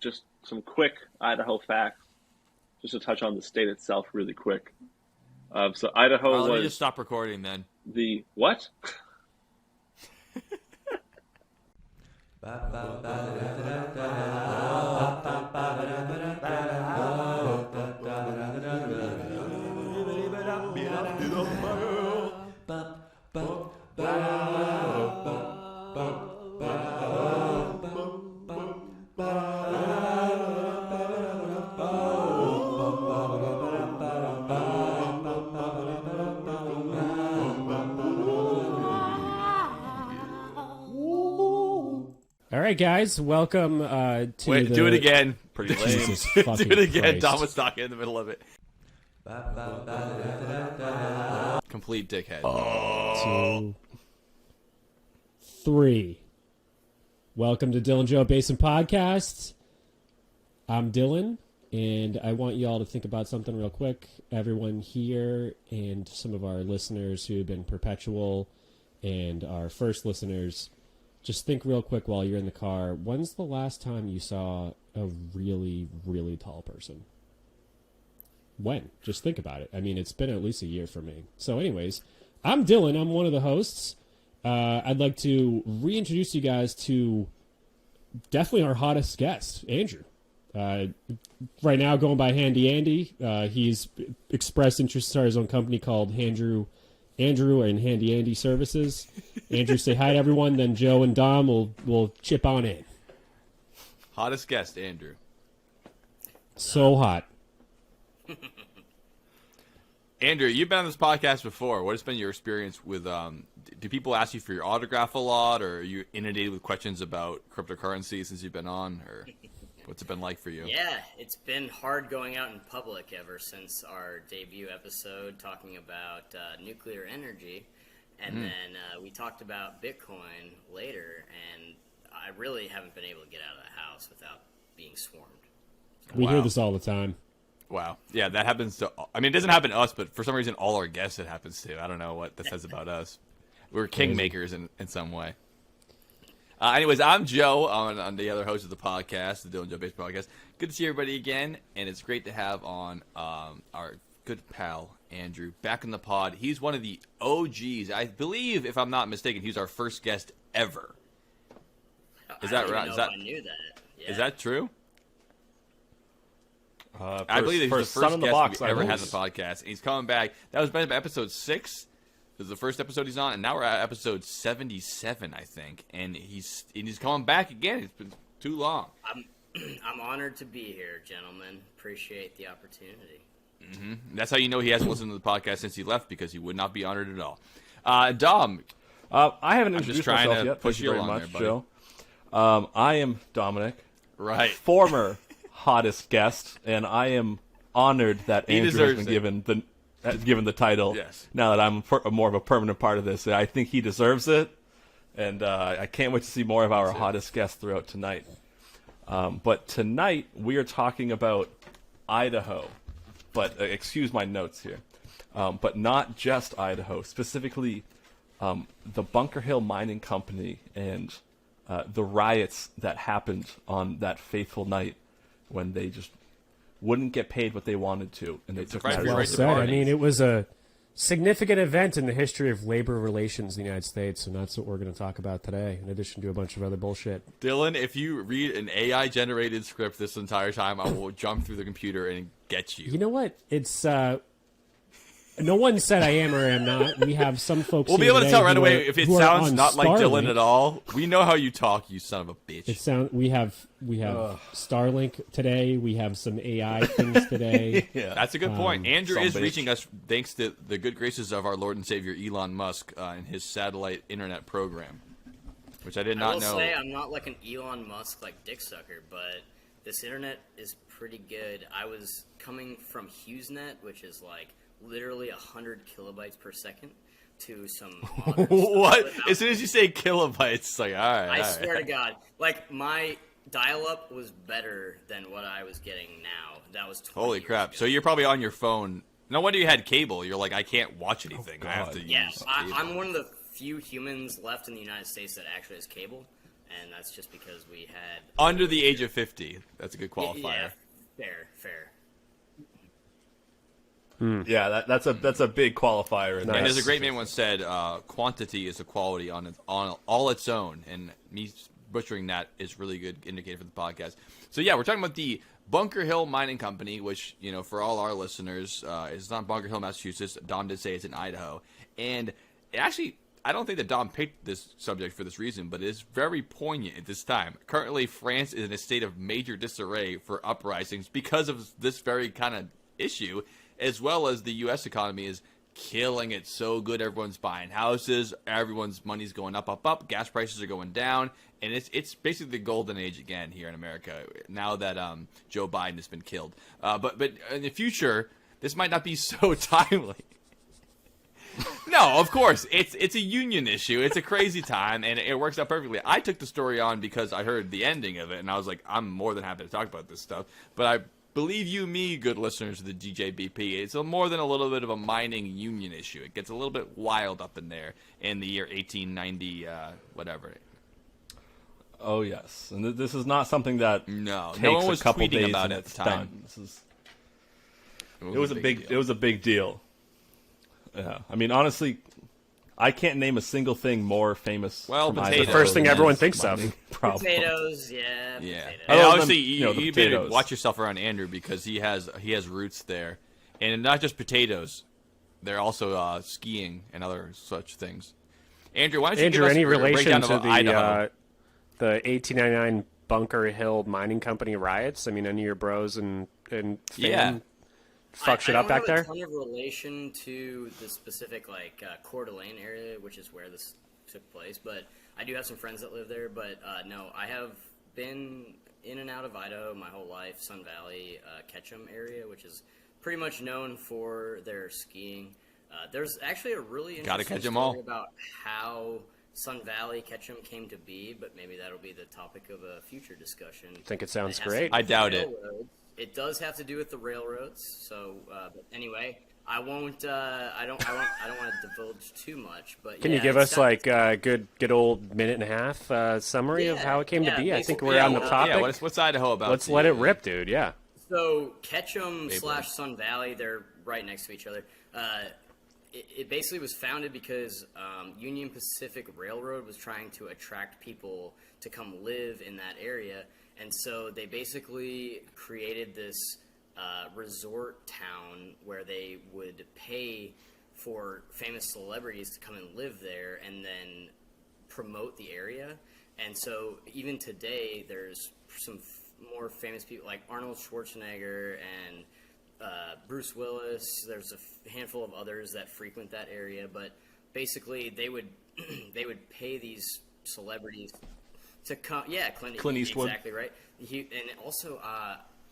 just some quick Idaho facts, just to touch on the state itself really quick. So Idaho was... Let me just stop recording then. The what? All right, guys, welcome to Wait, do it again. Pretty lame. Do it again. Dom was talking in the middle of it. Complete dickhead. 2, 3. Welcome to Dylan Joe Basin Podcast. I'm Dylan, and I want you all to think about something real quick. Everyone here and some of our listeners who have been perpetual and our first listeners, just think real quick while you're in the car. When's the last time you saw a really, really tall person? When? Just think about it. I mean, it's been at least a year for me. So anyways, I'm Dylan. I'm one of the hosts. I'd like to reintroduce you guys to definitely our hottest guest, Andrew. Right now going by Handy Andy. He's expressed interest to start his own company called Andrew and Handy Andy Services. Andrew, say hi to everyone, then Joe and Dom will chip on in. Hottest guest, Andrew. So hot. Andrew, you've been on this podcast before. What has been your experience with, do people ask you for your autograph a lot, or are you inundated with questions about cryptocurrency since you've been on, or what's it been like for you? Yeah, it's been hard going out in public ever since our debut episode talking about nuclear energy. And then we talked about Bitcoin later, and I really haven't been able to get out of the house without being swarmed. We hear this all the time. Wow. Yeah, that happens to... I mean, it doesn't happen to us, but for some reason, all our guests it happens to. I don't know what that says about us. We're kingmakers in some way. Anyways, I'm Joe. I'm the other host of the podcast, the Dylan Joe Basin Podcast. Good to see everybody again, and it's great to have on our good pal, Andrew, back in the pod. He's one of the OGs. I believe, if I'm not mistaken, he's our first guest ever. Is that right? I knew that. Yeah. Is that true? I believe he's the first guest we ever had on the podcast. And he's coming back. That was episode 6. This is the first episode he's on, and now we're at episode 77, I think. And he's coming back again. It's been too long. I'm honored to be here, gentlemen. Appreciate the opportunity. Mm-hmm. That's how you know he hasn't listened to the podcast since he left, because he would not be honored at all. Dom. I haven't introduced myself yet. Push Thank you very much, there, Joe. I am Dominic. Right. Former hottest guest, and I am honored that Andrew has been given the title. Yes. Now that I'm more of a permanent part of this, I think he deserves it, and I can't wait to see more of our hottest guests throughout tonight. But tonight we are talking about Idaho, but excuse my notes here, but not just Idaho, specifically the Bunker Hill Mining Company and the riots that happened on that fateful night when they just wouldn't get paid what they wanted to, and they took matters. Well said. I mean, it was a significant event in the history of labor relations in the United States, and that's what we're going to talk about today, in addition to a bunch of other bullshit. Dylan, if you read an AI-generated script this entire time, I will jump through the computer and get you. You know what? It's no one said I am or am not. We have some folks. We'll be able to tell right away if it sounds not like Dylan at all. We know how you talk, you son of a bitch. We have Starlink today. We have some AI things today. Yeah. That's a good point. Andrew is reaching us thanks to the good graces of our Lord and Savior Elon Musk and his satellite internet program, which I did not know. I will say I'm not like an Elon Musk like dick sucker, but this internet is pretty good. I was coming from HughesNet, which is like literally 100 kilobytes per second, to some what? As soon as you say kilobytes, it's like, all right. I swear to God, like my dial-up was better than what I was getting now. That was 20 holy crap. Ago. So you're probably on your phone. No wonder you had cable. You're like, I can't watch anything. I have to use cable. I'm one of the few humans left in the United States that actually has cable. and that's just because we had Under the age of 50. That's a good Yeah, qualifier. fair. Yeah, that's a big qualifier. In Nice. And this. as a great man once said, quantity is a quality on all its own, and me butchering that is really good indicator for the podcast. So yeah, we're talking about the Bunker Hill Mining Company, which, you know, for all our listeners, is not Bunker Hill, Massachusetts. Dom did say it's in Idaho, and it actually, I don't think that Dom picked this subject for this reason, but it is very poignant at this time. Currently, France is in a state of major disarray for uprisings because of this very kind of issue, as well as the U.S. economy is killing it so good. Everyone's buying houses, everyone's money's going up, gas prices are going down, and it's basically the golden age again here in America now that Joe Biden has been killed. But in the future, this might not be so timely. No, of course, it's a union issue. It's a crazy time, and it works out perfectly. I took the story on because I heard the ending of it, and I was like, I'm more than happy to talk about this stuff. But I believe you me, good listeners of the DJBP, it's more than a little bit of a mining union issue. It gets a little bit wild up in there in the year 1890, whatever. Oh yes, and this is not something that No takes one was a couple tweeting days about and it at it's the time. done. It was a big deal. Yeah, I mean, honestly, I can't name a single thing more famous. Well, from potatoes. Idaho The first thing than everyone this thinks of. mining problem. Potatoes, yeah. Yeah, Potatoes. and Other obviously than, you know, the you better potatoes. watch yourself around Andrew because he has roots there, and not just potatoes. They're also skiing and other such things. Andrew, why don't you Andrew, give us any a relation breakdown to of Idaho? the 1899 Bunker Hill Mining Company riots? I mean, any of your bros and fame Yeah. fuck shit up back I there? don't have a ton of relation to the specific Coeur d'Alene area, which is where this took place, but I do have some friends that live there. But no, I have been in and out of Idaho my whole life. Sun Valley, Ketchum area, which is pretty much known for their skiing. There's actually a really Gotta interesting catch 'em story all. about how Sun Valley, Ketchum came to be, but maybe that'll be the topic of a future discussion. I think it sounds It has to great. do I with doubt it. railroads. It does have to do with the railroads. So, but anyway, I won't. I don't want to divulge too much. But Can yeah, you give it's us got- like a good old minute and a half summary of Yeah, how it came to yeah, be? I think basically, we're on the yeah, topic. Yeah, what's Idaho about? Let's to let you? it rip, dude. Yeah. So Ketchum Beyblade. / Sun Valley, they're right next to each other. It basically was founded because Union Pacific Railroad was trying to attract people to come live in that area, and so they basically created this resort town where they would pay for famous celebrities to come and live there, and then promote the area. And so even today, there's some more famous people like Arnold Schwarzenegger and Bruce Willis. There's a handful of others that frequent that area, but basically they would they would pay these celebrities to come. Yeah, Clint Eastwood. exactly right. And also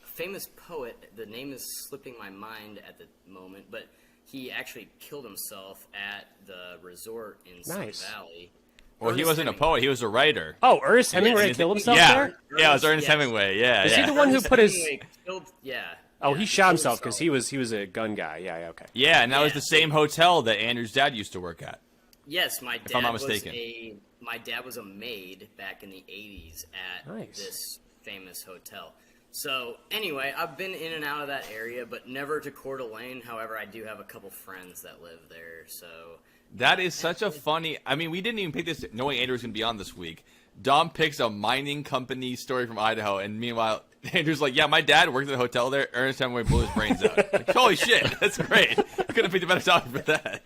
famous poet. The name is slipping my mind at the moment, but he actually killed himself at the resort in Nice. Sun Valley. Well, he Ernest wasn't a Hemingway. poet; he was a writer. Oh, Ernest Hemingway Yes. killed himself Yeah, there? yeah, it was Ernest Yes. Hemingway. Yeah, Is yeah. he the one who Ernest put his? Hemingway killed, yeah. Oh, yeah, he shot killed himself because he was a gun guy. Yeah, yeah, okay. Yeah, and that was Yeah. the same hotel that Andrew's dad used to work at. Yes, my dad I'm not was mistaken. my dad was a maid back in the 80s at Nice. this famous hotel. So anyway, I've been in and out of that area, but never to Coeur d'Alene. However, I do have a couple friends that live there. So That is such a funny. I mean, we didn't even pick this knowing Andrew was going to be on this week. Dom picks a mining company story from Idaho, and meanwhile, Andrew's like, "Yeah, my dad worked at a hotel there. Ernest Hemingway blew his brains out." Like, holy shit, that's great. I couldn't have picked a better topic for that.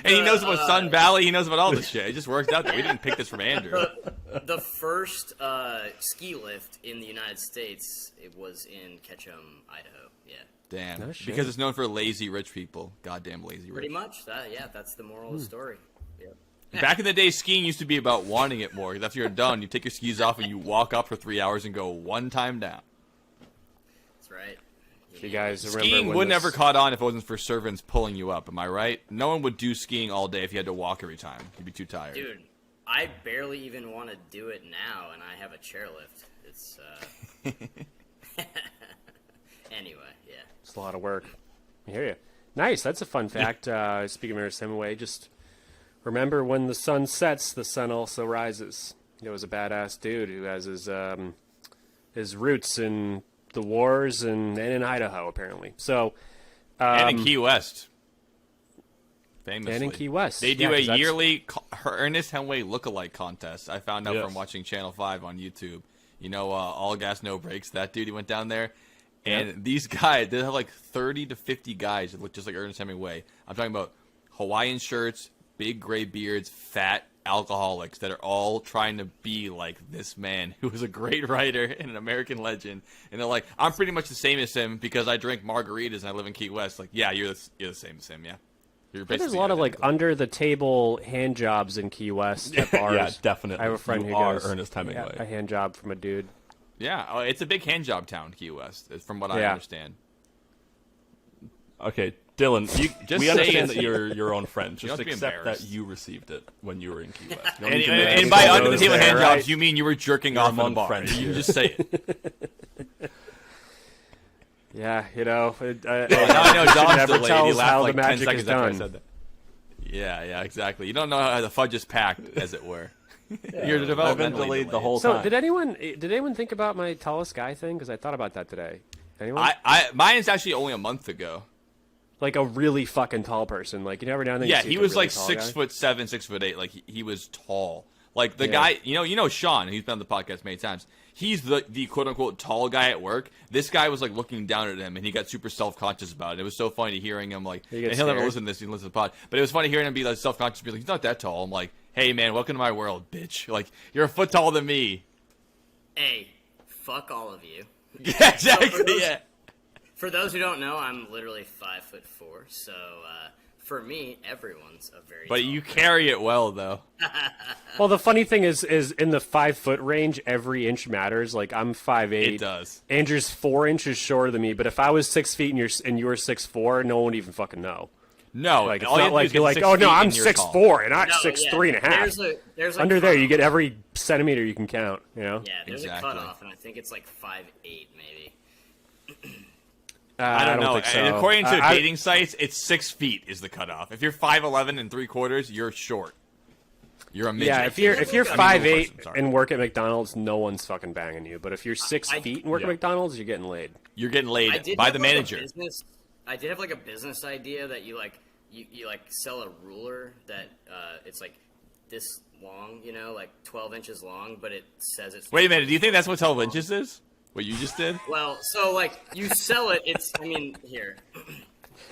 And he knows about Sun Valley. He knows about all this shit. It just worked out that we didn't pick this from Andrew. the first ski lift in the United States, it was in Ketchum, Idaho. Yeah, Damn, No shit. because it's known for lazy rich people. Goddamn lazy rich. pretty much. That's the moral of the story. Yeah. Back in the day, skiing used to be about wanting it more. After you're done, you take your skis off and you walk up for 3 hours and go one time down. That's right. You guys remember Skiing when would this- never caught on if it wasn't for servants pulling you up. Am I right? No one would do skiing all day if you had to walk every time. You'd be too tired. Dude, I barely even want to do it now, and I have a chairlift. It's anyway, yeah. It's a lot of work. I hear you. Nice. That's a fun fact. Speaking of Ernest Hemingway, just remember when the sun sets, the sun also rises. It was a badass dude who has his roots in the wars and in Idaho, apparently. So, And in Key West. Famously. And in Key West. They do Yeah, a 'cause that's- yearly Ernest Hemingway lookalike contest. I found out Yes. from watching Channel 5 on YouTube. You know, All Gas, No Brakes. That dude, he went down there. And these guys, they have like 30 to 50 guys that look just like Ernest Hemingway. I'm talking about Hawaiian shirts, big gray beards, fat alcoholics that are all trying to be like this man who was a great writer and an American legend. And they're like, I'm pretty much the same as him because I drink margaritas and I live in Key West. Like, yeah, you're the same as him, yeah. You're There's basically a lot of like identical. under the table hand jobs in Key West at bars. Yeah, definitely. I have a friend You who are goes Ernest Hemingway. a hand job from a dude. Yeah, it's a big hand job town, Key West, from what I Yeah. understand. Okay, Dylan, Just we say understand it. that you're your own friend. don't Just have to be accept that embarrassed. you received it when you were in Key West. You don't And, need to and, make and by any under the table there, hand right? jobs, you mean you were jerking You're off in a among bar. friends You here. just say it. Yeah, you know. Now I know Dom's never delayed. He tells laughed how like the 10 magic seconds is after I done. said that. Yeah, exactly. You don't know how the fudge is packed, as it were. You're I've been developmentally delayed the whole So time. did anyone think about my tallest guy thing? Because I thought about that today. Anyone? Mine's actually only a month ago. Like a really fucking tall person. Like you never know. Yeah, he was like 6'7", 6'8". Like he was tall. Like the guy, you know Sean. He's been on the podcast many times. He's the quote unquote tall guy at work. This guy was like looking down at him, and he got super self conscious about it. It was so funny hearing him like. You And get he'll never scared? listen to this. He listens to the pod, but it was funny hearing him be like self conscious. Be like, he's not that tall. I'm like, hey man, welcome to my world, bitch. Like you're a foot taller than me. Hey, fuck all of you. Yeah, exactly. Yeah. For those who don't know, I'm literally 5'4", so for me, everyone's a very. But tall you person. carry it well though. Well, the funny thing is in the 5 foot range, every inch matters. Like I'm 5'8". It does. Andrew's 4 inches shorter than me. But if I was 6 feet and you were 6'4", no one would even fucking know. No, Like it's all you not have to do like is you're get like, 6 oh no, feet I'm and you're tall. 6'4" and I'm No, 6'3" and a half. There's a Under there, you cutoff. get every centimeter you can count. You know. Yeah, there's Exactly. a cutoff, and I think it's like 5'8", maybe. I don't know. think so. And according to I- dating sites, it's 6 feet is the cutoff. If you're 5'11" and 3/4, you're short. You're a midget. Yeah, if you're I mean, little 5'8" person, sorry. and work at McDonald's, no one's fucking banging you. But if you're 6 I- feet and work at McDonald's, you're getting laid. You're getting I laid did by have, the like, manager. I did have like a business idea that you like sell a ruler that it's like this long, you know, like 12 inches long, but it says it's. Wait a minute. Do you think that's what 12 inches is? What you just did? Well, so like you sell it. It's. I mean, here.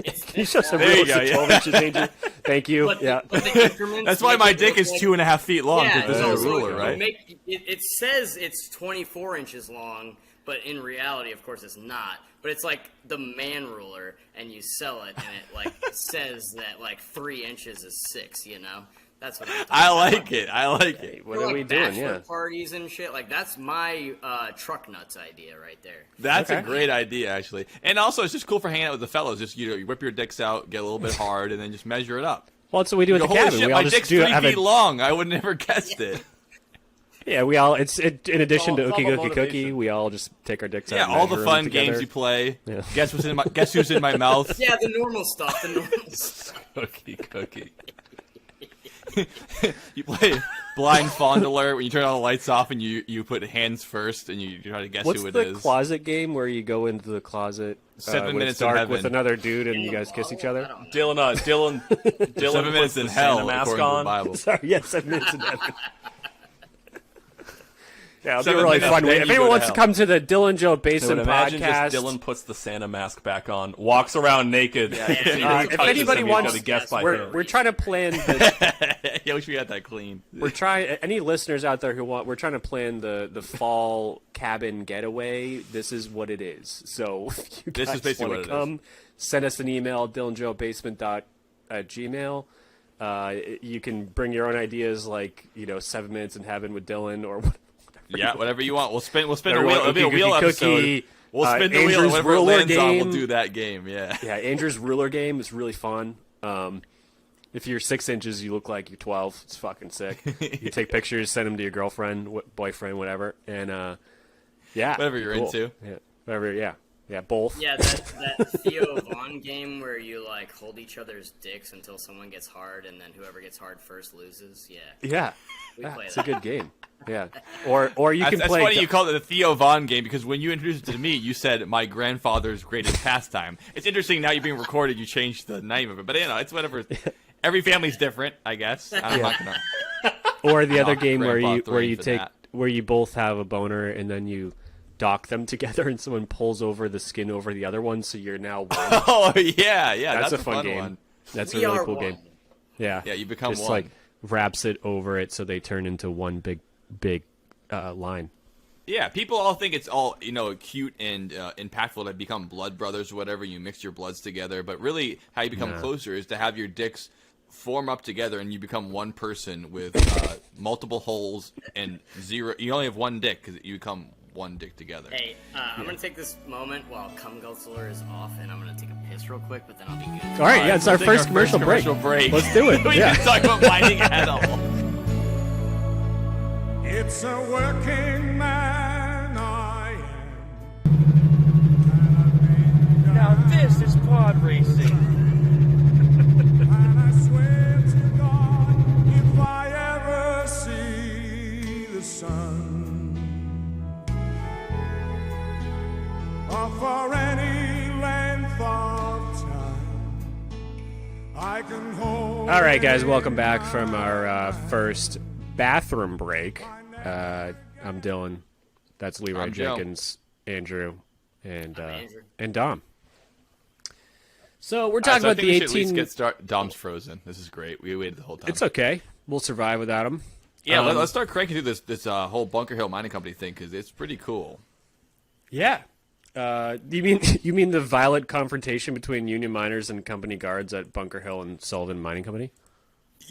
It's You show some There you real go, yeah. 12 inches, Andrew. Thank you. but, Yeah. but the increments That's why make my it dick look is like- 2.5 feet long. Yeah, because so- there's a so ruler, you right? it says it's 24 inches long, but in reality, of course, it's not. But it's like the man ruler, and you sell it, and it like says that like 3 inches is 6. You know, that's what I'm talking I about. like it. I like it. What For, are like, we doing? bachelor Yeah. parties and shit. Like that's my truck nuts idea right there. That's a Okay. great idea, actually. And also, it's just cool for hanging out with the fellows. Just you whip your dicks out, get a little bit hard, and then just measure it up. Well, that's what we do You at go, the holy cabin. shit, We all my just dick's do 3 have feet a long. I would never guessed it. yeah. We all it's in addition to It's all Ookie about Cookie Cookie. motivation. We all just take our dicks out. Yeah, and all the measure fun them games together. you play. Yeah. Guess who's in my mouth? Yeah, the normal stuff. The normal stuff. Cookie. You play blind fondler when you turn all the lights off and you put hands first and you try to guess What's who it the is. closet game where you go into the closet 7 when minutes it's in dark heaven. with another dude and you guys kiss each I other? don't know. Dylan 7 minutes puts in the hell, Santa mask according to the on. Bible. Sorry, yes, 7 minutes in heaven. Yeah, it'll be 7 really minutes, fun. then If you anyone go wants to to hell. come to the Dylan Joe I Basin would imagine podcast, just Dylan puts the Santa mask back on, walks around naked. if anybody wants, to guess by we're, him. we're trying to plan the Yeah, we should get that clean. We're trying. Any listeners out there who want, we're trying to plan the fall cabin getaway. This is what it is. So if you This guys is basically want what to it is. come, send us an email, dylanjoebasement@gmail. You can bring your own ideas, like 7 minutes in heaven with Dylan, or Yeah, whatever you want. We'll spin a Everyone, wheel. It'll be a Cookie wheel Cookie episode. Cookie, We'll spin the wheel. Andrew's Whatever it ruler lands on, we'll game. do that game. Yeah. Yeah, Andrew's ruler game is really fun. If you're 6 inches, you look like you're 12. It's fucking sick. You take pictures, send them to your girlfriend, boyfriend, whatever, and yeah, Whatever you're cool. into. Yeah, whatever. Yeah, Yeah, both. Yeah, that Theo Vaughn game where you like hold each other's dicks until someone gets hard, and then whoever gets hard first loses. Yeah, Yeah, we play it's that. a good game. Yeah, or you can That's play. funny you call it the Theo Vaughn game because when you introduced it to me, you said my grandfather's greatest pastime. It's interesting now you're being recorded, you changed the name of it, but it's whatever. Every family's different, I guess. I'm not gonna. Or the other knock game where Grandpa you for take that. where you both have a boner and then you dock them together and someone pulls over the skin over the other one, so you're now one. Oh yeah, That's a fun fun game. one. That's a We really are cool one. game. Yeah, Yeah, you become just one. like wraps it over it so they turn into one big line. Yeah, people all think it's all cute and impactful to become blood brothers or whatever. You mix your bloods together, but really, how you become closer is to have your dicks form up together and you become one person with multiple holes and zero. You only have one dick because you become one dick together. Hey, I'm gonna take this moment while Cum Guzzler is off, and I'm gonna take a piss real quick, but then I'll be good. All right, yeah, it's we'll our take first commercial break. Let's do it. we Yeah. didn't talk about mining at all. It's a working man I am. Now this is pod racing. And I swear to God, if I ever see the sun, or for any length of time, I can hold. All right, guys, welcome back from our first bathroom break. I'm Dylan. That's Leroy I'm Joe. Jenkins, Andrew, and Andrew. and Dom. So we're All right, talking so I about think the we should at 18. least get started. Dom's frozen. This is great. We waited the whole time. It's okay. We'll survive without him. Yeah, let's start cranking through this whole Bunker Hill Mining Company thing because it's pretty cool. Yeah. You mean the violent confrontation between union miners and company guards at Bunker Hill and Sullivan Mining Company?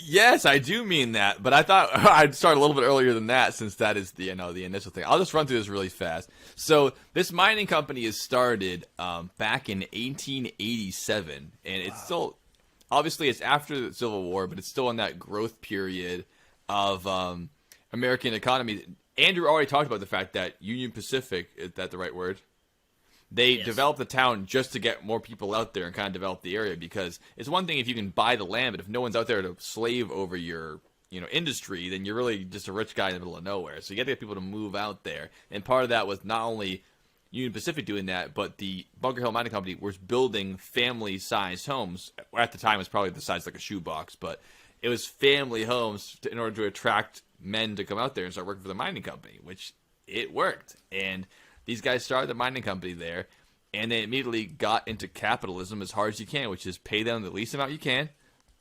Yes, I do mean that, but I thought I'd start a little bit earlier than that since that is the initial thing. I'll just run through this really fast. So this mining company is started back in 1887, and it's still obviously it's after the Civil War, but it's still in that growth period of American economy. Andrew already talked about the fact that Union Pacific, is that the right word? They developed the town just to get more people out there and kind of develop the area because it's one thing if you can buy the land, but if no one's out there to slave over your industry, then you're really just a rich guy in the middle of nowhere. So you got to get people to move out there. And part of that was not only Union Pacific doing that, but the Bunker Hill Mining Company was building family-sized homes. At the time, it was probably the size like a shoebox, but it was family homes in order to attract men to come out there and start working for the mining company, which it worked. And these guys started the mining company there, and they immediately got into capitalism as hard as you can, which is pay them the least amount you can,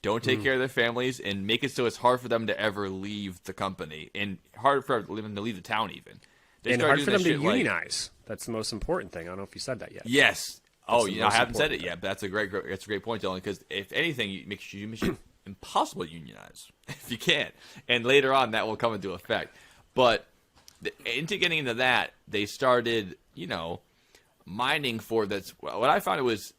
don't take care of their families, and make it so it's hard for them to ever leave the company, and hard for them to leave the town even. They And started hard for doing them that to shit like- unionize. That's the most important thing. I don't know if you said that yet. Yes. the I most haven't said important it yet, but that's a great point, Dylan, because if anything, you make it impossible to unionize if you can. And later on, that will come into effect. But into getting into that, they started, mining for that's what I found it was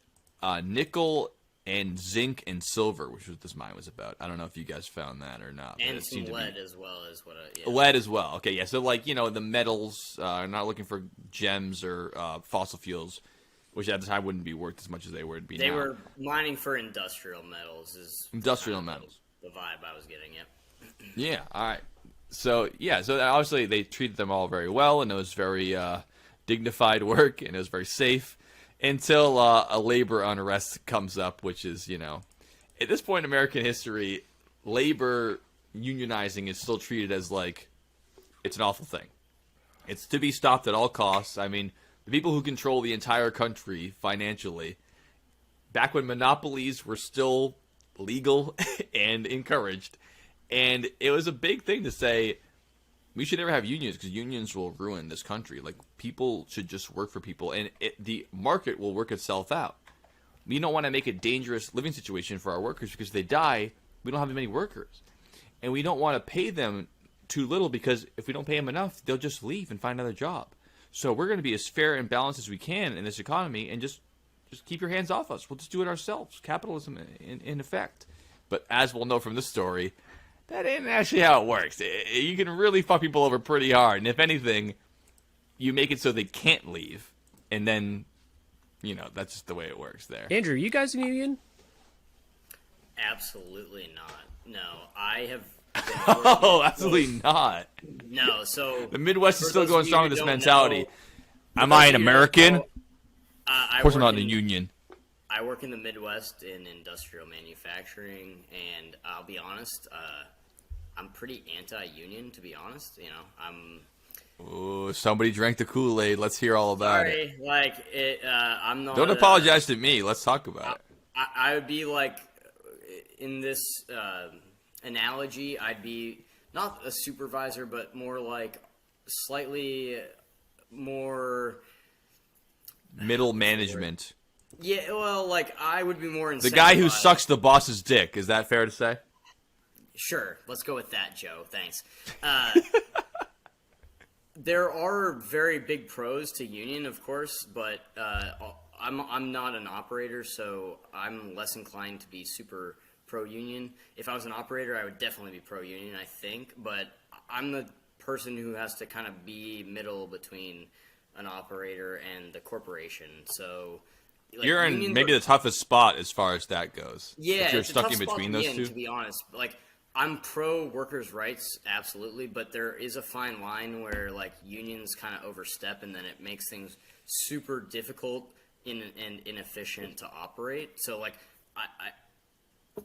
nickel and zinc and silver, which was this mine was about. I don't know if you guys found that or not. but And it some seemed to be- lead as well as what I. Yeah. Lead as well. Okay, yeah. So the metals are not looking for gems or fossil fuels, which at the time wouldn't be worth as much as they would be They now. were mining for industrial metals. Is Industrial kind of metals. The vibe I was getting. Yeah. Yeah. All right. So obviously they treated them all very well, and it was very dignified work, and it was very safe until a labor unrest comes up, which is at this point in American history, labor unionizing is still treated as like it's an awful thing. It's to be stopped at all costs. I mean, the people who control the entire country financially, back when monopolies were still legal and encouraged, and it was a big thing to say we should never have unions because unions will ruin this country. Like, people should just work for people, and the market will work itself out. We don't want to make a dangerous living situation for our workers because if they die, we don't have many workers. And we don't want to pay them too little because if we don't pay them enough, they'll just leave and find another job. So we're going to be as fair and balanced as we can in this economy and just keep your hands off us. We'll just do it ourselves. Capitalism in effect. But as we'll know from this story, that ain't actually how it works. You can really fuck people over pretty hard. And if anything, you make it so they can't leave. And then that's just the way it works there. Andrew, you guys in union? Absolutely not. No, I have. Been Oh, absolutely not. No, so The Midwest is for still those going of you strong who with this don't mentality. know- Am for those I of an you who don't American? know, Of I course, I'm work not in the union. I work in the Midwest in industrial manufacturing, and I'll be honest, I'm pretty anti-union. To be honest, I'm Oh, somebody drank the Kool-Aid. Let's hear all about it. sorry. Like it, I'm not. Don't apologize to me. Let's talk about it. I would be like in this analogy. I'd be not a supervisor, but more like slightly more. Middle management. Yeah, well, like I would be more The guy who incentivized. sucks the boss's dick. Is that fair to say? Sure, let's go with that, Joe. Thanks. There are very big pros to union, of course, but I'm not an operator, so I'm less inclined to be super pro-union. If I was an operator, I would definitely be pro-union, I think, but I'm the person who has to kind of be middle between an operator and the corporation. So like, You're in unions maybe are- the toughest spot as far as that goes. yeah, If you're it's a stuck tough in spot between to be those in, two. to be honest. Like, I'm pro workers' rights, absolutely, but there is a fine line where like unions kind of overstep, and then it makes things super difficult and inefficient to operate. So, like,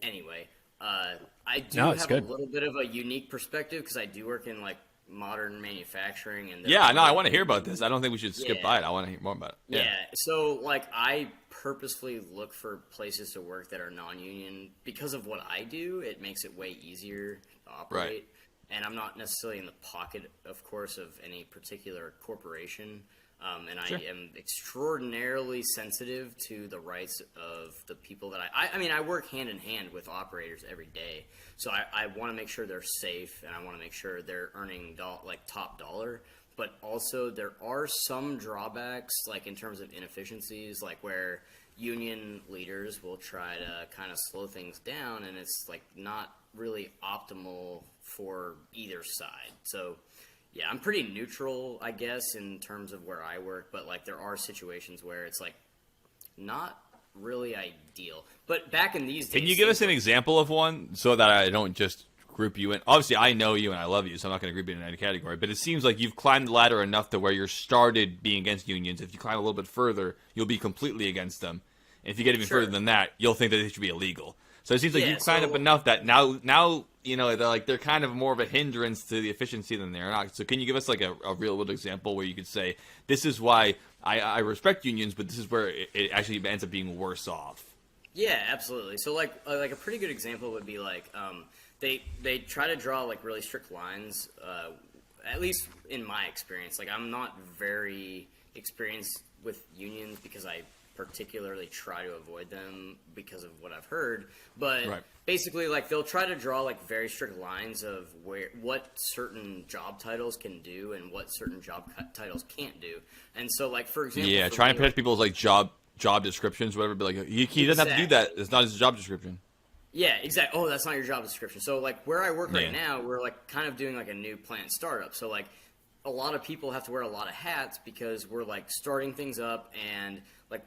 anyway, I do No, it's have good. a little bit of a unique perspective because I do work in like modern manufacturing, and Yeah, no, I want to hear about this. I don't think we should skip Yeah. by it. I want to hear more about it. yeah. So, like, I purposefully look for places to work that are non-union because of what I do. It makes it way easier to operate, Right. and I'm not necessarily in the pocket, of course, of any particular corporation. And Sure. I am extraordinarily sensitive to the rights of the people that I mean, I work hand in hand with operators every day. So I want to make sure they're safe, and I want to make sure they're earning like top dollar. But also there are some drawbacks, like in terms of inefficiencies, like where union leaders will try to kind of slow things down, and it's like not really optimal for either side. So yeah, I'm pretty neutral, I guess, in terms of where I work, but like there are situations where it's like not really ideal. But back in these days, Can you give us an example of one so that I don't just group you in? Obviously, I know you and I love you, so I'm not going to group you in any category. But it seems like you've climbed the ladder enough to where you're started being against unions. If you climb a little bit further, you'll be completely against them. And if you get even Sure. further than that, you'll think that they should be illegal. So it seems like Yeah, you've climbed so- up enough that now they're kind of more of a hindrance to the efficiency than they're not. So can you give us like a real world example where you could say this is why I respect unions, but this is where it actually ends up being worse off? Yeah, absolutely. So like a pretty good example would be like they try to draw like really strict lines. At least in my experience, like I'm not very experienced with unions because I particularly try to avoid them because of what I've heard. But Right. basically, like they'll try to draw like very strict lines of what certain job titles can do and what certain job titles can't do. And so, like for example, Yeah, for trying to me, protect people's like job descriptions, whatever. But like he doesn't have to do that. It's not his job description. yeah, exactly. Oh, that's not your job description. So, like, where I work Yeah. right now, we're, like, kind of doing, like, a new plant startup. So, like, a lot of people have to wear a lot of hats because we're, like, starting things up. And, like,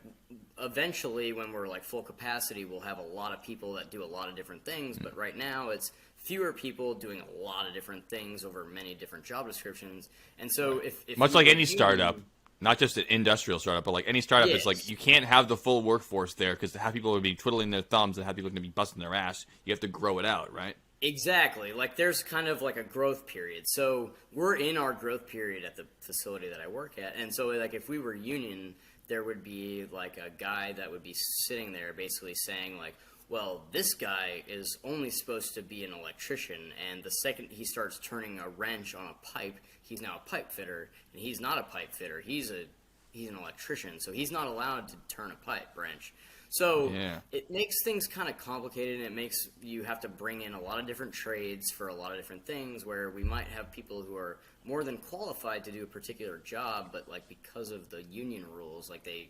eventually, when we're, like, full capacity, we'll have a lot of people that do a lot of different things. But right now, it's fewer people doing a lot of different things over many different job descriptions. And so, if Much we like were any startup, union- not just an industrial startup, but like any startup, it's like Yes. you can't have the full workforce there because half people are be twiddling their thumbs and half people are going to be busting their ass. You have to grow it out, right? Exactly. Like there's kind of like a growth period. So we're in our growth period at the facility that I work at. And so like if we were union, there would be like a guy that would be sitting there basically saying like, well, this guy is only supposed to be an electrician, and the second he starts turning a wrench on a pipe, he's now a pipe fitter, and he's not a pipe fitter. He's an electrician, so he's not allowed to turn a pipe wrench. So Yeah. it makes things kind of complicated, and it makes you have to bring in a lot of different trades for a lot of different things, where we might have people who are more than qualified to do a particular job, but like because of the union rules, like they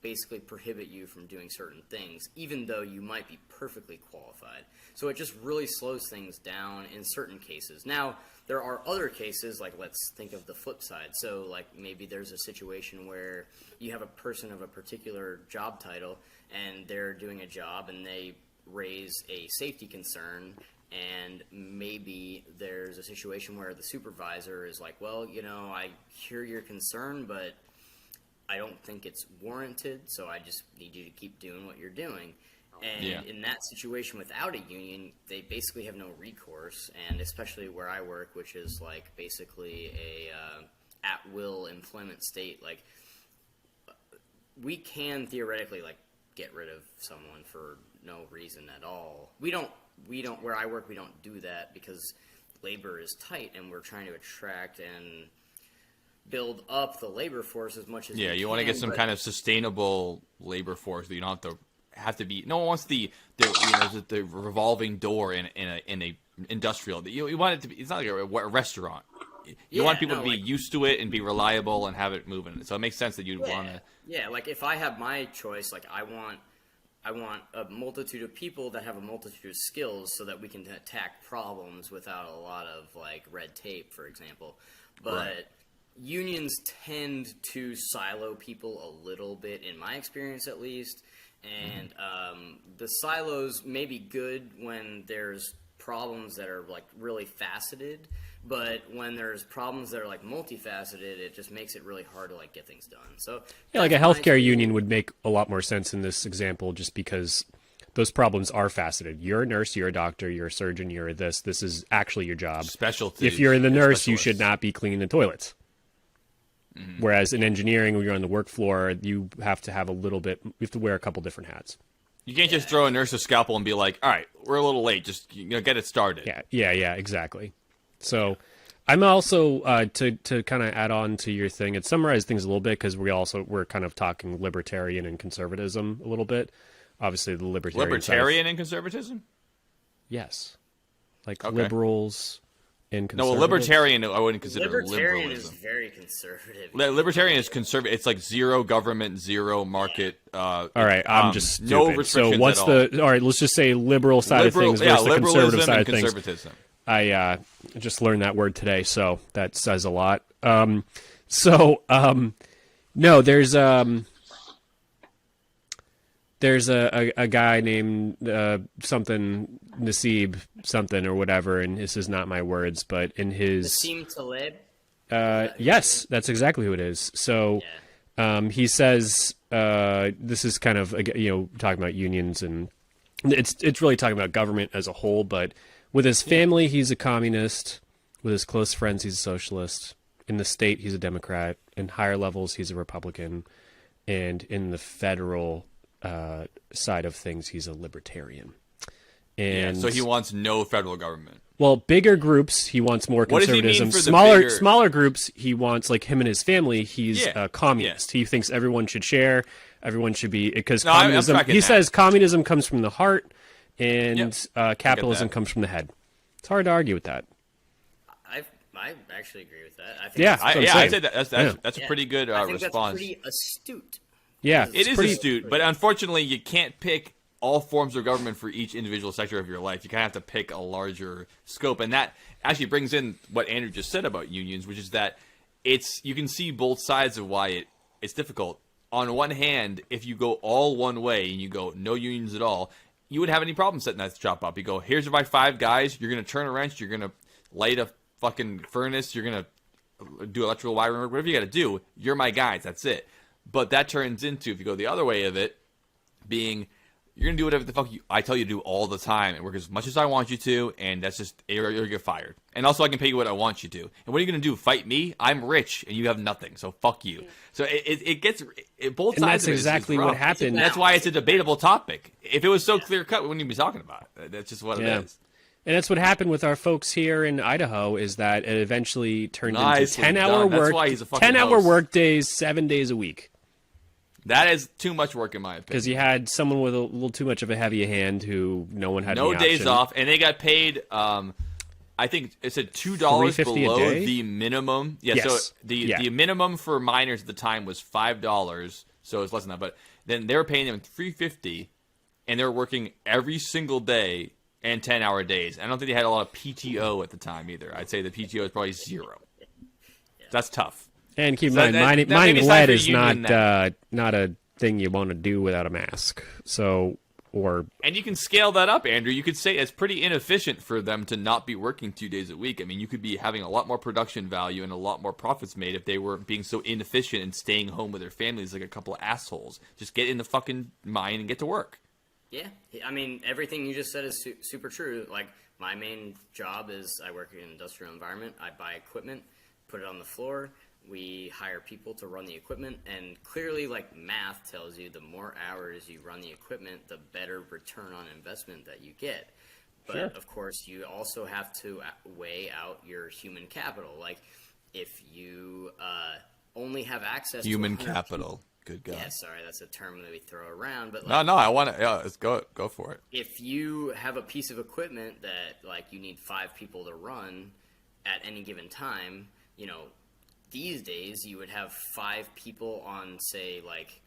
basically prohibit you from doing certain things, even though you might be perfectly qualified. So it just really slows things down in certain cases. Now, there are other cases, like let's think of the flip side. So like maybe there's a situation where you have a person of a particular job title and they're doing a job and they raise a safety concern, and maybe there's a situation where the supervisor is like, well, I hear your concern, but I don't think it's warranted, so I just need you to keep doing what you're doing. And in that situation without a union, they basically have no recourse, and especially where I work, which is like basically a at-will employment state, like we can theoretically like get rid of someone for no reason at all. We don't where I work, we don't do that because labor is tight and we're trying to attract and build up the labor force as much as we you want to get some kind of sustainable labor force that you don't have to be. No one wants the revolving door in a industrial. You want it to be. It's not like a restaurant. You want people to be used to it and be reliable and have it moving. So it makes sense that you'd want to. Yeah, like if I have my choice, like I want a multitude of people that have a multitude of skills so that we can attack problems without a lot of like red tape, for example. But unions tend to silo people a little bit, in my experience at least. And the silos may be good when there's problems that are like really faceted, but when there's problems that are like multifaceted, it just makes it really hard to like get things done. So yeah, like a healthcare union would make a lot more sense in this example, just because those problems are faceted. You're a nurse, you're a doctor, you're a surgeon, you're this. This is actually your job. Specialty. If you're the nurse, you should not be cleaning the toilets. Whereas in engineering, when you're on the work floor, you have to have you have to wear a couple different hats. You can't just throw a nurse a scalpel and be like, all right, we're a little late. Just get it started. Yeah, exactly. So I'm also, to kind of add on to your thing and summarize things a little bit, because we're kind of talking libertarian and conservatism a little bit. Obviously, the libertarian and conservatism? Yes. Like liberals and conservative. No, libertarian I wouldn't consider libertarian liberalism. Is very conservative. Libertarian is conservative. It's like zero government, zero market. All right, I'm just stupid. No restrictions. So what's all right? Let's just say liberal side of things versus the conservative side of things. I just learned that word today, so that says a lot. No, there's a guy named something Nasib something or whatever, and this is not my words, but in his Nassim Taleb. Yes, that's exactly who it is. So he says this is kind of talking about unions, and it's really talking about government as a whole. But with his family, he's a communist. With his close friends, he's a socialist. In the state, he's a Democrat. In higher levels, he's a Republican. And in the federal side of things, he's a libertarian. And so he wants no federal government. Well, bigger groups, he wants more conservatism. Smaller groups, he wants, like him and his family, he's a communist. He thinks everyone should share, everyone should be, because communism, he says communism comes from the heart and capitalism comes from the head. It's hard to argue with that. I actually agree with that. I think I'd say that's a pretty good response. That's pretty astute. Yeah, it is astute, but unfortunately, you can't pick all forms of government for each individual sector of your life. You kind of have to pick a larger scope, and that actually brings in what Andrew just said about unions, which is that you can see both sides of why it's difficult. On one hand, if you go all one way and you go no unions at all, you wouldn't have any problem setting that shop up. You go, here's my 5 guys. You're going to turn a wrench. You're going to light a fucking furnace. You're going to do electrical wiring work. Whatever you got to do, you're my guys. That's it. But that turns into, if you go the other way of it, being you're going to do whatever the fuck I tell you to do all the time and work as much as I want you to, and that's just, you're going to get fired. And also I can pay you what I want you to. And what are you going to do? Fight me? I'm rich, and you have nothing, so fuck you. So it gets, both and sides that's of it exactly is rough. what happened. That's why it's a debatable topic. If it was so clear-cut, we wouldn't even be talking about it. That's just what it is. And that's what happened with our folks here in Idaho, is that it eventually turned into 10-hour work days, 7 days a week. That is too much work, in my opinion. Because you had someone with a little too much of a heavy hand who no one had no any days option. off, and they got paid I think it said $2 $3.50 a below day? the minimum. Yeah, Yes. so the minimum for miners at the time was $5, so it's less than that. But then they were paying them $3.50, and they were working every single day and 10-hour days. I don't think they had a lot of PTO at the time either. I'd say the PTO is probably 0. That's tough. And keep in So mind, that mining maybe it's time lead for is union not a thing you want to do without a mask. So, or And you can scale that up, Andrew. You could say it's pretty inefficient for them to not be working 2 days a week. I mean, you could be having a lot more production value and a lot more profits made if they were being so inefficient and staying home with their families like a couple of assholes. Just get in the fucking mine and get to work. Yeah, I mean, everything you just said is super true. Like, my main job is I work in an industrial environment. I buy equipment, put it on the floor. We hire people to run the equipment, and clearly, like, math tells you the more hours you run the equipment, the better return on investment that you get. But, of course, you also have to weigh out your human capital. Like, if you only have access Human to 100 capital. Good God. Yeah, sorry, that's a term that we throw around. But No, I want to. Yeah, let's go for it. if you have a piece of equipment that, like, you need 5 people to run at any given time, you know, these days you would have 5 people on, say, like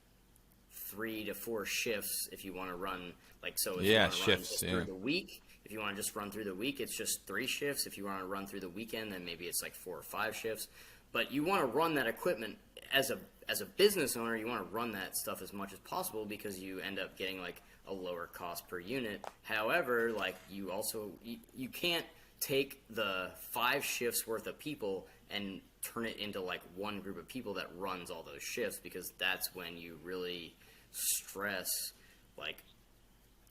3 to 4 shifts if you want to run, like, so if you want to run shifts, just yeah. through the week. If you want to just run through the week, it's just 3 shifts. If you want to run through the weekend, then maybe it's like 4 or 5 shifts. But you want to run that equipment as a business owner. You want to run that stuff as much as possible because you end up getting like a lower cost per unit. However, like, you also you can't take the 5 shifts worth of people and turn it into like one group of people that runs all those shifts, because that's when you really stress like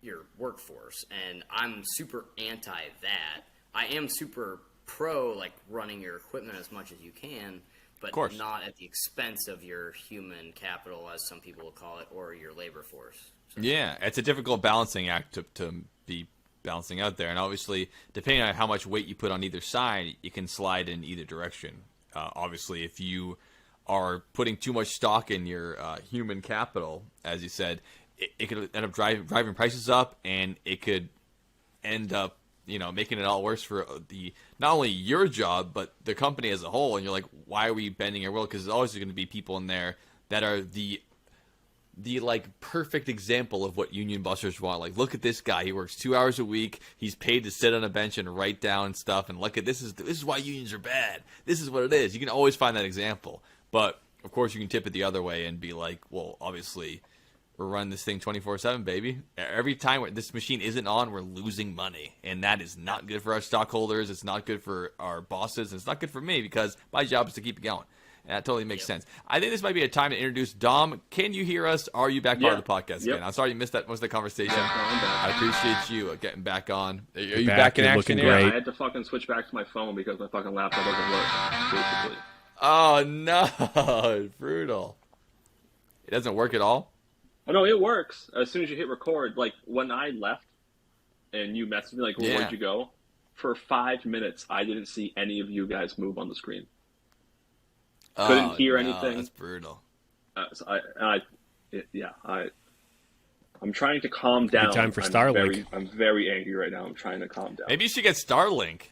your workforce. And I'm super anti that. I am super pro like running your equipment as much as you can, but not at the expense of your human capital, as some people will call it, or your labor force. So. Yeah, it's a difficult balancing act to be balancing out there. And obviously, depending on how much weight you put on either side, you can slide in either direction. Obviously, if you are putting too much stock in your human capital, as you said, it could end up driving prices up, and it could end up, you know, making it all worse for not only your job but the company as a whole. And you're like, why are we bending our will? Because there's always going to be people in there that are the like perfect example of what union busters want. Like, look at this guy. He works 2 hours a week. He's paid to sit on a bench and write down stuff. And look at this is why unions are bad. This is what it is. You can always find that example. But of course, you can tip it the other way and be like, well, obviously, we're running this thing 24/7, baby. Every time this machine isn't on, we're losing money, and that is not good for our stockholders. It's not good for our bosses. And it's not good for me, because my job is to keep it going. And that totally makes sense. I think this might be a time to introduce Dom. Can you hear us? Are you back part of the podcast again? I'm sorry you missed that most of the conversation. I appreciate you getting back on. Are you back in action here? I had to fucking switch back to my phone because my fucking laptop doesn't work, basically. Oh, no. Brutal. It doesn't work at all? Oh, no, it works. As soon as you hit record, like, when I left and you messaged me, like, well, where'd you go? For 5 minutes, I didn't see any of you guys move on the screen. Couldn't hear anything. That's brutal. So I'm trying to calm down. Time for Starlink. I'm very angry right now. I'm trying to calm down. Maybe you should get Starlink.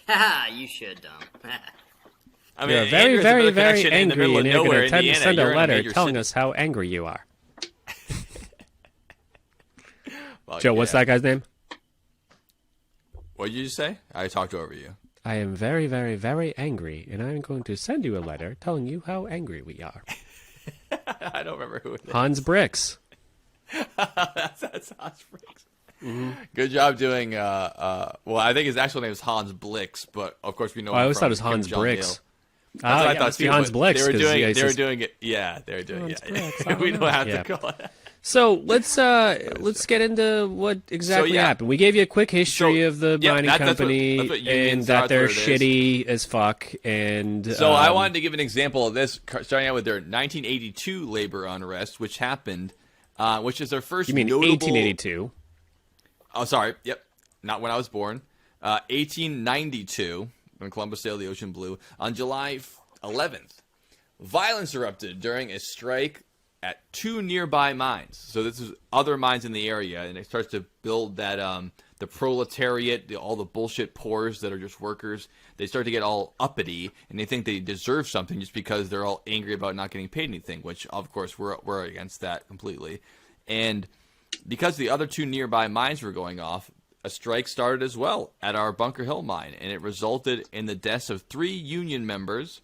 Haha, you should, Dom. I mean, you're very, very, very angry, and you're going to attempt to send a You're in letter major telling city. us how angry you are. Well, Joe, what's that guy's name? What did you say? I talked over you. I am very, very, very angry, and I'm going to send you a letter telling you how angry we are. I don't remember who it is. Hans Bricks. That's Hans Bricks. Mm-hmm. Good job doing. Well, I think his actual name is Hans Blix, but of course we know. I always thought it was Kim Hans Jong-il. Bricks. That's what I thought must be too, Hans but Blix. They were doing. Yeah, They were doing it. Yeah, they were doing it. Bricks, Yeah. We don't have Yeah. to call it. So let's get into what exactly happened. We gave you a quick history of the mining company that's what and unions that are, they're that's what it is. shitty as fuck. And So I wanted to give an example of this, starting out with their 1982 labor unrest, which happened, which is their first. You mean notable... 1882? Oh, sorry. Yep, not when I was born. 1892, when Columbus sailed the ocean blue. On July 11th, violence erupted during a strike at 2 nearby mines. So this is other mines in the area, and it starts to build that the proletariat, all the bullshit poors that are just workers, they start to get all uppity, and they think they deserve something just because they're all angry about not getting paid anything, which, of course, we're against that completely. And because the other 2 nearby mines were going off, a strike started as well at our Bunker Hill mine, and it resulted in the deaths of 3 union members,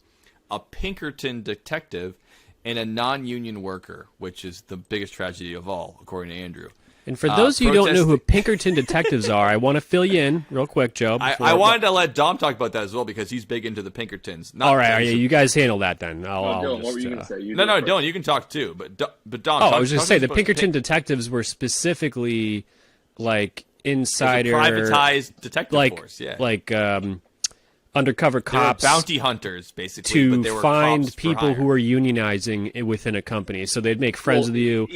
a Pinkerton detective, and a non-union worker, which is the biggest tragedy of all, according to Andrew. And for those of you who don't know who Pinkerton detectives are, I want to fill you in real quick, Joe. I wanted to let Dom talk about that as well because he's big into the Pinkertons. All right, you guys handle that then. Dylan, what were you going to say? No, Dylan, you can talk too. But Dom. I was just saying the Pinkerton detectives were specifically like insider, privatized detective force, like undercover cops, bounty hunters, basically, to but they were find people who were unionizing within a company. So they'd make friends with you,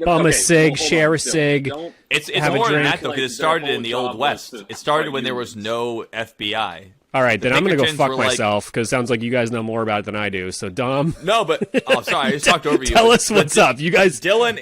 bum a cig, share a cig. It's more than that though, because it started in the Old West. It started when there was no FBI. All right, then I'm going to go fuck myself because it sounds like you guys know more about it than I do. So Dom, no, but sorry, I just talked over you. Tell us what's up, you guys. Dylan,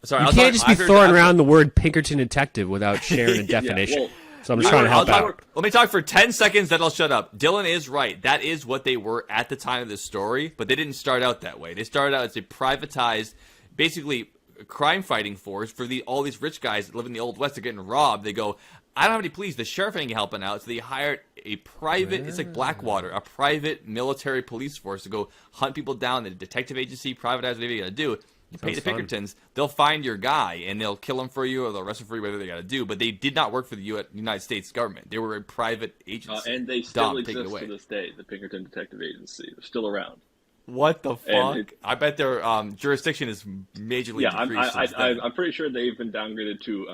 Sorry, you can't just be throwing around the word Pinkerton detective without sharing a definition. So I'm just trying to help out. Let me talk for 10 seconds, then I'll shut up. Dylan is right. That is what they were at the time of this story, but they didn't start out that way. They started out as a privatized, basically, crime-fighting force for all these rich guys that live in the Old West. They're getting robbed. They go, I don't have any police. The sheriff ain't helping out. So they hired a private, it's like Blackwater, a private military police force to go hunt people down, the detective agency, privatize whatever you got to do. You pay the Pinkertons, they'll find your guy, and they'll kill him for you, or they'll arrest him for you, whatever they got to do. But they did not work for the United States government. They were a private agency. And they still exist to this day, the Pinkerton Detective Agency. They're still around. What the fuck? I bet their jurisdiction is majorly decreased. I'm pretty sure they've been downgraded to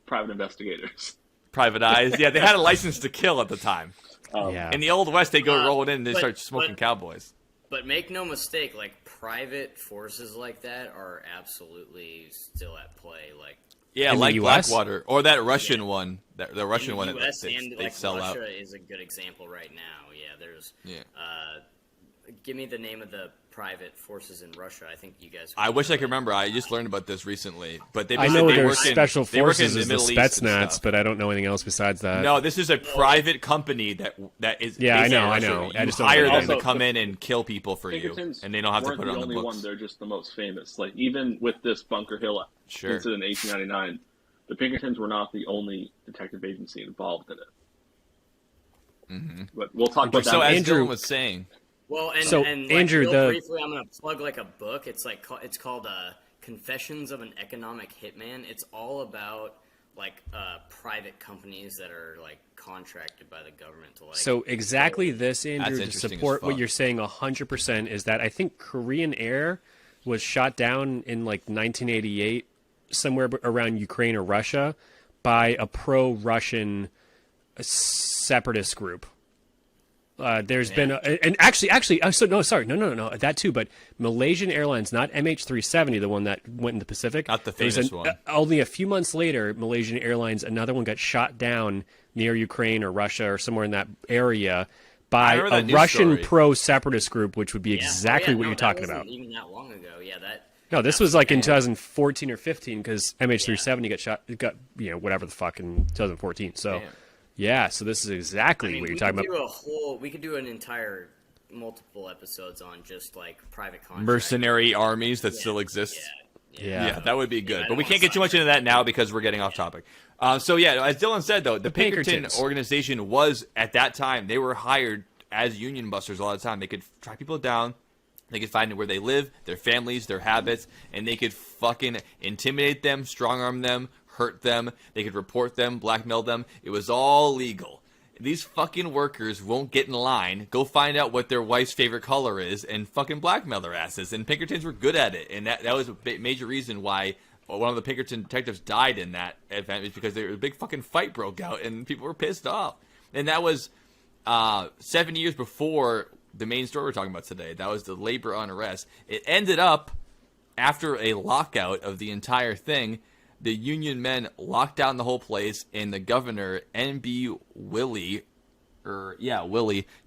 private investigators. Privatized? Yeah, they had a license to kill at the time. Yeah. In the Old West, they go rolling in and they start smoking cowboys. But make no mistake, like, private forces like that are absolutely still at play. Like, yeah, like Blackwater or that Russian one, the Russian one that they sell Russia out. Russia is a good example right now. Yeah, there's. Give me the name of the private forces in Russia. I think you guys. I wish I could remember. I just learned about this recently. But I know there's special forces is the Spetsnaz, but I don't know anything else besides that. No, this is a private company that is. Yeah, I know. I just hire them to come in and kill people for you, and they don't have to put it on the books. One, they're just the most famous. Like even with this Bunker Hill incident in 1899, the Pinkertons were not the only detective agency involved in it. Mm-hmm. But we'll talk about that. So as Dylan was saying. Well, and Andrew, real briefly, I'm going to plug like a book. It's called Confessions of an Economic Hitman. It's all about like private companies that are like contracted by the government to like. So exactly this, Andrew, to support what you're saying 100% is that I think Korean Air was shot down in like 1988 somewhere around Ukraine or Russia by a pro-Russian separatist group. There's been and actually no that too, but Malaysian Airlines, not MH370, the one that went in the Pacific, not the famous one. Only a few months later, Malaysian Airlines, another one got shot down near Ukraine or Russia or somewhere in that area by a Russian pro-separatist group, which would be exactly what you're talking about. Even that long ago, No, this was like in 2014 or 15 because MH370 got whatever the fuck in 2014. So. Damn. Yeah, so this is exactly what you're talking about. We could do an entire multiple episodes on just like private contracts. Mercenary armies that still exist. Yeah, that would be good. But we can't get too much into that now because we're getting off topic. So yeah, as Dylan said though, the Pinkerton organization was at that time, they were hired as union busters a lot of the time. They could track people down. They could find where they live, their families, their habits, and they could fucking intimidate them, strong-arm them, hurt them, they could report them, blackmail them. It was all legal. These fucking workers won't get in line, go find out what their wife's favorite color is, and fucking blackmail their asses. And Pinkertons were good at it. And that was a major reason why one of the Pinkerton detectives died in that event, is because a big fucking fight broke out and people were pissed off. And that was 7 years before the main story we're talking about today. That was the labor unrest. It ended up, after a lockout of the entire thing, the union men locked down the whole place, and the governor, N.B. Willie,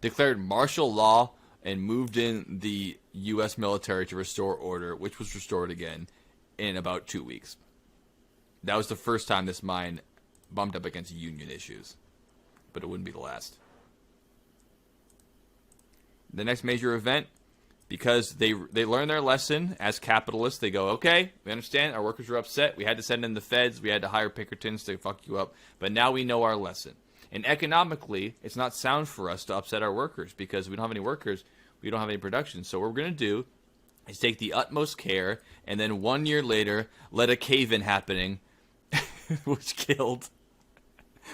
declared martial law and moved in the U.S. military to restore order, which was restored again in about 2 weeks. That was the first time this mine bumped up against union issues, but it wouldn't be the last. The next major event, because they learn their lesson as capitalists, they go, okay, we understand, our workers were upset, we had to send in the feds, we had to hire Pinkertons to fuck you up, but now we know our lesson. And economically, it's not sound for us to upset our workers, because we don't have any workers, we don't have any production. So what we're going to do is take the utmost care, and then 1 year later, let a cave-in happening, which killed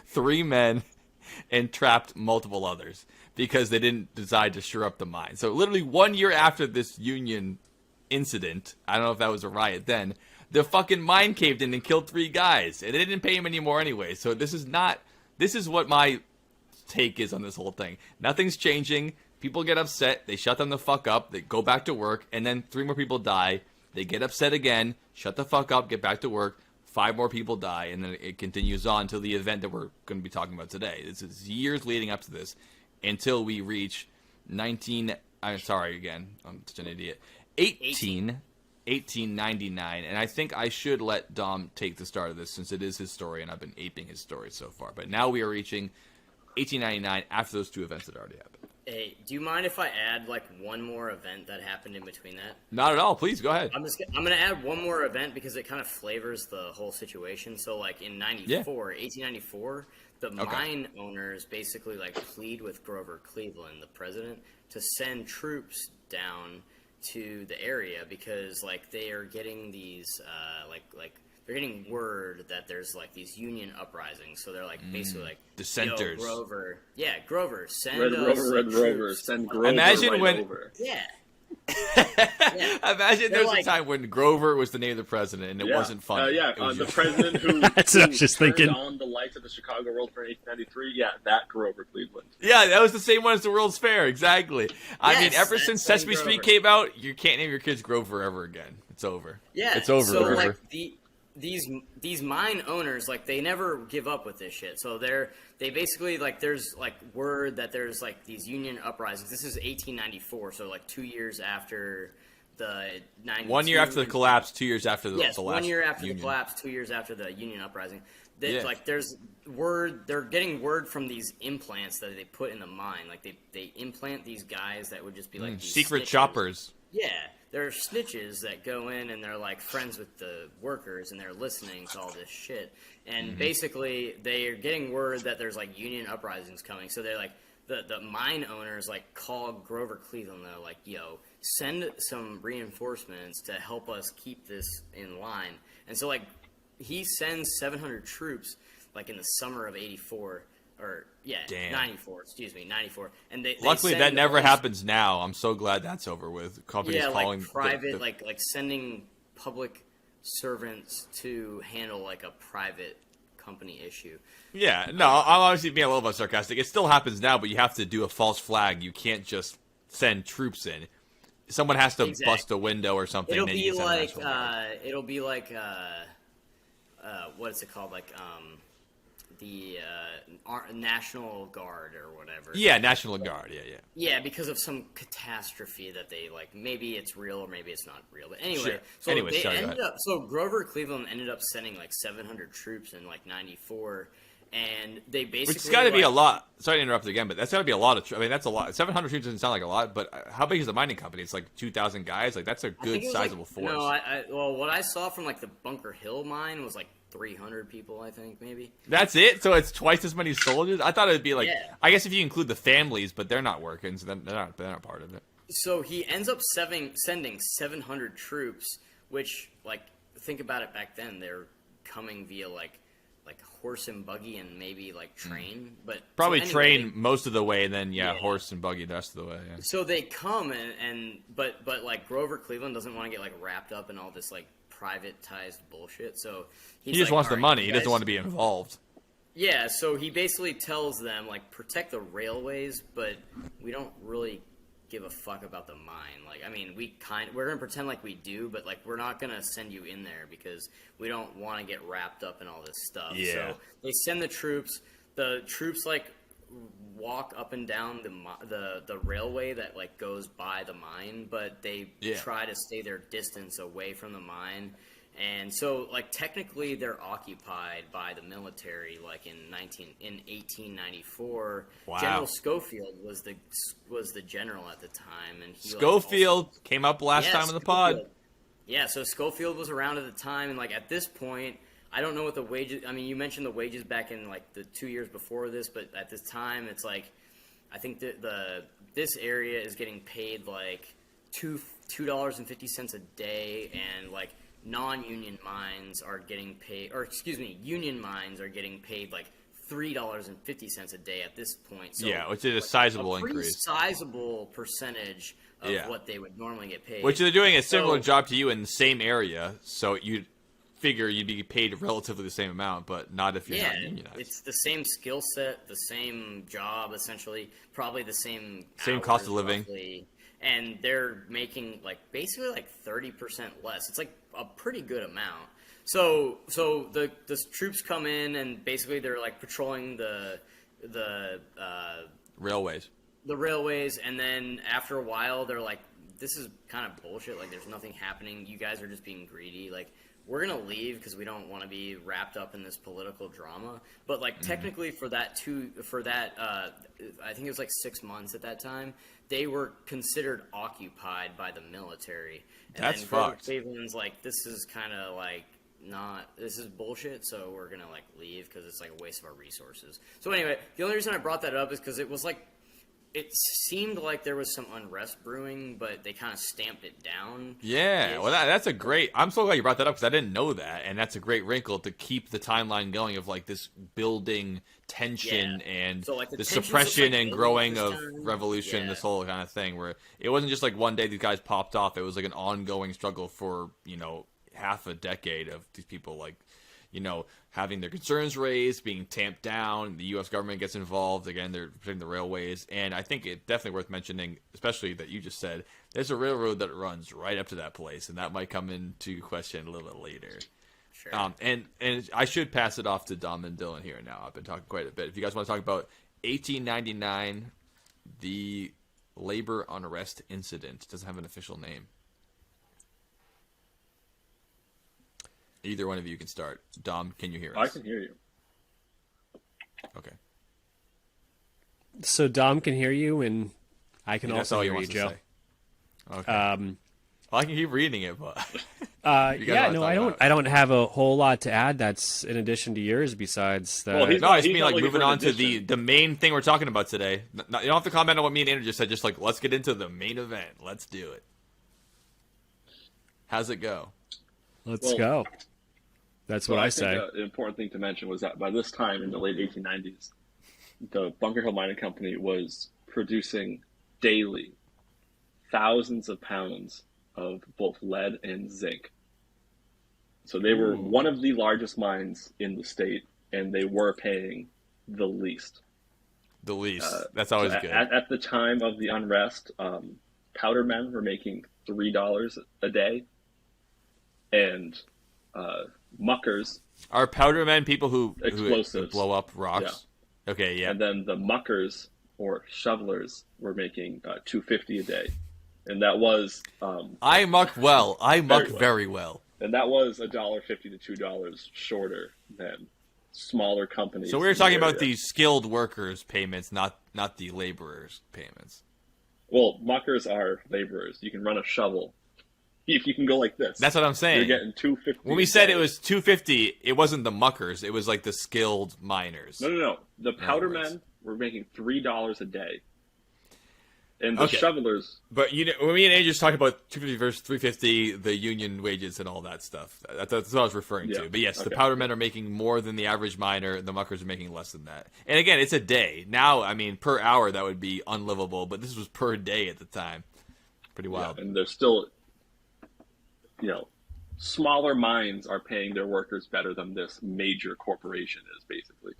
3 men and trapped multiple others because they didn't decide to shore up the mine. So literally 1 year after this union incident, I don't know if that was a riot then, the fucking mine caved in and killed 3 guys, and they didn't pay him anymore anyway. So this is what my take is on this whole thing. Nothing's changing. People get upset. They shut them the fuck up. They go back to work, and then 3 more people die. They get upset again, shut the fuck up, get back to work. 5 more people die, and then it continues on to the event that we're going to be talking about today. This is years leading up to this until we reach 1899. And I think I should let Dom take the start of this since it is his story, and I've been aping his story so far. But now we are reaching 1899 after those 2 events that already happened. Hey, do you mind if I add like one more event that happened in between that? Not at all. Please go ahead. I'm gonna add one more event because it kind of flavors the whole situation. So like in 1894, the mine owners basically like plead with Grover Cleveland, the president, to send troops down to the area because like they are getting these they're getting word that there's like these union uprisings, so they're like basically like dissenters. Yo, Grover, send Red us Rover, send Grover Imagine right when- over. Yeah. Imagine there was like- a time when Grover was the name of the president, and it wasn't funny. It was the just- president who, That's what I who was just turned thinking. on the lights at the Chicago World Fair in 1893. Yeah, that Grover Cleveland. Yeah, that was the same one as the World's Fair, exactly. I mean, Yes, ever that's since Sam Sesame Grover. Street came out, you can't name your kids Grover ever again. It's over. Yeah, It's over, so Grover. like these mine owners, like they never give up with this shit. So they basically like there's like word that there's like these union uprisings. This is 1894, so like 2 years after the 92. 1 year after the collapse, 2 years after the last 1 year after union. the collapse, 2 years after the union uprising. Yeah. Like there's word, they're getting word from these implants that they put in the mine. Like they implant these guys that would just be like these Secret snitches. choppers. Yeah, they're snitches that go in and they're like friends with the workers and they're listening to all this shit. And basically, they are getting word that there's like union uprisings coming. So they're like the mine owners like call Grover Cleveland. They're like, "Yo, send some reinforcements to help us keep this in line." And so like he sends 700 troops like in the summer of '84. Or Damn. 94. Excuse me, 94. And they Luckily, send that never all these- happens now. I'm so glad that's over with. Companies yeah, calling like private, the- like sending public servants to handle like a private company issue. Yeah, no, I'm obviously being a little bit sarcastic. It still happens now, but you have to do a false flag. You can't just send troops in. Someone has to Exactly. bust a window or something. It'll then be you can send an like actual guard. what is it called? Like the National Guard or whatever. Yeah, National Guard. Yeah. Yeah, because of some catastrophe that they like. Maybe it's real or maybe it's not real. But anyway, Sure. so Anyways, they sorry, go ended ahead. up. So Grover Cleveland ended up sending like 700 troops in like '94, and they basically. Which has got to be a like- lot. Sorry to interrupt again, but that's got to be a lot of. I mean, that's a lot. 700 troops doesn't sound like a lot, but how big is the mining company? It's like 2,000 guys. Like that's a I good, think it was, sizable like, force. No, well, what I saw from like the Bunker Hill mine was like 300 people. I think maybe. That's it. So it's twice as many soldiers. I thought it'd be like. Yeah. I guess if you include the families, but they're not working, so they're not part of it. So he ends up sending 700 troops, which, like, think about it back then, they're coming via, like horse and buggy and maybe, like, train. But Probably so anyway, train most of the way, and then Yeah. horse and buggy the rest of the way. Yeah. So they come, but like, Grover Cleveland doesn't want to get, like, wrapped up in all this, like, privatized bullshit. So He he's just like, wants the "All right, money. you He doesn't guys- want to be involved. Yeah, so he basically tells them, like, protect the railways, but we don't really give a fuck about the mine. Like, I mean, we're gonna pretend like we do, but like we're not gonna send you in there because we don't want to get wrapped up in all this stuff. Yeah. So they send the troops. The troops like walk up and down the railway that like goes by the mine, but they Yeah. try to stay their distance away from the mine. And so, like, technically, they're occupied by the military. Like in 1894, Wow. General Schofield was the general at the time, and he Schofield came up last time on the pod. Yeah, so Schofield was around at the time, and like at this point, I don't know what the wages. I mean, you mentioned the wages back in like the 2 years before this, but at this time, it's like I think that this area is getting paid like $2.50 a day, and like non-union mines are getting paid, or excuse me, union mines are getting paid like $3.50 a day at this point. So yeah, which is a sizable a pretty increase. Sizable percentage of what they would normally get paid. Which they're doing a similar job to you in the same area, so you'd figure you'd be paid relatively the same amount, but not if you're not unionized. It's the same skill set, the same job, essentially, probably the same cost of living. Roughly, and they're making like basically like 30% less. It's like a pretty good amount. So the troops come in and basically they're like patrolling the railways. The railways, and then after a while they're like, this is kind of bullshit, like there's nothing happening, you guys are just being greedy, like we're gonna leave because we don't want to be wrapped up in this political drama. But like technically for that I think it was like 6 months at that time, they were considered occupied by the military. And that's then fucked. Cleveland's like, this is kind of like this is bullshit, so we're gonna like leave because it's like a waste of our resources. So anyway, the only reason I brought that up is because it was like, it seemed like there was some unrest brewing, but they kind of stamped it down. Yeah, well, that's a great... I'm so glad you brought that up because I didn't know that, and that's a great wrinkle to keep the timeline going of, like, this building tension and so, like, the tension's suppression like and growing of time. revolution, this whole kind of thing, where it wasn't just, like, one day these guys popped off. It was, like, an ongoing struggle for, half a decade of these people, like, having their concerns raised, being tamped down. The U.S. government gets involved. Again, they're protecting the railways. And I think it's definitely worth mentioning, especially that you just said, there's a railroad that runs right up to that place. And that might come into question a little bit later. Sure. And I should pass it off to Dom and Dylan here now. I've been talking quite a bit. If you guys want to talk about 1899, the labor unrest incident. It doesn't have an official name. Either one of you can start. Dom, can you hear us? I can hear you. Okay. So Dom can hear you, and I can That's also all he hear you, wants to Joe. say. Okay. Well, I can keep reading it, but yeah, no, I don't have a whole lot to add. That's in addition to yours. Besides that, Well, no, I just mean not like looking moving for an on to addition. the main thing we're talking about today. You don't have to comment on what me and Andrew just said. Just like let's get into the main event. Let's do it. How's it go? let's go. That's what I say. think the important thing to mention was that by this time in the late 1890s, the Bunker Hill Mining Company was producing daily thousands of pounds of both lead and zinc. So they were one of the largest mines in the state, and they were paying the least. The least. That's always good. At the time of the unrest, powder men were making $3 a day, and muckers. Are powder men people who Explosives. blow up rocks? Yeah. Okay, yeah. And then the muckers or shovelers were making $2.50 a day, and that was I muck well. I muck well. very well. And that was $1.50 to $2 shorter than smaller companies. So we were talking about the skilled workers' payments, not the laborers' payments. Well, muckers are laborers. You can run a shovel. If you can go like this. That's what I'm saying. You're getting $2.50. When we said it was $2.50, it wasn't the muckers. It was like the skilled miners. No. The powder men were making $3 a day, and the shovelers. But when me and Andrew just talked about $2.50 versus $3.50, the union wages and all that stuff. That's what I was referring to. But yes, the powder men are making more than the average miner, and the muckers are making less than that. And again, it's a day. Now, I mean, per hour that would be unlivable, but this was per day at the time. Pretty wild. Yeah, and there's still. Smaller mines are paying their workers better than this major corporation is, basically.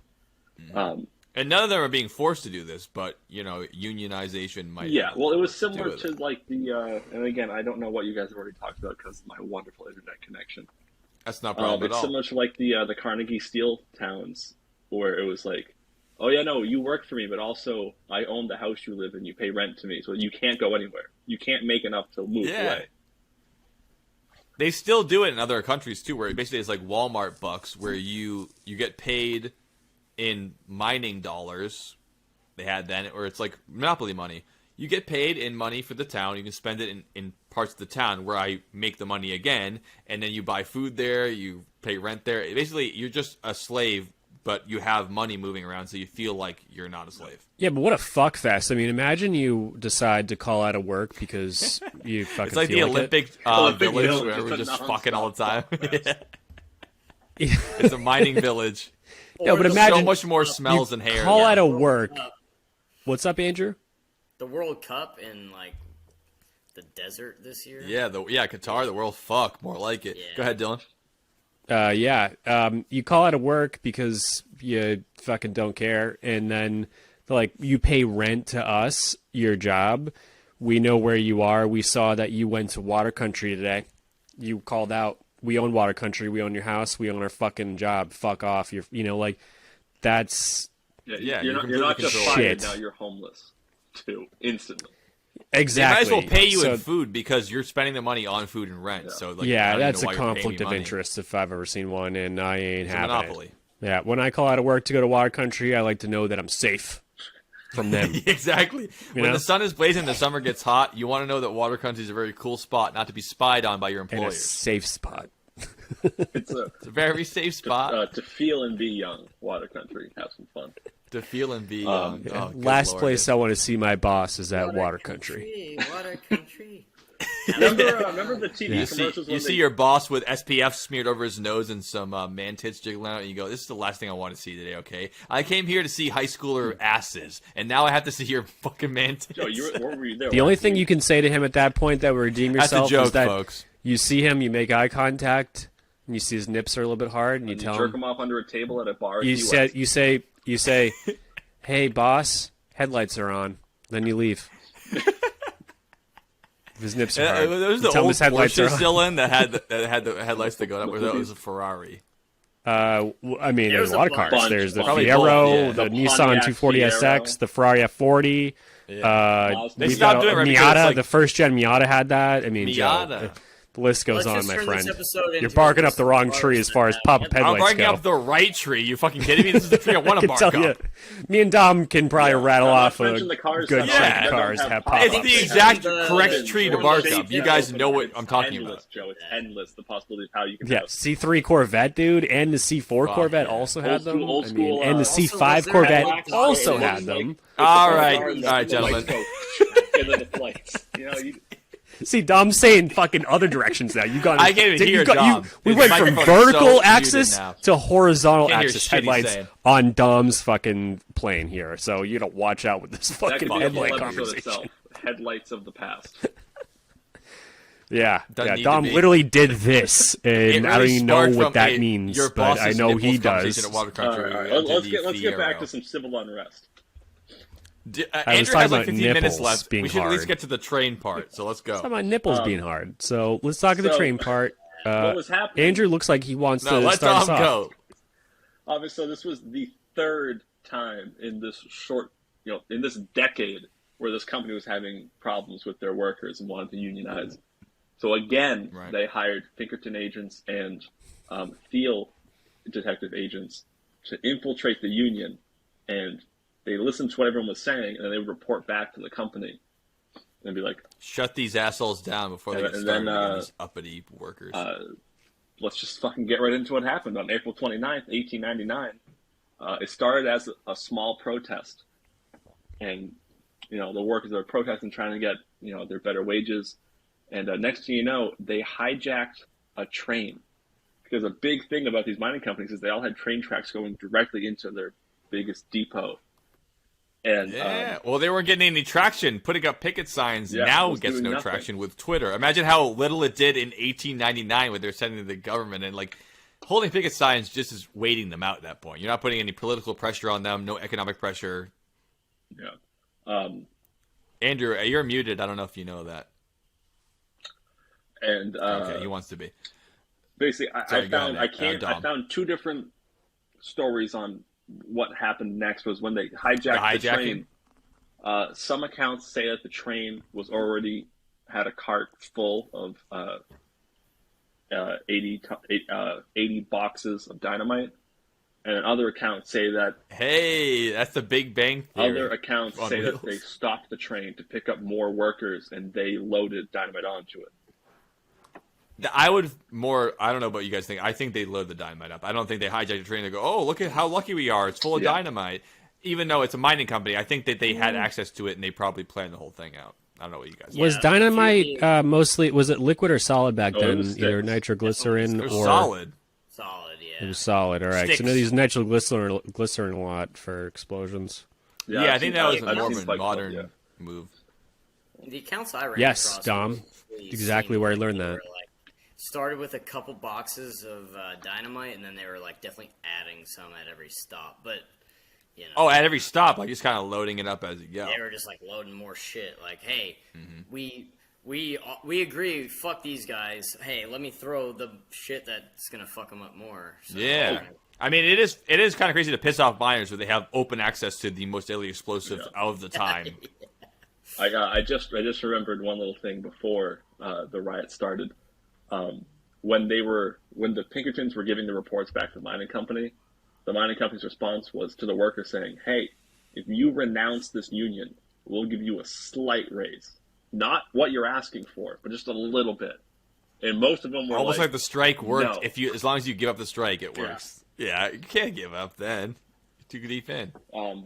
Mm-hmm. And none of them are being forced to do this, but, unionization might... Yeah, well, it was similar to, like, the... and again, I don't know what you guys have already talked about because of my wonderful internet connection. That's not a problem at all. It's similar to, like, the Carnegie Steel towns, where it was like, oh, yeah, no, you work for me, but also I own the house you live in, you pay rent to me, so you can't go anywhere. You can't make enough to move away. They still do it in other countries too, where basically it's like Walmart bucks, where you get paid in mining dollars. They had then, or it's like Monopoly money. You get paid in money for the town. You can spend it in parts of the town where I make the money again, and then you buy food there, you pay rent there. Basically, you're just a slave, but you have money moving around, so you feel like you're not a slave. Yeah, but what a fuck fest. I mean, imagine you decide to call out of work because you fucking It's like feel the like Olympic, Olympic village village, where we're just just a fucking all the time. it. It's a mining village. No, but the- imagine So much more smells and hair. call there. out of work. What's up, Andrew? The World Cup in like the desert this year. Yeah, Qatar, the world. Fuck, more like it. Yeah. Go ahead, Dylan. You call out of work because you fucking don't care, and then like you pay rent to us, your job. We know where you are. We saw that you went to Water Country today. You called out. We own Water Country. We own your house. We own our fucking job. Fuck off. Like that's Yeah, you're you're not just completely fired controlled. now. You're homeless too, instantly. exactly. They might as well pay you So- in food because you're spending the money on food and rent. So like, I yeah, don't that's know a why you're paying me conflict of money. interest if I've ever seen one, and I ain't It's a having monopoly. it. Yeah, when I call out of work to go to Water Country, I like to know that I'm safe from them. Exactly. When know? the sun is blazing, the summer gets hot. You want to know that Water Country is a very cool spot, not to be spied on by your And a employers. safe spot. It's a It's a very safe spot to feel and be young. Water Country, have some fun. to feel and be. Yeah. oh, good Last Lord. place I want to see my boss is at Water Country. Water Country. Remember the TV You see, commercials? you when see they- your boss with SPF smeared over his nose and some man tits jiggling out, and you go, "This is the last thing I want to see today." Okay, I came here to see high schooler asses, and now I have to see your fucking man tits. Joe, where were you there? The only thing you can say to him at that point that would redeem That's a yourself joke, is that folks. you see him, you make eye contact, and you see his nips are a little bit hard, and you You tell jerk him, him off under a table at a bar. you Key said, West. you say, "Hey, boss, headlights are on." Then you leave. If his nips are hard, There was you the tell him old his headlights Porsche are on. still in that had the headlights that go up. Where that was a Ferrari. I mean, there's There's a lot a of cars. bunch. There's the Probably Fiero, both, yeah. the The Nissan Pontiac 240 SX, Fiero. the Ferrari F40. They we stopped got doing it right because Miata. it's like- the first gen Miata had that. I mean, Joe, Miata. the list goes Let's on, just my turn friend. this episode You're into barking a up the wrong list of tree cars as far as that pop have- I'm headlights barking go. up the right tree. You fucking kidding me? This is the tree I want I to can bark tell you, up. me and Dom can probably rattle I'm not off a mentioning the cars good that chunk have- of that cars don't that have have pop It's ups. the exact The- correct tree to Or bark the up. You shape guys of know what it's I'm talking endless, about. Joe. It's endless. The possibility of how you can Yeah, have C3 Corvette, dude, and the C4 Fuck, Corvette yeah. also Old had school- them. old I mean, school, and the also, C5 was there Corvette Black also Ops? had It them. All Cars right, that gentlemen. lights go into the flights. You know, See, Dom's saying fucking other directions now. You got. I can't even hear Dom. We His went from microphone is so vertical muted axis now. to horizontal Can't hear axis shit he's headlights saying. on Dom's fucking plane here. So you gotta watch out with this that fucking could be a whole headlight episode conversation. itself. Headlights of the past. Yeah, Doesn't yeah. need Dom to be. literally did this, and I don't really even know sparked what from that a- means, your but I boss's know he nipples conversation does. at Water Country. All right, to let's the get back Fiero. to some civil unrest. Andrew was has talking like about 15 minutes nipples left. being We should at least hard. get to the train part. So let's Talking go. about nipples being hard. So let's talk to the so, train part. What was happening? Andrew looks like he wants No, to let start Dom us off. go. Obviously, this was the third time in this in this decade where this company was having problems with their workers and wanted to unionize. So again, Right. they hired Pinkerton agents and field detective agents to infiltrate the union, and they listened to what everyone was saying, and then they would report back to the company and be like, Shut these assholes down before they And get then, started. These uppity workers. let's just fucking get right into what happened on April 29th, 1899. It started as a small protest, and the workers are protesting, trying to get their better wages. And next thing you know, they hijacked a train, because a big thing about these mining companies is they all had train tracks going directly into their biggest depot. And yeah, well, they weren't getting any traction. Putting up picket signs Yeah, it now was gets doing no nothing. traction with Twitter. Imagine how little it did in 1899 when they're sending to the government, and like holding picket signs just is waiting them out at that point. You're not putting any political pressure on them, no economic pressure. yeah, Andrew, you're muted. I don't know if you know that. and Okay, he wants to be. basically, Sorry, I go found on, I Dom. found two different stories on what happened next. Was when they hijacked the hijacking? train. Some accounts say that the train was already had a cart full of 80 boxes of dynamite, and other accounts say that Hey, that's the Big Bang Theory. other accounts on say wheels. that they stopped the train to pick up more workers, and they loaded dynamite onto it. I would more. I don't know what you guys think. I think they load the dynamite up. I don't think they hijack the train and go, "Oh, look at how lucky we are! It's full of dynamite." Even though it's a mining company, I think that they had access to it and they probably planned the whole thing out. I don't know what you guys. Was think. dynamite mostly? Was it liquid or solid back No, it then? was Either sticks. nitroglycerin It was or solid. Solid, It yeah. was solid. All right. Sticks. So no, these nitroglycerin a lot for explosions. Yeah, I've I think seen- that was I've more seen of a Spike Club, modern yeah. move. The accounts I ran Yes, across Dom. mostly Exactly seemed where I like learned they that. were, like, started with a couple boxes of dynamite, and then they were like definitely adding some at every stop. But you know, Oh, at every stop, like just kind of loading it up as you go. they were just like loading more shit. Like, hey, Mm-hmm. we agree. Fuck these guys. Hey, let me throw the shit that's gonna fuck them up more. So, Yeah. I mean, it is kind of crazy to piss off miners where they have open access to the most deadly explosives of the time. I just remembered one little thing before the riot started. When the Pinkertons were giving the reports back to the mining company, the mining company's response was to the workers saying, "Hey, if you renounce this union, we'll give you a slight raise, not what you're asking for, but just a little bit." And most of them were Almost like the strike worked. no. If you, as long as you give up the strike, it works. Yeah, you can't give up then. You're too deep in.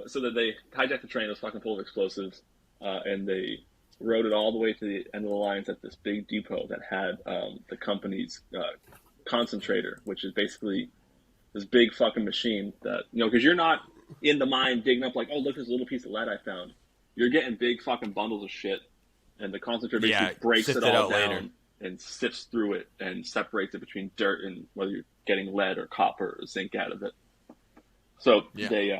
So that they hijacked the train. It was fucking full of explosives, and they rode it all the way to the end of the lines at this big depot that had the company's concentrator, which is basically this big fucking machine that, because you're not in the mine digging up like, oh, look, there's a little piece of lead I found. You're getting big fucking bundles of shit, and the concentrator basically breaks sift it it all out down later. and sifts through it and separates it between dirt and whether you're getting lead or copper or zinc out of it. So they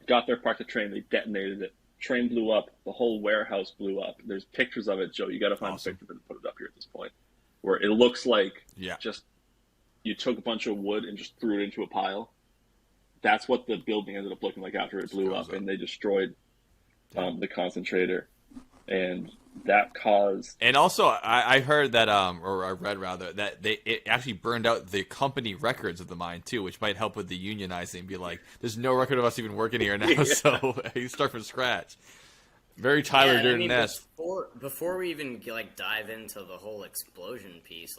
got there, parked the train, they detonated it. Train blew up. The whole warehouse blew up. There's pictures of it, Joe. You got to find a picture of it and put it up here at this point, where it looks like just you took a bunch of wood and just threw it into a pile. That's what the building ended up looking like after it blew up, and they destroyed the concentrator, and that caused. And also, I heard that, or I read rather, that it actually burned out the company records of the mine too, which might help with the unionizing. Be like, there's no record of us even working here now, so you start from scratch. Very Tyler Durden-esque. Before we even dive into the whole explosion piece,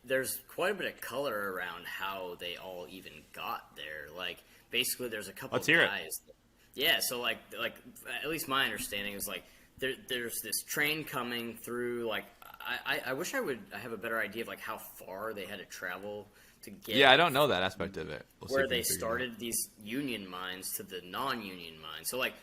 there's quite a bit of color around how they all even got there. Like, basically, there's a couple Let's of hear it. guys. Yeah, so like at least my understanding is there's this train coming through. I wish I have a better idea of how far they had to travel to get. Yeah, I don't know that aspect of it. We'll see where if we they can figure it started these union mines to the non-union mines. So like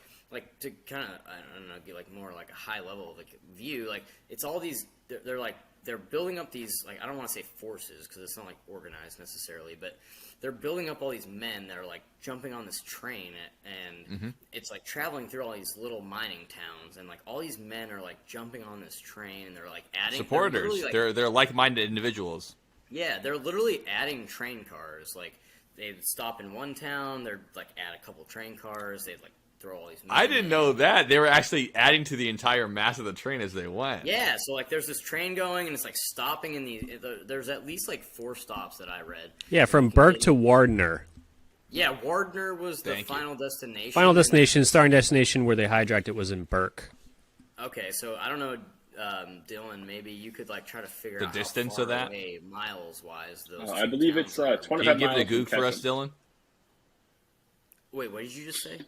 to kind of, I don't know, get more a high level view. It's all these. They're building up these, I don't want to say forces because it's not organized necessarily, but they're building up all these men that are jumping on this train, and it's traveling through all these little mining towns, and all these men are jumping on this train, and they're adding supporters. They're like-minded individuals. Yeah, they're literally adding train cars. They'd stop in one town, they'd add a couple train cars, they'd throw all these men I didn't in. know that. They were actually adding to the entire mass of the train as they went. Yeah, so there's this train going, and it's stopping in there's at least 4 stops that I read. Yeah, from Burke to Wardner. Yeah, Wardner was the Thank you. final destination. Final destination, starting destination where they hijacked it was in Burke. Okay, so I don't know, Dylan, maybe you could try to figure The out distance how far of that? away, miles-wise, those I two believe it's towns are. 25 Can you give miles the goog from for us, Ketchum. Dylan? Wait, what did you just say?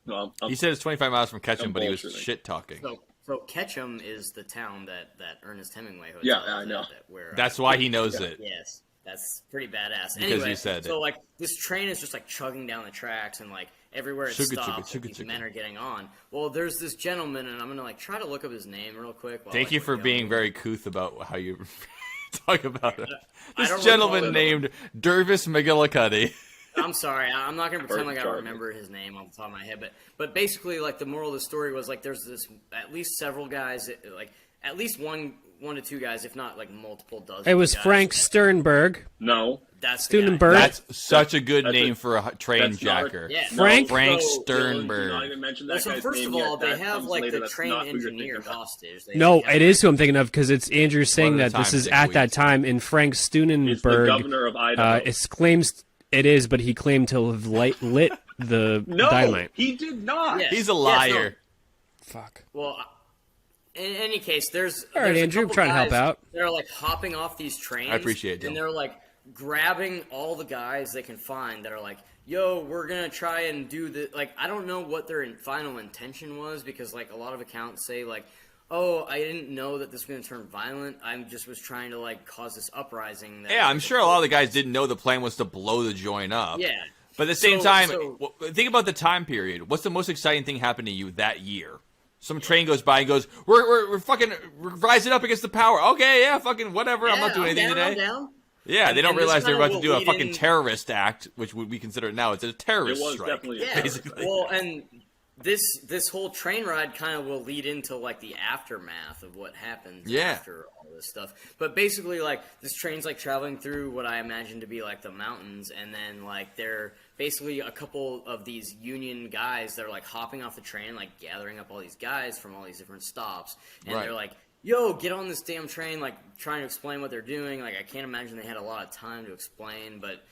No, He said it's 25 miles from Ketchum, I'm but he was bullshitting. shit-talking. So Ketchum is the town that Ernest Hemingway hotel. Yeah, is I at, know. where, That's why he knows it. Yes, that's pretty badass. Because anyway, you said so this train is just chugging down the tracks, and everywhere it Chugga, chugga, stops, chugga, these chugga. men are getting on. Well, there's this gentleman, and I'm gonna try to look up his name real quick. While, Thank you we're for going. being very couth about how you talk about it. I This don't gentleman recall it. named Dervis McGillicuddy. I'm sorry, I'm not gonna pretend Or like I Jarvis. remember his name off the top of my head, but basically, the moral of the story was there's this at least several guys, at least one to two guys, if not multiple dozen. It was guys. Frank Sternberg. No, That's the guy. Studenberg. That's such a good That's name a- for a train that's not a- jacker. Yeah, Frank? Frank So- Sternberg. Do not even mention that Well, so guy's first name of all, yet. they That have comes like later. the That's train not who you're engineer thinking of. hostage. No, have- it is who I'm thinking of because it's Andrew saying One at that a this time, is Dick at that Weeds. time, and Frank He's the Steunenberg governor of Idaho. it claims it is, but he claimed to have lit the no, dynamite. he did not. Yes. He's a Yes, liar. Fuck. Well, in any case, there's All right, there's a Andrew, I'm couple trying to help guys out. that are like hopping off these trains. I appreciate it, and Dylan. they're like grabbing all the guys they can find that are like, "Yo, we're gonna try and do the like." I don't know what their final intention was because like a lot of accounts say like, "Oh, I didn't know that this was gonna turn violent. I just was trying to like cause this uprising." That Yeah, I'm sure a lot of the guys didn't know the plan was to blow the joint up. Yeah. But at the same So- time, so- think about the time period. What's the most exciting thing happened to you that year? Some train goes by and goes, we're fucking rising up against the power. Okay, yeah, fucking whatever. I'm not doing anything down, today. I'm down. Yeah, they don't and this realize they're kinda about to will do a lead fucking in- terrorist act, which we consider it now. It's a terrorist It was strike. definitely a Yeah. basically. Well, and this whole train ride kind of will lead into like the aftermath of what happens Yeah. after all this stuff. But basically, like this train's like traveling through what I imagine to be like the mountains, and then like they're basically a couple of these Union guys that are like hopping off the train, like gathering up all these guys from all these different stops, and Right. they're like, "Yo, get on this damn train!" Like trying to explain what they're doing. Like I can't imagine they had a lot of time to explain, but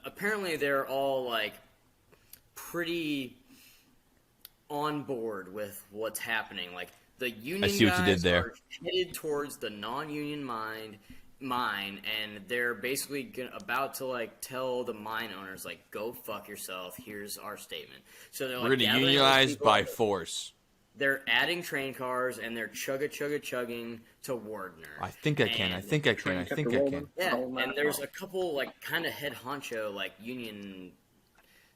apparently they're all like pretty on board with what's happening. Like the union see what you guys did there. are headed towards the non-union mine, and they're basically about to like tell the mine owners like, "Go fuck yourself. Here's our statement." So they're like, We're going to gathering all these unionize people. by force. They're adding train cars and they're chugging to Wardner. I think I can. I And- think I can. I think I can. Yeah, Oh, and there's wow. a couple like kind of head honcho like union,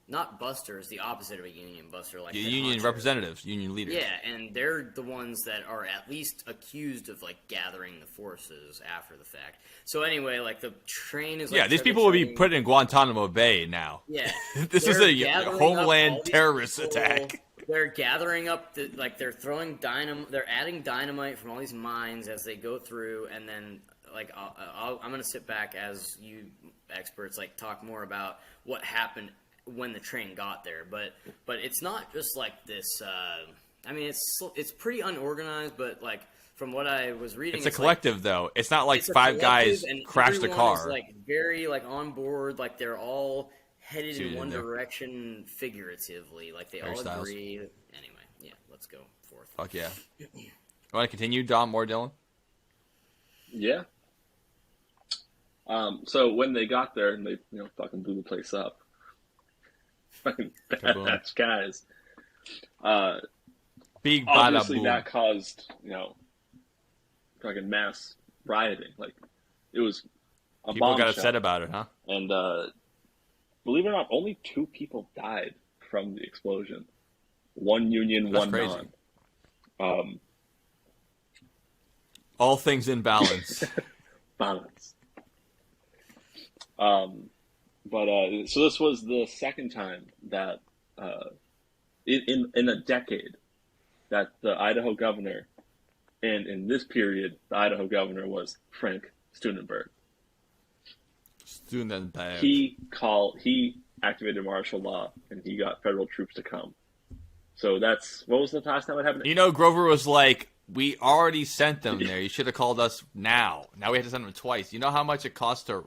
not busters, the opposite of a union buster, like head Union honchos. representatives, union leaders. Yeah, and they're the ones that are at least accused of like gathering the forces after the fact. So anyway, like the train is like Yeah, these people will be chugga-chugging. put in Guantanamo Bay now. Yeah, This is They're a gathering up homeland all these terrorist people. attack. They're gathering up, they're throwing dynamite. They're adding dynamite from all these mines as they go through, and then like I'm gonna sit back as you experts like talk more about what happened when the train got there. But it's not just like this. I mean, it's pretty unorganized, but like from what I was reading, It's a collective, though. It's not like it's a five guys collective, and crashed a everyone car. is, like very like on board, like they're all headed See what in you one did there. direction figuratively, like they Harry all Styles. agree. Anyway, yeah, let's go forth. Fuck yeah. Want to continue, Dom, or Dylan? Yeah. So when they got there and they, fucking blew the place up, fucking Kaboom. badass guys. Big bada Obviously, boom. that caused, fucking mass rioting. Like, it was a People got bombshell. upset about it, huh? And believe it or not, only 2 people died from the explosion. 1 Union, That's 1 crazy. non. All things in balance. Balance. So this was the second time that in a decade that the Idaho governor, and in this period, the Idaho governor was Frank Steunenberg. Doing that bad. He activated martial law and he got federal troops to come. So what was the last time it happened? You know, Grover was like, we already sent them there. You should have called us now. Now we have to send them twice. You know how much it costs to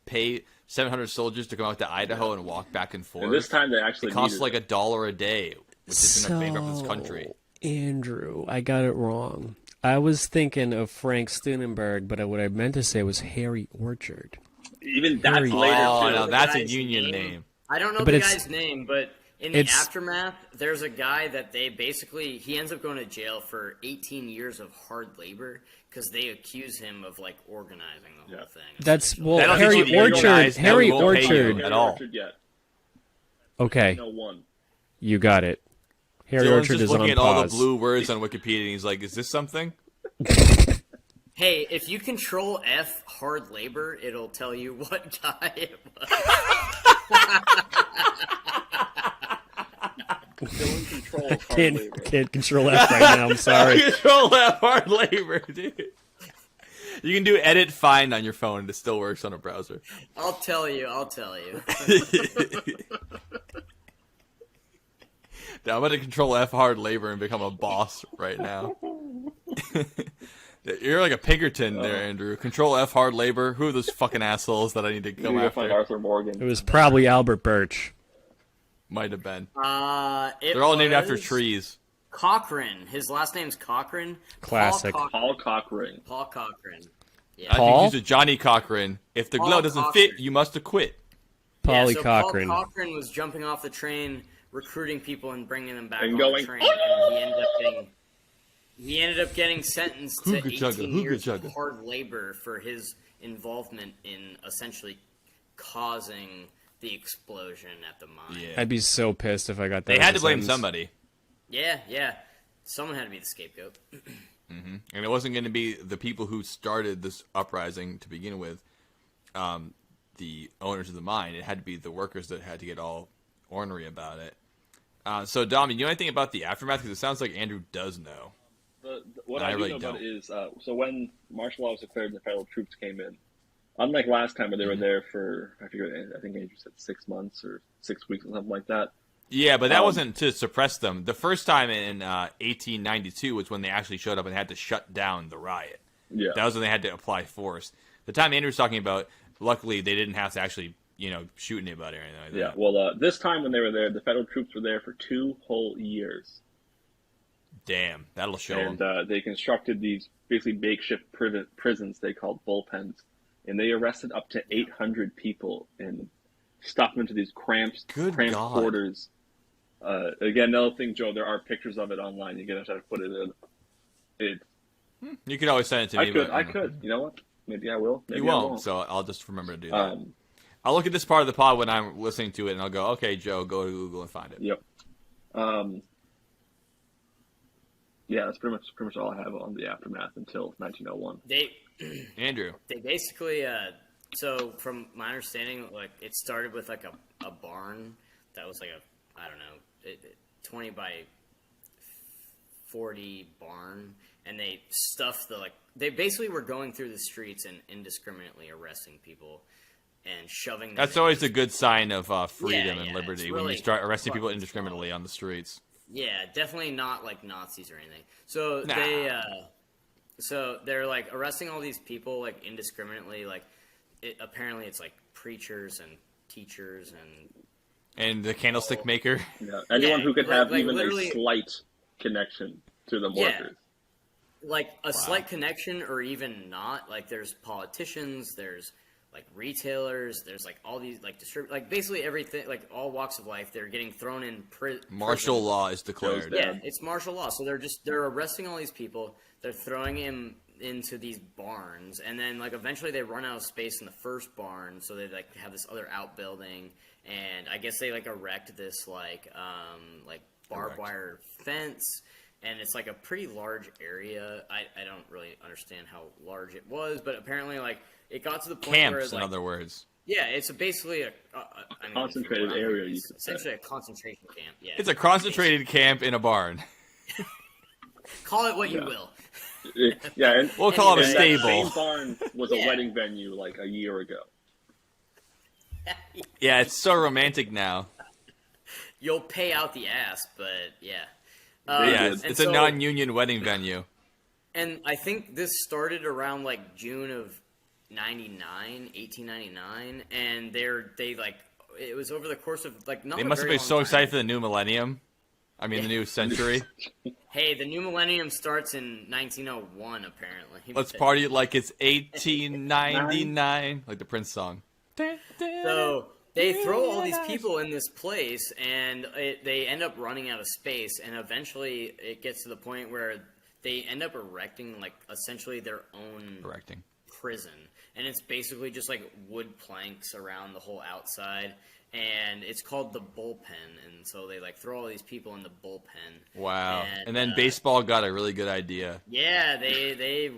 pay 700 soldiers to come out to Idaho and walk back and forth? And this time they actually it costs needed like $1 a day, which is going to bankrupt this country. Andrew, I got it wrong. I was thinking of Frank Steunenberg, but what I meant to say was Harry Orchard. even that's Harry- later Oh, too. no, that's a guy's union name. I don't know But the it's- guy's name, but in the it's- aftermath, there's a guy that he ends up going to jail for 18 years of hard labor because they accuse him of like organizing the whole thing. That's I well, don't Harry think you Orchard. organize, they Harry won't pay you Orchard. at all. Orchard yet. Okay, No one. you got it. Harry Dylan's Orchard just is looking on at all the pause. blue words on Wikipedia, and he's like, is this something? Hey, if you control F hard labor, it'll tell you what guy it was. Dylan controls hard Can't, labor. can't control F right now. I'm sorry. Control that hard labor, dude. You can do edit find on your phone and it still works on a browser. I'll tell you. Now, I'm going to control F hard labor and become a boss right now. You're like a Pinkerton there, Andrew. Control F hard labor. Who are those fucking assholes that I need to go Maybe after? find Arthur Morgan. It was probably Albert Birch. Might have been. They're all named after trees. Cochran. His last name's Cochran. Classic. Paul Cochran. Paul Cochran. Yeah. I think Paul? he's a Johnny Cochran. If the Paul glove doesn't Cochran. fit, you must acquit. Polly so Cochran. Paul Cochran was jumping off the train, recruiting people and bringing them back And on going, the train. And he ended up getting sentenced to Hooga chugga, 18 hooga years of chugga. hard labor for his involvement in essentially causing the explosion at the mine. Yeah. I'd be so pissed if I got that. They as had a to blame sentence. somebody. Yeah. Someone had to be the scapegoat. And it wasn't going to be the people who started this uprising to begin with, the owners of the mine. It had to be the workers that had to get all ornery about it. So, Dom, you know anything about the aftermath? Because it sounds like Andrew does know. What I I do really know about don't. is, so when martial law was declared and the federal troops came in, unlike last time where they were there for, I think Andrew said 6 months or 6 weeks or something like that. Yeah, but that wasn't to suppress them. The first time in 1892 was when they actually showed up and had to shut down the riot. Yeah. That was when they had to apply force. The time Andrew's talking about, luckily, they didn't have to actually, shoot anybody or anything like that. Yeah, well, this time when they were there, the federal troops were there for 2 whole years. Damn, that'll show And them. they constructed these basically makeshift prisons they called bullpens. And they arrested up to 800 people and stuffed them into these cramped God. quarters. Again, another thing, Joe, there are pictures of it online. You're going to have to put it in. You could always send it to me. I could. You know what? Maybe I will. Maybe You I won't, so I'll just remember to do that. Um, I'll look at this part of the pod when I'm listening to it, and I'll go, okay, Joe, go to Google and find it. Yep. Yeah, that's pretty much all I have on the aftermath until 1901. Andrew. They basically, so from my understanding, like it started with like a barn that was like I don't know, 20 by 40 barn, and they stuffed they basically were going through the streets and indiscriminately arresting people and shoving them. That's always a good sign of freedom and yeah, liberty it's when you really start arresting people fucking indiscriminately on the streets. Yeah, definitely not like Nazis or anything. So Nah. they're like arresting all these people like indiscriminately. Like apparently it's like preachers and teachers And the candlestick maker. Yeah, anyone Yeah, who could like- have like even literally- a slight connection to the Yeah. workers. like a slight connection or even not. Like there's politicians, there's like retailers, there's like all these like like basically everything, like all walks of life. They're getting thrown in Martial prison. law is declared. Yeah, it's martial law. So they're arresting all these people. They're throwing him into these barns, and then like eventually they run out of space in the first barn, so they like have this other outbuilding, and I guess they like erect this like barbed wire fence, and it's like a pretty large area. I don't really understand how large it was, but apparently like it got to the point where Camps, it's in like, other words. yeah, it's basically a Concentrated area, you could say. essentially a concentration camp. Yeah, It's a concentrated camp in a barn. call it what you will. Yeah, and We'll call it a and Anyway. that same stable. barn was Yeah. a wedding venue like a year ago. Yeah, it's so romantic now. You'll pay out the ass, but yeah. Yeah, did. it's, And it's a so- non-union wedding venue. And I think this started around like June of 1899, and they like it was over the course of like not. They a must have very been long so time. excited for the new millennium. I mean, the new century. Hey, the new millennium starts in 1901, apparently. Let's party it like it's 1899, like the Prince song. So they throw all these people in this place, and they end up running out of space, and eventually it gets to the point where they end up erecting like essentially their own Correcting. prison, and it's basically just like wood planks around the whole outside, and it's called the bullpen, and so they like throw all these people in the bullpen. Wow. And then baseball got a really good idea. Yeah, they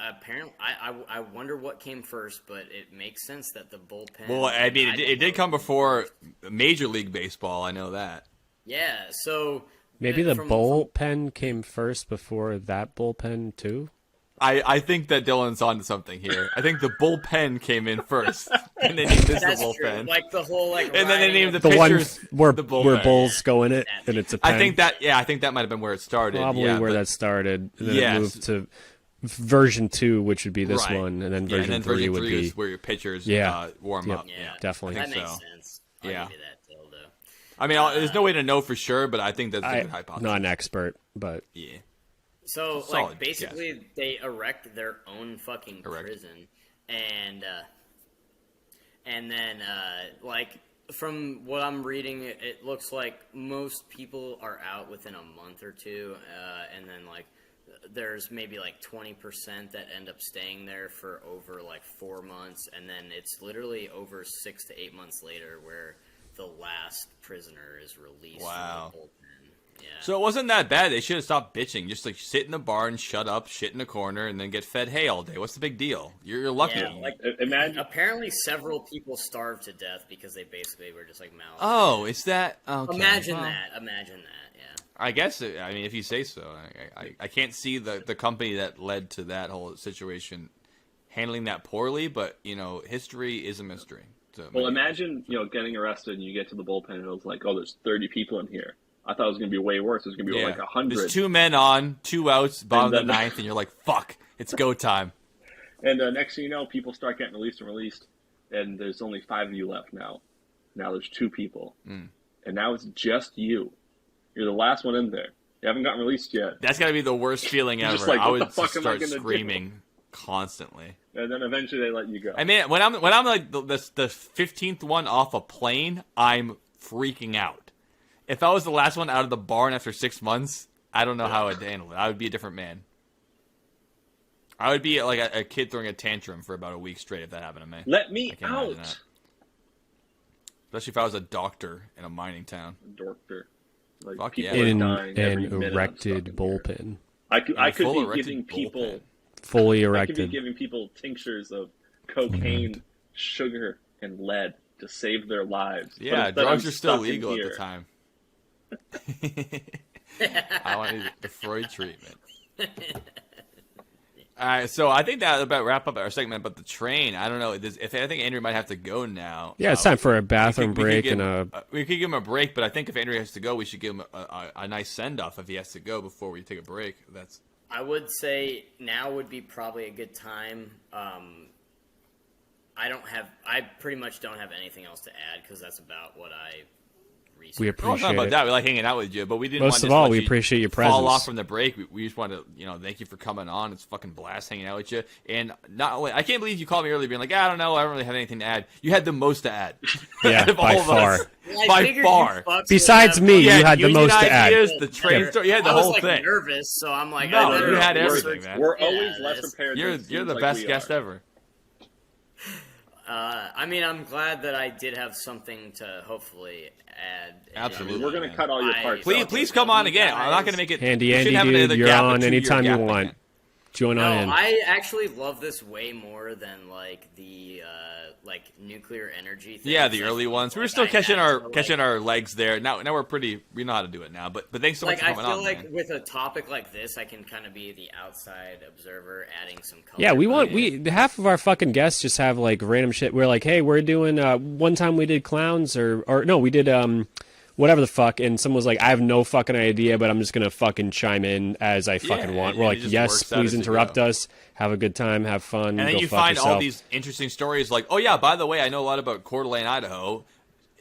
apparently I wonder what came first, but it makes sense that the bullpen. Well, I mean, it don't did know. come before Major League Baseball. I know that. Yeah, so Maybe the from- bullpen came first before that bullpen too. I think that Dylan's onto something here. I think the bullpen came in first, and they named this the That's bullpen. true. Like the whole like. And then they named the The one pitchers where the bullpen. where bulls go in it, and it's a pen. I think that might have been where it started. Probably yeah, where but- that started. And then Yes. it moved to version 2, which would be this Right. one, and then Yeah, version and then 3 version would 3 be. is where your pitchers Yeah. warm Yep. up. Yeah, definitely. I That think makes so. sense. I'll Yeah. give you that, dildo. I mean, there's no way to know for sure, but I think that's a good hypothesis. Not an expert, but Yeah. So, Solid like, basically, they erect their own fucking prison, and then, like, from what I'm reading, it looks like most people are out within a month or two, and then, like, there's maybe, like, 20% that end up staying there for over, like, 4 months, and then it's literally over 6 to 8 months later where the last prisoner is released Wow. from the bullpen. Yeah. So it wasn't that bad. They should have stopped bitching. Just like sit in the barn, shut up, shit in a corner, and then get fed hay all day. What's the big deal? You're lucky. Yeah, like Imagine. apparently several people starved to death because they basically were just like malnourished. Oh, is that? Okay. Imagine Well, that. Imagine that. Yeah. I guess. I mean, if you say so, I can't see the company that led to that whole situation handling that poorly. But history is a mystery. Well, imagine getting arrested and you get to the bullpen and it was like, oh, there's 30 people in here. I thought it was going to be way worse. It was going to be like 100. There's 2 men on, 2 outs, bottom of the ninth, and you're like, fuck, it's go time. And next thing you know, people start getting released, and there's only 5 of you left now. Now there's 2 people. And now it's just you. You're the last one in there. You haven't gotten released yet. That's got to be the worst feeling You're ever. just like, I what the would fuck just am I start gonna do? screaming constantly. And then eventually they let you go. I mean, when I'm like the 15th one off a plane, I'm freaking out. If I was the last one out of the barn after 6 months, I don't know how I'd handle it. I would be a different man. I would be like a kid throwing a tantrum for about a week straight if that happened to me. Let me I can't imagine out. that. Especially if I was a doctor in a mining town. Doctor. Like, Fuck people yeah. are in dying every an minute I'm erected stuck in here. bullpen, I could full be erected giving people bullpen. fully I could be erected. giving people tinctures of cocaine, sugar, and lead to save their lives. But Yeah, instead drugs I'm are still stuck in legal at here. the time. I want the Freud treatment. All right, so I think that about wrap up our segment about the train. I don't know if I think Andrew might have to go now. Yeah, it's time for a bathroom we could break give and him- a. we could give him a break, but I think if Andrew has to go, we should give him a nice send off if he has to go before we take a break. That's I would say now would be probably a good time. I pretty much don't have anything else to add because that's about what I researched. We it's not appreciate about it. that. We like hanging out with you, but we didn't. Most want of to all, let we you appreciate your fall presence. off from the break. We just want to, thank you for coming on. It's fucking blast hanging out with you. And not only, I can't believe you called me earlier, being like, I don't know, I don't really have anything to add. You had the most to add. Yeah, Out of by all of far. us. I By figured far. you fucks Besides would me, have you had the union most to add. ideas, the train better. story. You had the I was, whole like, thing. nervous, so I'm like, No, I better you had research everything, man. We're the shit always out of less this. prepared. You're than it the seems like best we guest are. ever. I mean, I'm glad that I did have something to hopefully add. Absolutely. We're gonna cut all your parts. Please come on again. I'm not going to make it. Handy we Andy, shouldn't have dude, another you're gap, a on 2-year anytime you gap want. again. Join No, on in. I actually love this way more than like the nuclear energy thing. Yeah, the early ones. We were still catching our legs there. Now we're pretty. We know how to do it now. But thanks so much Like for I coming feel on, like man. with a topic like this, I can kind of be the outside observer, adding some color. Yeah, to it. half of our fucking guests just have like random shit. We're like, hey, we're doing one time we did clowns or no, we did whatever the fuck, and someone was like, I have no fucking idea, but I'm just gonna fucking chime in as I fucking want. and We're it like, just yes, works out please as you interrupt go. us, have a good time, have fun, And then go you fuck find yourself. all these interesting stories like, oh yeah, by the way, I know a lot about Coeur d'Alene, Idaho.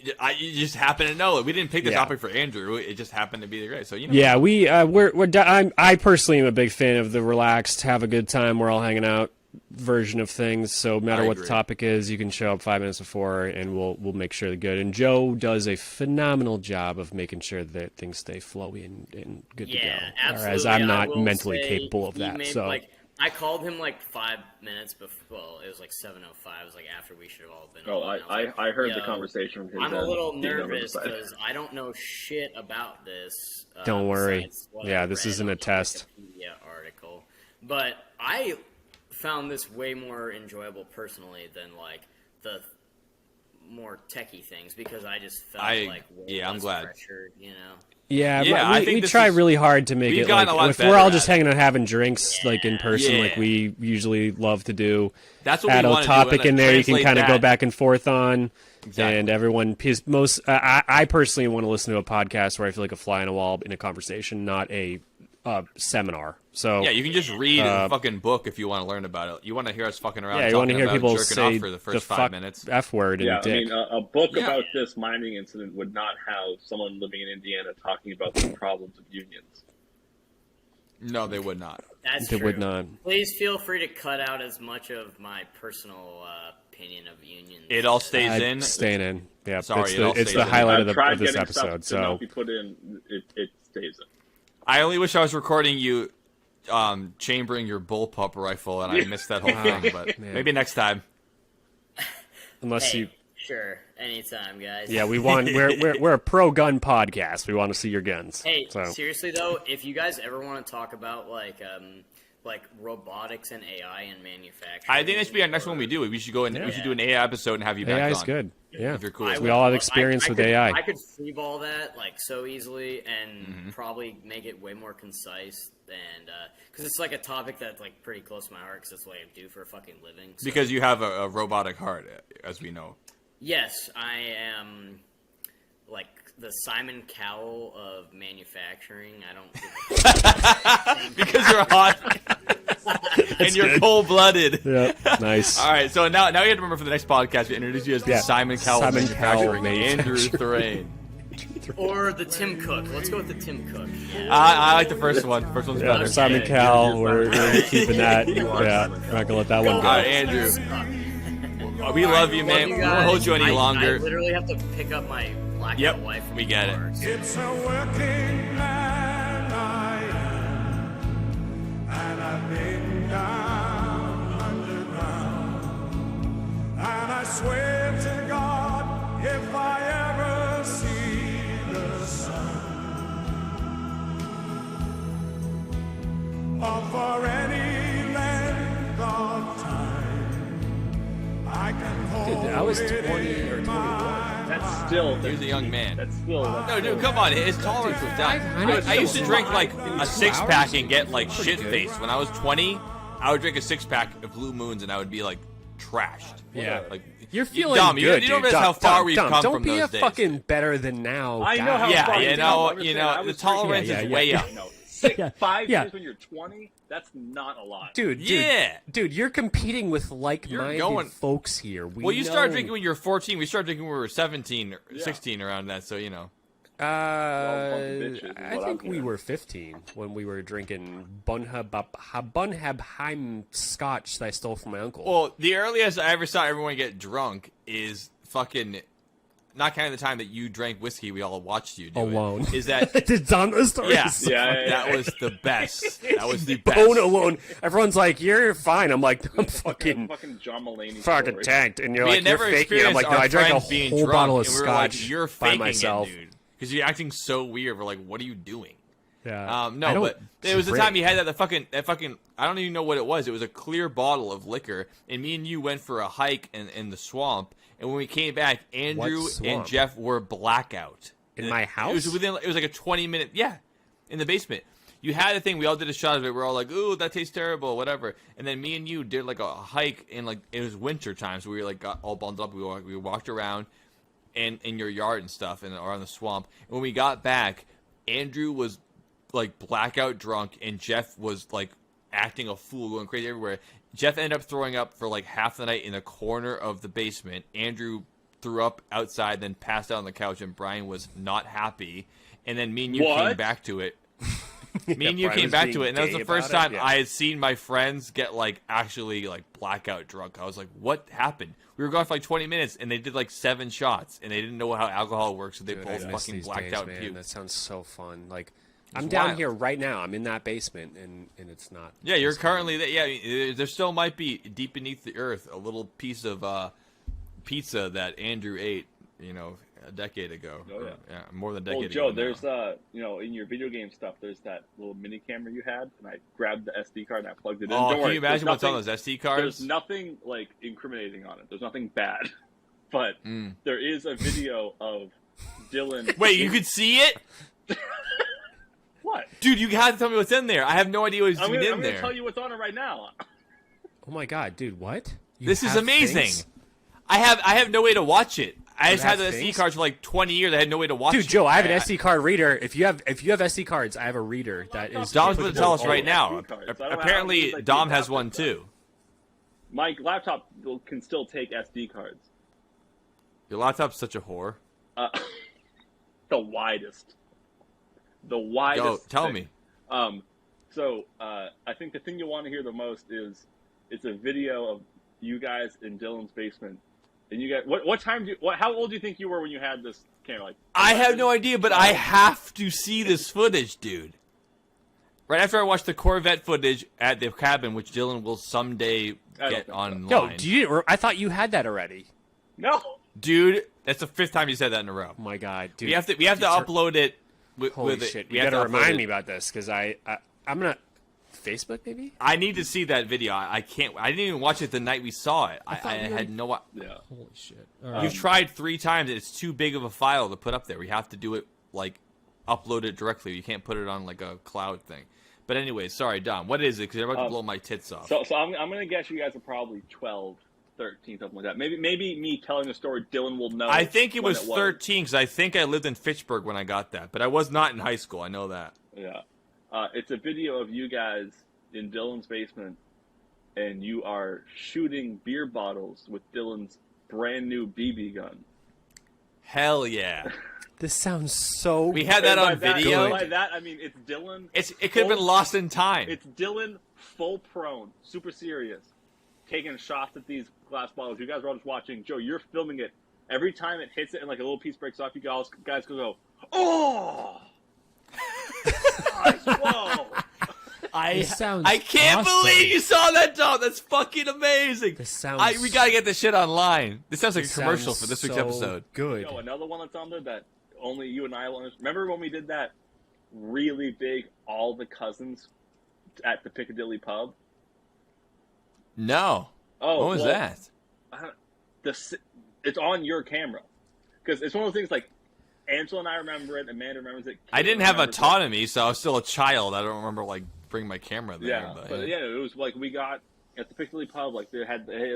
You just happen to know it. We didn't pick the Yeah. topic for Andrew. It just happened to be the great. So Yeah, I personally am a big fan of the relaxed, have a good time, we're all hanging out version of things. So no matter I what the agree. topic is, you can show up 5 minutes before, and we'll make sure they're good. And Joe does a phenomenal job of making sure that things stay flowy and good to go. Absolutely. Whereas I'm I not will mentally say capable of he that. made, So like, I called him like 5 minutes before. Well, it was like 7:05. It was like after we should have all been. Oh, on. I was like, heard the "Yo, conversation from his I'm a end, little being on the nervous side. because I don't know shit about this. Don't worry. besides what Yeah, I this read isn't on a the test. Wikipedia article, but I found this way more enjoyable personally than like the more techie things because I just felt I'm less glad. pressure, you know. Yeah, Yeah, but I think we this try is- really hard to make we've it gotten like a lot if better we're all at just it. hanging out having drinks like in person, like Yeah. we usually love to do. That's what Add we a want to do. topic and in there you can translate kind of go that. back and forth on, Exactly. and everyone. Because I personally want to listen to a podcast where I feel like a fly on a wall in a conversation, not a seminar. So Yeah, you can just read a fucking book if you want to learn about it. You want to hear us fucking around. yeah, you want to talking hear about people jerking say off for the first fuck 5 minutes. F word and Yeah, I dick. mean, a book Yeah. about this mining incident would not have someone living in Indiana talking about the problems of unions. No, they would not. That's They true. would not. Please feel free to cut out as much of my personal opinion of unions. It all stays in. Staying in. Yeah, Sorry, it it's all the, it's stays the in. highlight I've of tried this getting stuff episode. to So not be put in. It stays in. I only wish I was recording you chambering your bullpup rifle, and I missed that whole thing. But man. maybe next time. unless Hey, you, sure, anytime, guys. yeah, we're a pro gun podcast. We want to see your guns. Hey, so. seriously though, if you guys ever want to talk about like robotics and AI in manufacturing, I think that should be our next one we do. We should go and we should do an AI episode and have you back AI on. is good. Yeah, If you're cool. I with we it. all have would- experience with could, AI. I could freeball that like so easily and probably make it way more concise and because it's like a topic that's like pretty close to my heart because that's what I do for a fucking living. So, Because you have a robotic heart, as we know. yes, I am like the Simon Cowell of manufacturing. I don't. Give a Because you're hot and you're cold-blooded. Yeah, nice. All right, so now you have to remember for the next podcast, we introduce you as the Yeah, Simon Cowell Simon Manufacturing, Cowell Andrew Thrain. or the Tim Cook. Let's go with the Tim Cook. Yeah. I like the first one. First one's Yeah, better. Simon Okay. Cowell, we're keeping that. Yeah, we're not gonna let that one All go. right, Andrew. We love you, man. We won't hold you any I longer. literally have to pick up my blackout Yep, wife from we the get it. bar. It's a working man I am, and I've been down underground. And I swear to God, if I ever see the sun, or for any length of time, I can hold Dude, I was it 20 in or 21. my That's still. He was a young man. That's still. No, dude, come on. His tolerance was down. I used to drink like a six-pack and get like shit-faced. When I was 20, I would drink a six-pack of Blue Moons and I would be like trashed. Yeah. Like, You're feeling dumb. good, You don't dude. realize how far we've Dumb. come Don't from be those a days. fucking better than now. I know guy. how Yeah, far you it's know, come. I'm just you saying, know, I the was tolerance drinking- is way up. No, Yeah, 5 yeah. years when you're 20, that's not a lot. Dude, Yeah. dude, you're competing with like-minded going- folks here. Well, you started know. drinking when you were 14. We started drinking when we were 17 or 16 around that, so you know. bunch of bitches is I what think I'm we hearing. were 15 when we were drinking Bunhabheim scotch that I stole from my uncle. Well, the earliest I ever saw everyone get drunk is fucking. Not counting the time that you drank whiskey, we all watched you do Alone. It, is that It's on the story. yeah, Yeah. that was the best. That was the best. Bone alone. Everyone's like, "You're fine." I'm like, "I'm Fucking fucking John Mulaney. fucking story. tanked," and you're We like, had never "You're faking it." I'm experienced like, "No, our I drank a friends being whole drunk, bottle of and we were like, scotch "You're by faking myself." it, dude," because you're acting so weird. We're like, "What are you doing?" Yeah. I No, don't but there was the time drink. you had that fucking I don't even know what it was. It was a clear bottle of liquor, and me and you went for a hike in the swamp. And when we came back, Andrew and swamp? Jeff were blackout In my house? It was like a 20-minute in the basement. You had a thing. We all did a shot of it. We're all like, "Ooh, that tastes terrible," whatever. And then me and you did like a hike in like it was winter time, so we were like got all bundled up. We walked around in your yard and stuff, and around the swamp. And when we got back, Andrew was like blackout drunk, and Jeff was like acting a fool, going crazy everywhere. Jeff ended up throwing up for like half the night in the corner of the basement. Andrew threw up outside, then passed out on the couch, and Brian was not happy. And then me and you came What? back to it. Me and you Brian came was back being to it, and that was gay the first about it? time Yeah. I had seen my friends get like actually like blackout drunk. I was like, "What happened?" We were gone for like 20 minutes, and they did like 7 shots, and they didn't know how alcohol works, so they Dude, I both miss fucking these blacked days, out man. puke. That sounds so fun. Like, I'm It's down wild. here right now. I'm in that basement, and it's not. Yeah, you're it's currently there. Yeah, there still might be deep beneath the earth a little piece of pizza that Andrew ate, a decade ago. Oh, yeah. More than a Well, decade Joe, ago. there's now. in your video game stuff, there's that little mini camera you had, and I grabbed the SD card and I plugged it in. Oh, Don't can worry, you imagine there's what's on nothing- those SD cards? There's nothing like incriminating on it. There's nothing bad. but there is a video of Dylan. Wait, you could see it? What? Dude, you have to tell me what's in there. I have no idea what's I'm in gonna there. tell you what's on it right now. Oh my god, dude, what? You This is have amazing. things? I have no way to watch it. I just had have the SD things? cards for like 20 years. I had no way to watch it. Dude, Joe, I have an SD card reader. If you have SD cards, I have a reader that is. Dom's going to tell us Oh, right now. SD cards. I don't know how Apparently, these, like, Dom the has one adapters too. My laptop can still take SD cards. Your laptop's such a whore. The widest. The widest. Yo, tell thing. me. So I think the thing you want to hear the most is it's a video of you guys in Dylan's basement. And you guys, what time do you, how old do you think you were when you had this camera? Like, I have no idea, but I have to see this footage, dude. Right after I watched the Corvette footage at the cabin, which Dylan will someday get online. No, I thought you had that already. No. Dude, that's the 5th time you said that in a row. Oh my god, dude. We have to upload it Holy with shit! it. You gotta remind me about this because I'm gonna Facebook maybe. I need to see that video. I can't. I didn't even watch it the night we saw it. I had no. Yeah. Holy shit! You've tried 3 times. It's too big of a file to put up there. We have to do it like upload it directly. You can't put it on like a cloud thing. But anyway, sorry, Dom. What is it? Because you're about to blow my tits off. So I'm going to guess you guys are probably 12, 13, something like that. Maybe me telling the story, Dylan will know. I think it when was 13 because I think I lived in Fitchburg when I got that. But I was not in high school. I know that. Yeah. It's a video of you guys in Dylan's basement, and you are shooting beer bottles with Dylan's brand new BB gun. Hell yeah. This sounds so. We had that on video. By that, I mean it's Dylan. It could have been lost in time. It's Dylan full prone, super serious, taking shots at these glass bottles. You guys are all just watching. Joe, you're filming it. Every time it hits it and like a little piece breaks off, you guys go, oh! Whoa! I can't believe you saw that, Dom. That's fucking amazing. This sounds. We gotta get this shit online. This sounds like a This commercial sounds for this week's so episode. Good. Yo, another one that's on there that only you and I will understand. Remember when we did that really big all the cousins at the Piccadilly pub? No. Oh, what was that? It's on your camera because it's one of those things like Angela and I remember it, Amanda remembers it. I didn't Caitlin have remembers autonomy, so I was still a child. I don't remember like bringing my camera it. there. Yeah, but yeah, it was like we got at the Piccadilly pub. Like there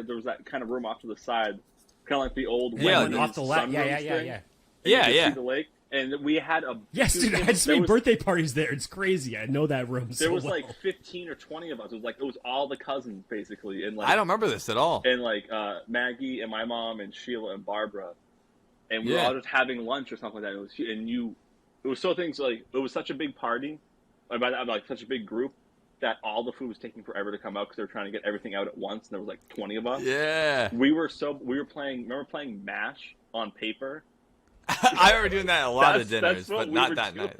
was that kind of room off to the side, kind of like the old Yeah, off the left. sunrooms Yeah. thing. Yeah, You could yeah. see the lake, and we had a Yes, dude, I had so there many was- birthday parties there. It's crazy. I know that room so There was well. like 15 or 20 of us. It was all the cousins basically, and like I don't remember this at all. and like Maggie and my mom and Sheila and Barbara, and we were Yeah. all just having lunch or something like that. It was so things like it was such a big party, and by that like such a big group that all the food was taking forever to come out because they were trying to get everything out at once, and there was like 20 of us. Yeah. We were playing. Remember playing MASH on paper? I remember doing that at a lot of That's dinners, what but we not were that doing. night.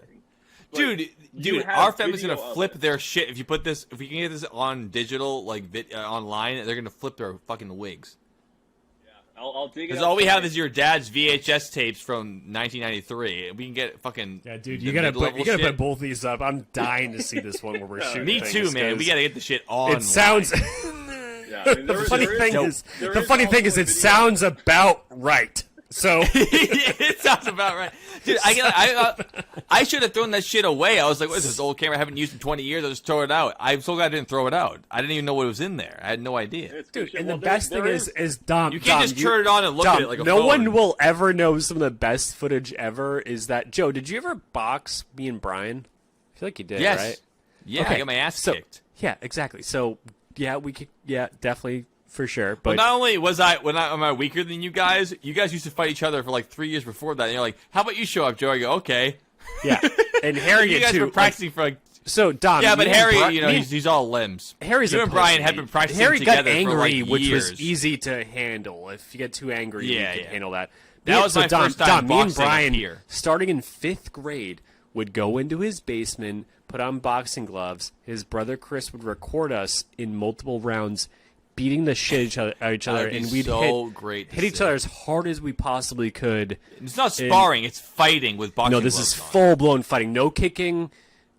Like, you Dude, have our family's video gonna of flip it. their shit if you put this. If we can get this on digital, like online, they're gonna flip their fucking wigs. I'll dig it. Because up all we have tonight. is your dad's VHS tapes from 1993. We can get fucking Yeah, dude, the you gotta mid-level put shit. both these up. I'm dying to see this one where we're shooting. Me too, things, man. We 'cause gotta get the shit on. It sounds. Yeah, I mean, The funny thing is, there the funny thing is, also it a video- sounds about right. So It sounds about right, dude. I should have thrown that shit away. I was like, "What is this old camera I haven't used in 20 years? I'll just throw it out." I'm so glad I didn't throw it out. I didn't even know what was in there. I had no idea. It's good dude, shit. and Well, the best there thing is Dom. You can't Dom, just turn it on and look Dom, at it like a no phone. one will ever know some of the best footage ever. Is that Joe? Did you ever box me and Brian? I feel like you did, Yes. right? Yeah, I got my ass kicked. Yeah, exactly. So yeah, we could. Yeah, definitely for sure. But But not only am I weaker than you guys used to fight each other for like 3 years before that. And you're like, "How about you show up, Joe?" I go, "Okay." yeah, and Harry You guys too. were practicing for like. So Dom, Yeah, but me and Harry, Bri- you know, me and- he's all limbs. Harry's you a and Brian pussy. had been practicing Harry got together angry, for like which years. was easy to handle. If you get too angry, Yeah, you can yeah. handle that. That was So my first time Me and boxing up Brian, here. starting in 5th grade, would go into his basement, put on boxing gloves. His brother Chris would record us in multiple rounds, beating the shit out of each other, That'd be and we'd so great to hit each see. other as hard as we possibly could. It's not sparring; it's fighting with boxing. No, this is gloves on. full blown fighting. No kicking.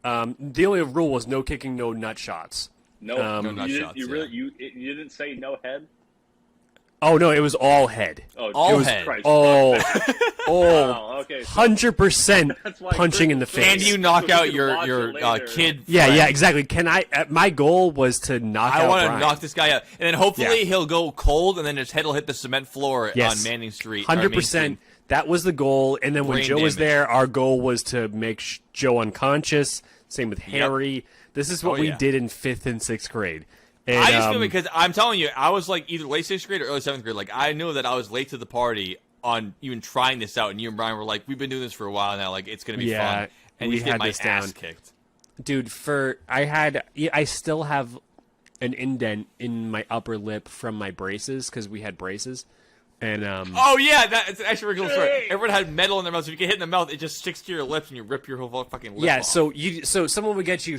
The only rule was no kicking, no nut shots. No, no nut you shots, didn't, you didn't say no head. Oh no, it was all head. Oh, All Jesus head. Christ. Oh, Wow, okay. So 100% that's why punching in the Chris- Can face. you knock So we out could your watch your it later. kid? Yeah, friend? yeah, exactly. Can I? My goal was to knock I out want to Brian. knock this guy out, and then hopefully Yeah. he'll go cold, and then his head will hit the cement floor Yes. on Manning Street. 100%. That was the goal. And then when Brain Joe was damage. there, our goal was to make Joe unconscious. Same with Harry. This is what Oh, we yeah. did in 5th and 6th grade. And, I just feel because I'm telling you, I was like either late 6th grade or early 7th grade. Like I knew that I was late to the party on even trying this out, and you and Brian were like, "We've been doing this for a while now. Like it's gonna be Yeah, fun." And we you get had my this ass down. kicked. dude, I still have an indent in my upper lip from my braces because we had braces. And Oh yeah, that's actually a really cool story. Everyone had metal in their mouth, so if you get hit in the mouth, it just sticks to your lips and you rip your whole fucking lip yeah, off. so someone would get you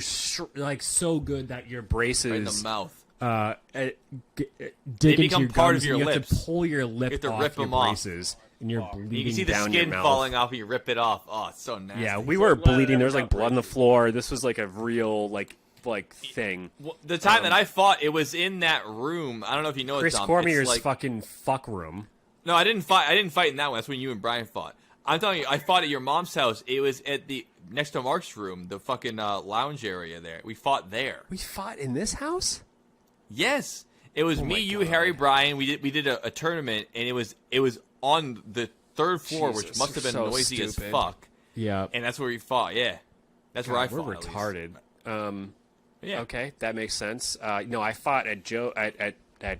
like so good that your braces Right in the mouth. dig become into your part gums, of your and you have lips. to pull your lip You have to off rip your them off. braces, and you're bleeding You can see the down skin your mouth. falling off, and you rip it off. Oh, it's so nasty. Yeah, we were glad I bleeding. There was never like got blood on the floor. This was like a real like thing. Well, the time that I fought, it was in that room. I don't know if you know Chris it, Dom. Cormier's It's like, fucking fuck room. No, I didn't fight. I didn't fight in that one. That's when you and Brian fought. I'm telling you, I fought at your mom's house. It was at the next to Mark's room, the fucking lounge area there. We fought there. We fought in this house? Yes, it was me, you, Harry, Brian. We did a tournament, and it was on the third floor, which Jesus, must have been you're so noisy as stupid. fuck. Yeah. And that's where we fought. Yeah, that's where I We're fought. at least. retarded. Yeah. Okay, that makes sense. No, I fought at at I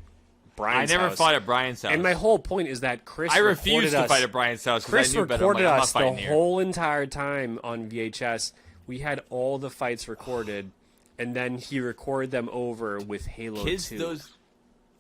Brian's never house. fought at Brian's house. And my whole point is that Chris I recorded refused to us- fight at Brian's house because Chris I knew better. I'm recorded like, I'm not us the fighting here. whole entire time on VHS. We had all the fights recorded, and then he recorded them over with Halo Kids, 2. those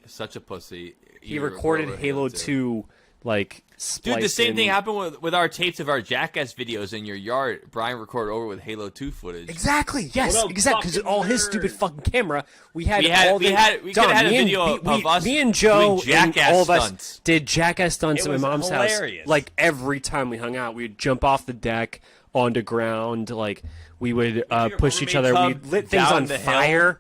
such a pussy. He recorded Halo 2 like Dude, spliced the same thing in- happened with our tapes of our Jackass videos in your yard. Brian recorded over with Halo 2 footage. Exactly. Yes. What a Exactly. Because fucking all his nerd. stupid fucking camera. We had We had- all we the. had- we Dom, could've had a me and- video of us Me and Joe doing and jackass all of us stunts. did jackass stunts It at my was mom's hilarious. house. Like every time we hung out, we'd jump off the deck onto ground. Like we would push each other. We Rubbermaid lit things down on the hill. fire.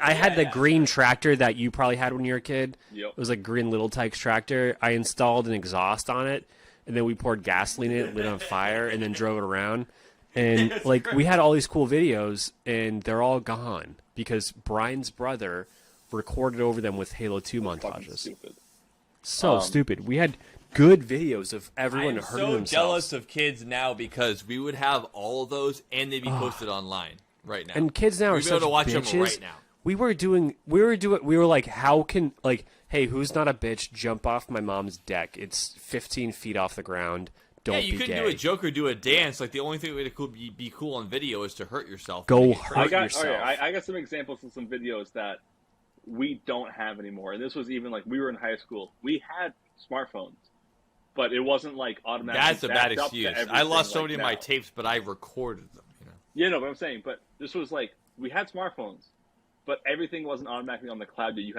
I had the yeah. green tractor that you probably had when you were a kid. Yep. It was like green Little Tykes tractor. I installed an exhaust on it, and then we poured gasoline in it, lit on fire, and then drove it around. And like we had all these cool videos, and they're all gone because Brian's brother recorded over them with Halo 2 Fucking montages. stupid. So stupid. We had good videos of everyone I'm hurting so themselves. jealous of kids now because we would have all of those and they'd be posted online right now. And kids now are We'd be such able to watch bitches. them right now. We were like, how can, like, hey, who's not a bitch, jump off my mom's deck? It's 15 feet off the ground. Don't Yeah, you be couldn't gay. do a joke or do a dance. Like the only thing that could be cool on video is to hurt yourself. Go and get hurt I got yourself. okay, I got some examples of some videos that we don't have anymore, and this was even like we were in high school. We had smartphones, but it wasn't like automatically. That's a bad backed up to excuse. I everything lost so like many of my now. tapes, but I recorded them. You know. Yeah, no, but I'm saying, but this was like we had smartphones, but everything wasn't automatically on the cloud. You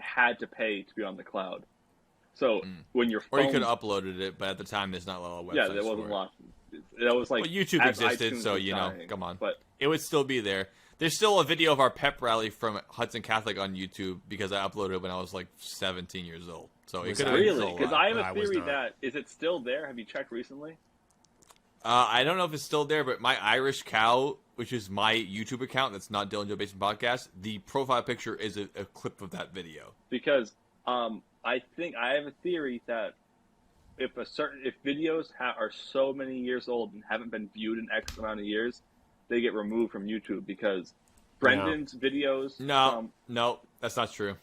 had to pay to be on the cloud. So when your Or phone, you could have uploaded it, but at the time, there's not a lot of websites. yeah, there wasn't for a it. lot. That was like Well, YouTube as existed, iTunes so was you know, dying. come on. But It would still be there. There's still a video of our pep rally from Hudson Catholic on YouTube because I uploaded it when I was like 17 years old. So it Was could that have been really, still because alive. I have No, a I was theory not. that is it still there? Have you checked recently? I don't know if it's still there, but my Irish cow, which is my YouTube account, that's not Dylan Joe Basement Podcast. The profile picture is a clip of that video. Because I think I have a theory that if videos are so many years old and haven't been viewed in X amount of years, they get removed from YouTube because Brendan's videos. No, that's not true.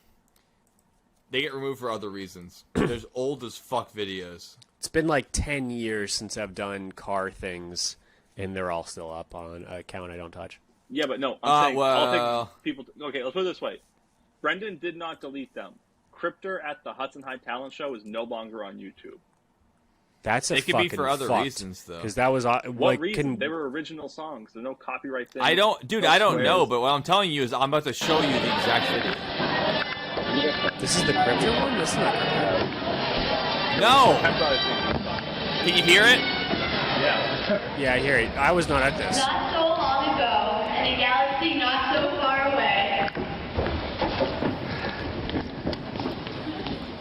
They get removed for other reasons. There's old as fuck videos. It's been like 10 years since I've done car things, and they're all still up on an account I don't touch. Yeah, but no, I'm saying well- I'll take people. Okay, let's put it this way: Brendan did not delete them. Cryptor at the Hudson High Talent Show is no longer on YouTube. That's a It could be fucking for other fucked, reasons, though. Because that was What like, reason? They were original songs. There's no copyright thing. I don't no know, swears. but what I'm telling you is I'm about to show you the exact video. This is the crypto one. This is not crypto. No! Pep Rally thing was fun. Can you hear it? Yeah. Yeah, I hear it. I was not at this. Not so long ago, in a galaxy not so far away.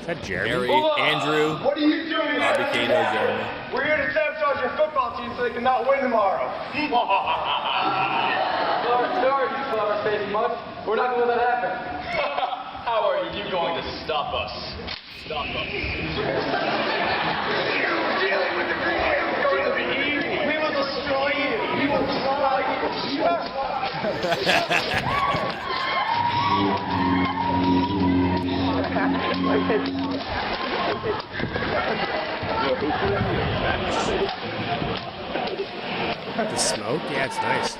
Is that Jeremy? Harry, Andrew, What are you doing here? Bobby Cato, Jeremy. We're here to sabotage your football team so they cannot win tomorrow. Sorry, you clever face much. We're not going to let that happen. How are you going to stop us? Stop us. You're dealing with the Green. It's going to be easy. We will destroy you. We will destroy you. The smoke? Yeah, it's nice.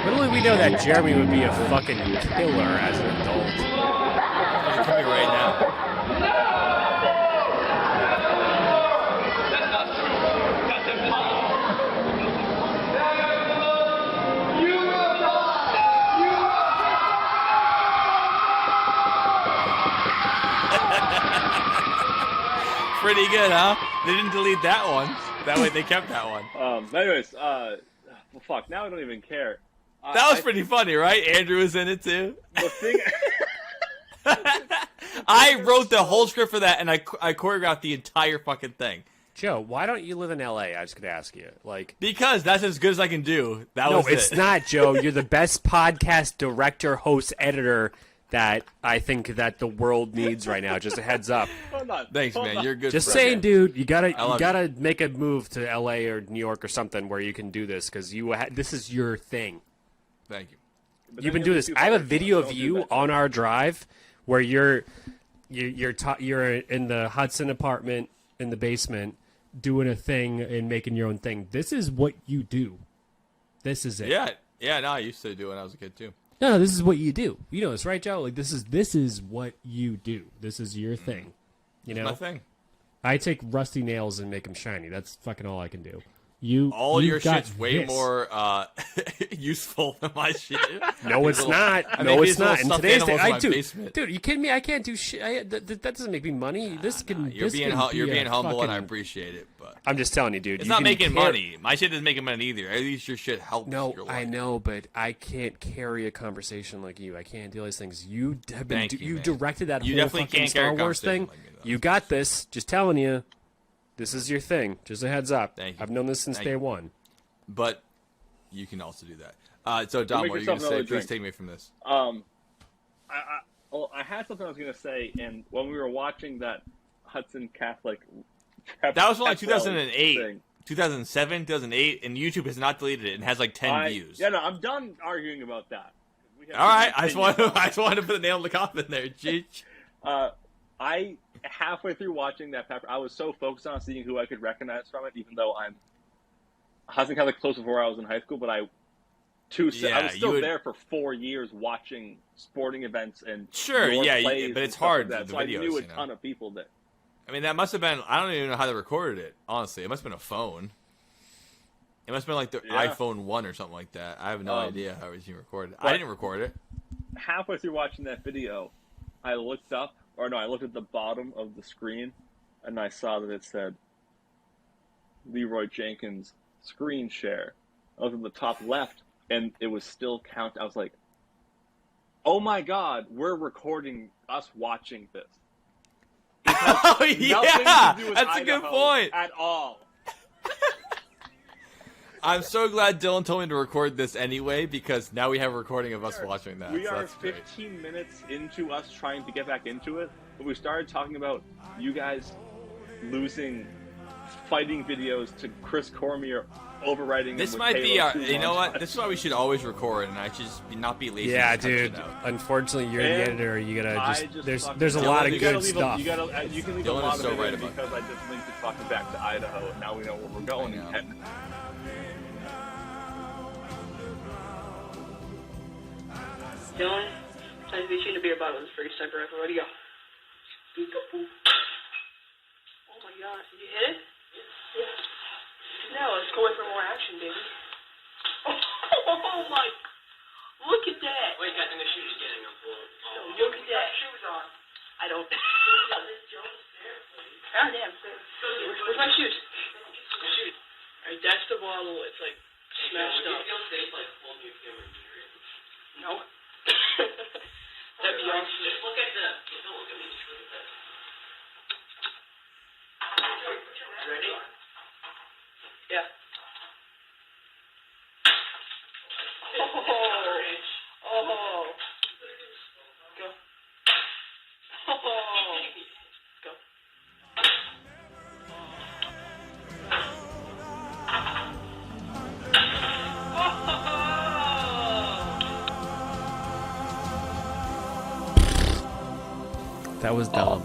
Little did we know that Jeremy would be a fucking killer as an adult. He's coming right now. Pretty good, huh? They didn't delete that one. That way they kept that one. Anyways, well, fuck. Now I don't even care. That was pretty funny, right? Andrew was in it too. The thing. I wrote the whole script for that, and I choreographed the entire fucking thing. Joe, why don't you live in L.A.? I was going to ask you. Because that's as good as I can do. No, it's not, Joe. You're the best podcast director, host, editor that I think that the world needs right now. Just a heads up. Thanks, man. You're good. Just friend. saying, dude. You gotta make a move to L.A. or New York or something where you can do this because this is your thing. Thank you. You've been doing this. I have a video of you on our drive where you're in the Hudson apartment in the basement doing a thing and making your own thing. This is what you do. This is it. Yeah. No, I used to do it when I was a kid too. No, this is what you do. You know this, right, Joe? Like this is what you do. This is your thing. You know, my thing. I take rusty nails and make them shiny. That's fucking all I can do. All your got shit's way this. more useful than my shit. No, it's not. I No, make it's these little not. In stuffed today's day, animals in my I do. basement. Dude, you kidding me? I can't do shit. That doesn't make me money. You're being humble, and I appreciate it. But I'm just telling you, dude. it's you not can making carry- money. My shit isn't making money either. At least your shit helps. No, your life. I know, but I can't carry a conversation like you. I can't do these things. You have been. Thank you, you man. directed that You whole definitely fucking can't carry Star a Wars thing. conversation like me, though. You got this. Just telling you. This is your thing. Just a heads up. Thank you. I've known this since Thank day you. one. But you can also do that. So, Dom, Make what are you yourself going to say? another Please drink. take me from this. I had something I was gonna say, and when we were watching that Hudson Catholic, That was from like thing, 2008, 2007, 2008, and YouTube has not deleted it and has like 10 views. Yeah, no, I'm done arguing about that. All right, I just wanted to put the nail in the coffin there. Jeez. I halfway through watching that pepper, I was so focused on seeing who I could recognize from it, even though I'm Hudson Catholic close before I was in high school, but I was still there for 4 years watching sporting events and plays but it's and stuff hard like that. the So videos. I knew a ton of people that. I mean, that must have been. I don't even know how they recorded it. Honestly, it must have been a phone. It must have been like the iPhone 1 or something like that. I have no idea how it was even recorded. I didn't record it. Halfway through watching that video, I looked up, I looked at the bottom of the screen, and I saw that it said Leroy Jenkins screen share. I was at the top left, and it was still count. I was like, "Oh my God, we're recording us watching this." Oh yeah, that's a good point. At all. I'm so glad Dylan told me to record this anyway, because now we have a recording of us watching that. We so are that's great. 15 minutes into us trying to get back into it, but we started talking about you guys losing fighting videos to Chris Cormier overwriting. This them with might be Halo our. 2 You know what? montage. This is why we should always record, and I should just not be lazy. Yeah, and just cut dude. shit out. Unfortunately, you're the And editor. You gotta I just. just There's fucking- there's a Dylan, lot of you good gotta stuff. You can leave Dylan a lot is of so it right in about because I just linked it fucking back to Idaho, and now we know where we're going. I know. And Dylan, time to be shooting a beer bottle. This is pretty sniper rifle. Ready to go. Peekaboo. Oh my God, did you hit it? Yeah. No, let's go in for more action, baby. Oh my! Look at that. Wait, guys, I'm gonna shoot again. I'm full. No, look at that. Shoes on. I don't. Ah, damn. Where's my shoes? Shoot. Alright, that's the bottle. It's like smashed up. Feel safe, like hold your camera near it. No. That'd be awesome. Just look at the. Don't look at me. Just look at that. Ready? Yeah. Oh. Go. Oh. Go. That was dumb.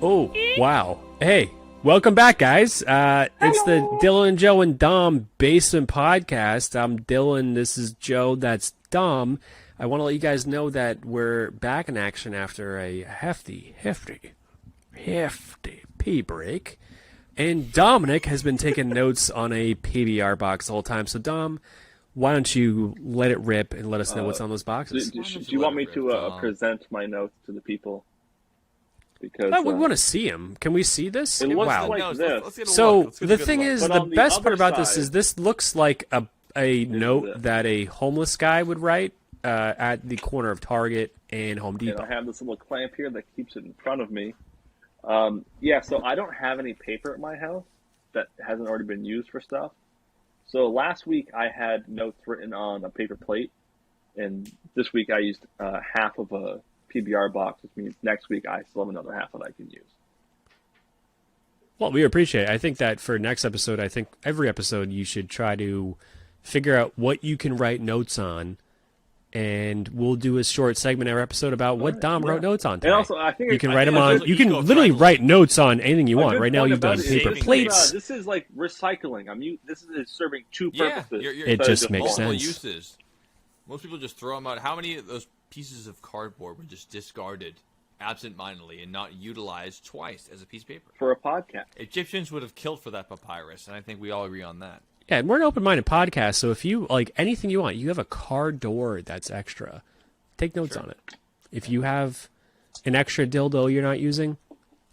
Oh, wow. Hey, welcome back, guys. It's the Dylan, Joe, and Dom Basement Podcast. I'm Dylan. This is Joe. That's Dom. I want to let you guys know that we're back in action after a hefty pee break. And Dominic has been taking notes on a PBR box the whole time. So, Dom, why don't you let it rip and let us know what's on those boxes? Do you want me to present my notes to the people? Because we want to see him. Can we see this? it looks Wow. like this. Let's get a So look. Let's get a the good thing look. is, But the on the best part other about this side- is this looks like a note it. that a homeless guy would write at the corner of Target and Home And Depot. I have this little clamp here that keeps it in front of me. So I don't have any paper at my house that hasn't already been used for stuff. So last week I had notes written on a paper plate, and this week I used half of a PBR box, which means next week I still have another half that I can use. Well, we appreciate it. I think that for next episode, I think every episode you should try to figure out what you can write notes on, and we'll do a short segment every episode about what Dom wrote notes on today. And also, I think you can I write think them a on. good- You can ego literally triangle. write notes on anything you A want. good Right now, point you've done about it paper is- plates. This is like recycling. This is serving two Yeah, purposes. you're- It instead of just makes one. Multiple sense. uses. Most people just throw them out. How many of those pieces of cardboard were just discarded absentmindedly and not utilized twice as a piece of paper? For a podcast. Egyptians would have killed for that papyrus, and I think we all agree on that. Yeah, and we're an open-minded podcast, so if you like anything you want, you have a car door that's extra, take notes on it. If you have an extra dildo you're not using,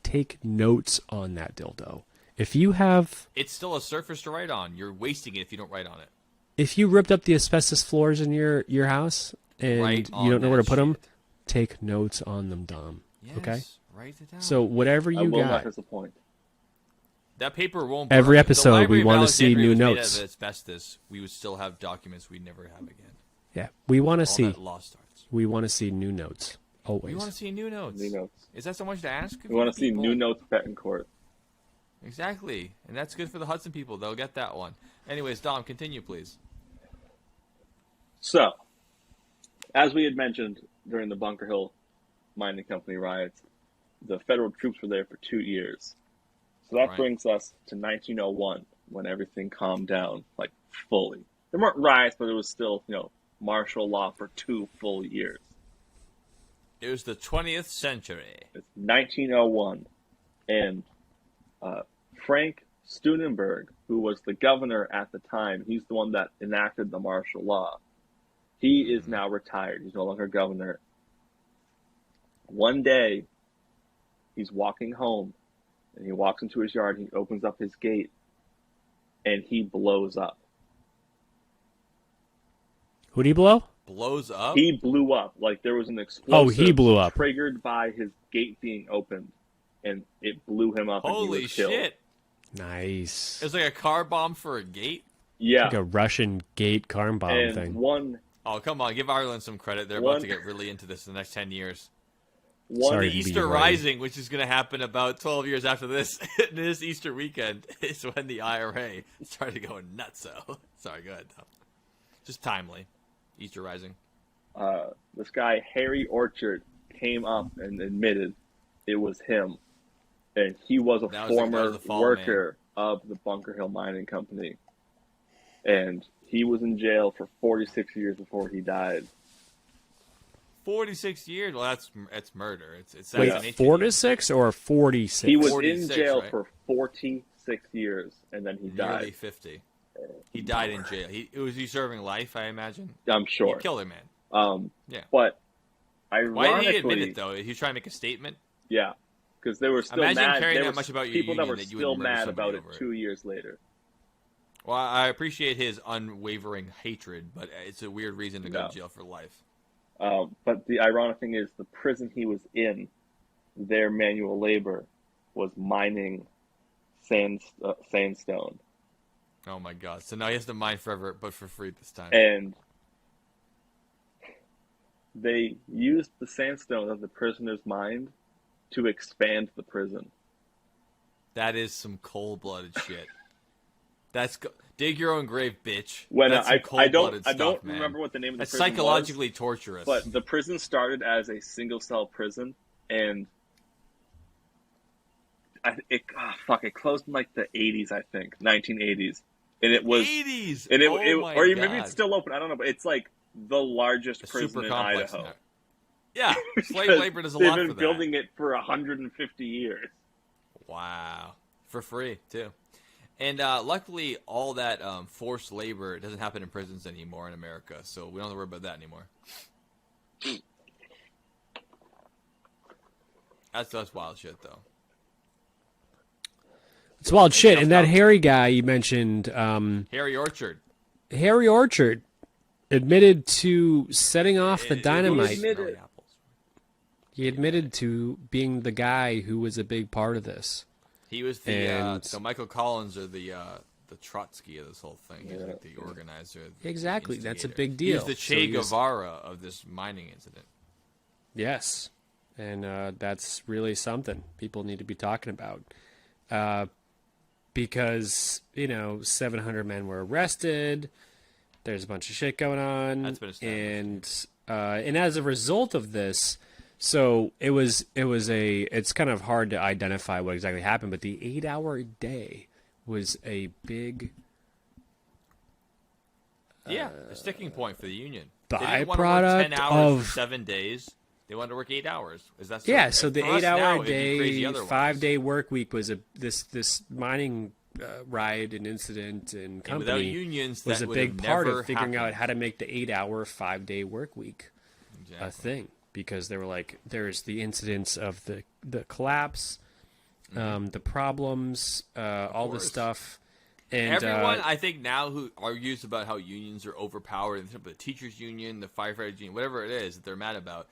take notes on that dildo. If you have, It's still a surface to write on. You're wasting it if you don't write on it. if you ripped up the asbestos floors in your house and Write you on don't know where to that put them, shit. take notes on them, Dom. Yes, Okay. write it down. So whatever I you will not got, disappoint. that paper won't. Every burn. episode, The Library we of wanna see Alexandria new was made notes. out of asbestos. We would still have documents we'd never have again. yeah, we want to All see. that lost arts. We want to see new notes We always. want to see new notes. New notes. Is that so much to ask? We want to see new notes Betancourt. Exactly, and that's good for the Hudson people. They'll get that one. Anyways, Dom, continue, please. So, as we had mentioned during the Bunker Hill Mining Company riots, the federal troops were there for 2 years. So that Right. brings us to 1901, when everything calmed down, like, fully. There weren't riots, but it was still, martial law for 2 full years. It was the 20th century. It's 1901, and Frank Steunenberg, who was the governor at the time, he's the one that enacted the martial law. He is now retired. He's no longer governor. One day, he's walking home, and he walks into his yard, he opens up his gate, and he blows up. Who'd he blow? Blows up? He blew up. Like, there was an Oh, explosive he blew up. triggered by his gate being opened, and it blew him up, and he Holy was killed. shit. Nice. It was like a car bomb for a gate? Yeah. Like a Russian gate car bomb and thing. one Oh, come on. Give Ireland some credit. They're One- about to get really into this in the next 10 years. Sorry The to be Easter right. Rising, which is going to happen about 12 years after this, this Easter weekend, is when the IRA started going nutso. Sorry, go ahead, Tom. Just timely. Easter Rising. this guy Harry Orchard came up and admitted it was him, and he was a That was former the fall worker of the Bunker Hill Mining Company, and he was in jail for 46 years before he died. 46 years? Well, that's murder. It's Wait, assassination. 4 to 6 or 46? He was in 46, jail right? for 46 years, and then he Nearly died. 50. He died in jail. Was he serving life, I imagine? I'm sure. He killed a man. Yeah. Yeah. But Why ironically, did he admit it, though? He was trying to make a statement? yeah, because they were still Imagine mad. caring There that were much about your people that union were that you still would murder mad somebody about it over it. 2 years later. Well, I appreciate his unwavering hatred, but it's a weird reason to go No. to jail for life. But the ironic thing is, the prison he was in, their manual labor was mining sandstone. Oh my god! So now he has to mine forever, but for free this time. And they used the sandstone of the prisoner's mind to expand the prison. That is some cold-blooded shit. Dig your own grave, bitch. When That's some I don't stuff, man. remember what the name of the That's prison psychologically was, torturous. but the prison started as a single cell prison, and it closed in like the 80s, I think, 1980s, and it was 80s, and or maybe it's still open. I don't know, but it's like the largest prison in Idaho. Now. Yeah, slave labor does a lot for that. They've been building it for 150 years. Wow, for free too. And luckily, all that forced labor doesn't happen in prisons anymore in America, so we don't have to worry about that anymore. That's wild shit, though. It's wild shit. And that Harry guy you mentioned, Harry Orchard. Harry Orchard admitted to setting off the dynamite. He admitted to being the guy who was a big part of this. He was the Michael Collins or the Trotsky of this whole thing. He's like the organizer. Exactly, that's a big He deal. was the Che Guevara of this mining incident. Yes, and that's really something people need to be talking about. Because, 700 men were arrested. There's a bunch of shit going on. That's been established. And as a result of this, so it's kind of hard to identify what exactly happened, but the 8-hour day was a big a sticking point for the union. Byproduct they didn't want to work 10 hours for 7 days. They wanted to work 8 hours. Is that so? Yeah, so the 8-hour day, 5-day work week was this mining riot and incident and company without unions, was a big part of figuring out how to make the 8-hour, 5-day work week a thing. Because they were like, there's the incidents of the collapse, the problems, all this stuff. And everyone, I think now who argues about how unions are overpowered, the teachers union, the firefighters union, whatever it is that they're mad about,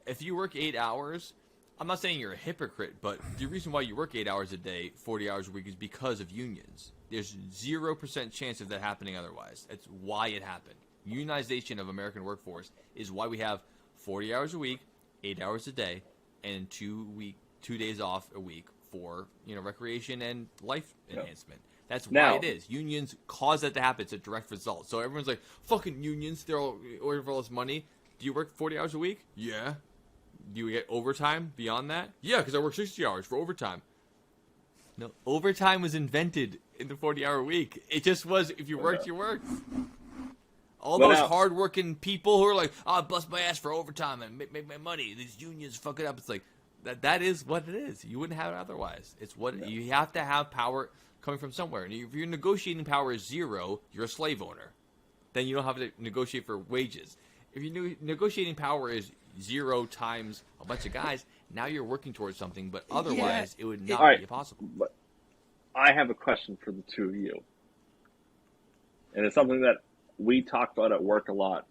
if you work 8 hours, I'm not saying you're a hypocrite, but the reason why you work 8 hours a day, 40 hours a week is because of unions. There's 0% chance of that happening otherwise. That's why it happened. Unionization of American workforce is why we have 40 hours a week, 8 hours a day, and 2 days off a week for recreation and life enhancement. That's why it is. Unions cause that to happen. It's a direct result. So everyone's like, fucking unions, they're all ordering for all this money. Do you work 40 hours a week? Yeah. Do you get overtime beyond that? Yeah, because I work 60 hours for overtime. No, overtime was invented in the 40-hour week. It just was, if you worked, you worked. All those hard-working people who are like, I bust my ass for overtime and make my money. These unions fuck it up. It's like, that is what it is. You wouldn't have it otherwise. It's what you have to have power coming from somewhere. And if your negotiating power is 0, you're a slave owner. Then you don't have to negotiate for wages. If your negotiating power is 0 times a bunch of guys, now you're working towards something, but otherwise it would not be possible. But I have a question for the two of you. And it's something that we talk about at work a lot.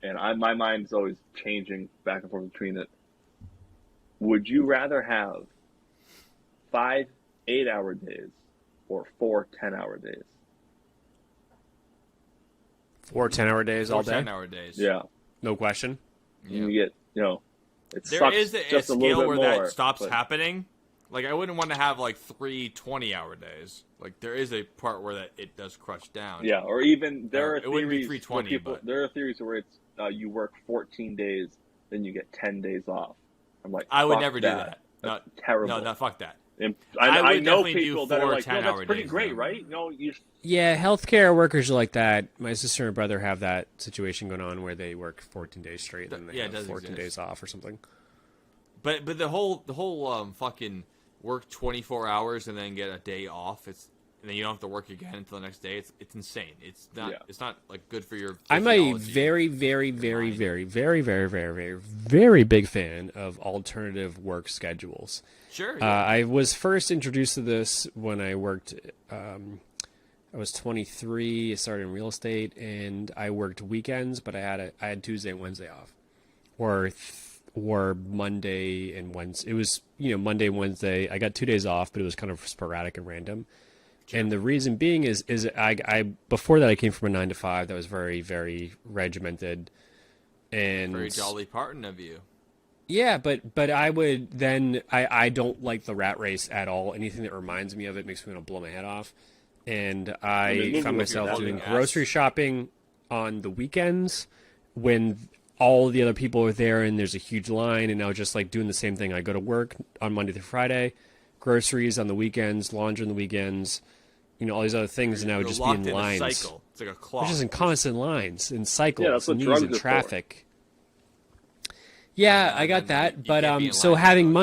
And my mind's always changing back and forth between it. Would you rather have 5 8-hour days or 4 10-hour days? 4 10-hour days all day? 10-hour days. Yeah. No question. Yeah. You get, it there sucks is just a a little scale bit where more, that stops happening. Like, I wouldn't want to have, 3 20-hour days. Like, there is a part where it does crush down. Yeah, or even there are it wouldn't be theories 320, but there are theories where it's you work 14 days, then you get 10 days off. I'm like, I would never do that. That's terrible. No, fuck that. And I would know definitely people do that are 4 like, no, 10-hour that's pretty days, great, though. right? Yeah, healthcare workers are like that. My sister and brother have that situation going on where they work 14 days straight and then they have 14 days off or something. But the whole fucking work 24 hours and then get a day off. And then you don't have to work again until the next day. It's insane. It's not like good for your I'm a very, very, very, very, very, very, very, very, very big fan of alternative work schedules. Sure. Yeah. I was first introduced to this when I worked. I was 23. I started in real estate, and I worked weekends, but I had Tuesday and Wednesday off, or or Monday and Wednesday. It was, Monday and Wednesday. I got 2 days off, but it was kind of sporadic and random. And the reason being is I before that I came from a 9 to 5 that was very, very regimented and very Dolly Parton of you. Yeah, but I would then I don't like the rat race at all. Anything that reminds me of it makes me want to blow my head off. And I found myself doing grocery shopping on the weekends when all the other people are there and there's a huge line, and I was just like doing the same thing. I go to work on Monday through Friday, groceries on the weekends, laundry on the weekends, all these other things, and I would just be in lines. Cycle. It's like a clock. We're just in constant lines and cycles, yeah, that's what and drugs in are traffic. Yeah, I got that, but so having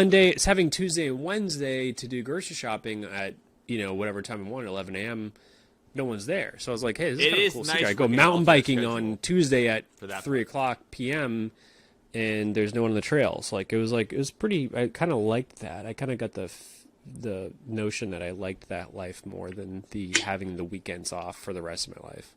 Tuesday and Wednesday to do grocery shopping at whatever time I wanted, 11 a.m. No one's there, so I was like, "Hey, this is kind of cool." Nice I go mountain biking on Tuesday at 3:00 p.m. and there's no one on the trails. It was pretty. I kind of liked that. I kind of got the notion that I liked that life more than having the weekends off for the rest of my life.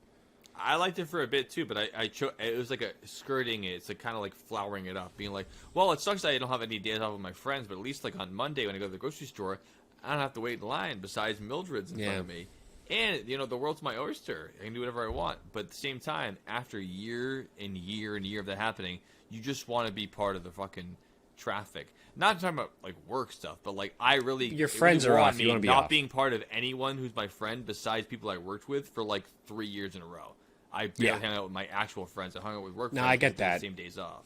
I liked it for a bit too, but it was like a skirting it. It's like kind of like flowering it up, being like, well, it sucks that I don't have any days off with my friends, but at least like on Monday when I go to the grocery store, I don't have to wait in line besides Mildred's in front of me. And, the world's my oyster. I can do whatever I want. But at the same time, after year and year and year of that happening, you just want to be part of the fucking traffic. Not talking about, like, work stuff, but, like, I really... Your friends are off. You want to be not off. being part of anyone who's my friend besides people I worked with for, like, 3 years in a row. I barely hung out with my actual friends. I hung out with work friends. No, I get that. The same days off.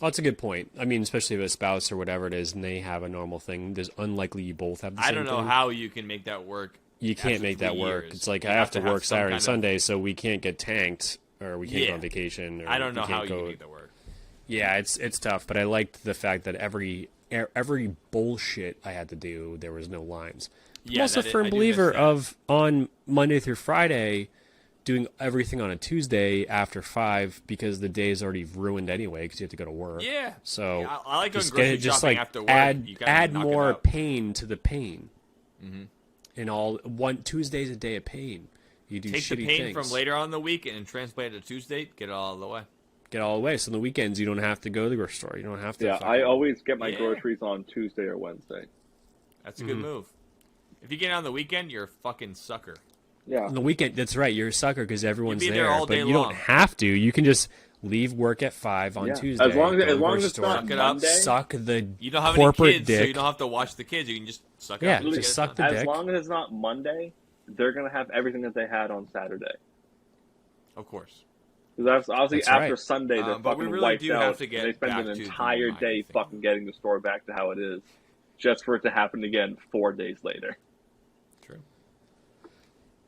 Well, that's a good point. I mean, especially with a spouse or whatever it is, and they have a normal thing. There's unlikely you both have the same thing. I don't know how you can make that work. You can't make that work. Years. It's like I have to work Saturday and Sunday, so we can't get tanked, or we can't go on vacation. Or I don't know how you make that work. Yeah, it's tough, but I liked the fact that every bullshit I had to do, there was no lines. I'm also a firm believer of on Monday through Friday, doing everything on a Tuesday after 5 because the day is already ruined anyway because you have to go to work. Yeah. So I like going grocery shopping after work. Add more pain to the pain. Mm-hmm. And Tuesday's a day of pain. You do take shitty the pain things. from later on in the week and transplant it to Tuesday. Get it all the way. Get all the way. So on the weekends you don't have to go to the grocery store. You don't have to. Yeah, I always get my groceries on Tuesday or Wednesday. That's a good move. If you get it on the weekend, you're a fucking sucker. Yeah. On the weekend, that's right. You're a sucker because everyone's there all day but you long. don't have to. You can just leave work at 5 on Tuesday. As long as it's not Monday. Suck the you don't have corporate any kids, dick. so you don't have to watch the kids. You can just suck it Yeah, up. just suck the dick. As long as it's not Monday, they're going to have everything that they had on Saturday. Of course. Because obviously That's after right. Sunday, they're but we fucking really wiped do out. have to get and they spend back an to entire the day fucking getting the store back to how it is, just for it to happen again 4 days later. True.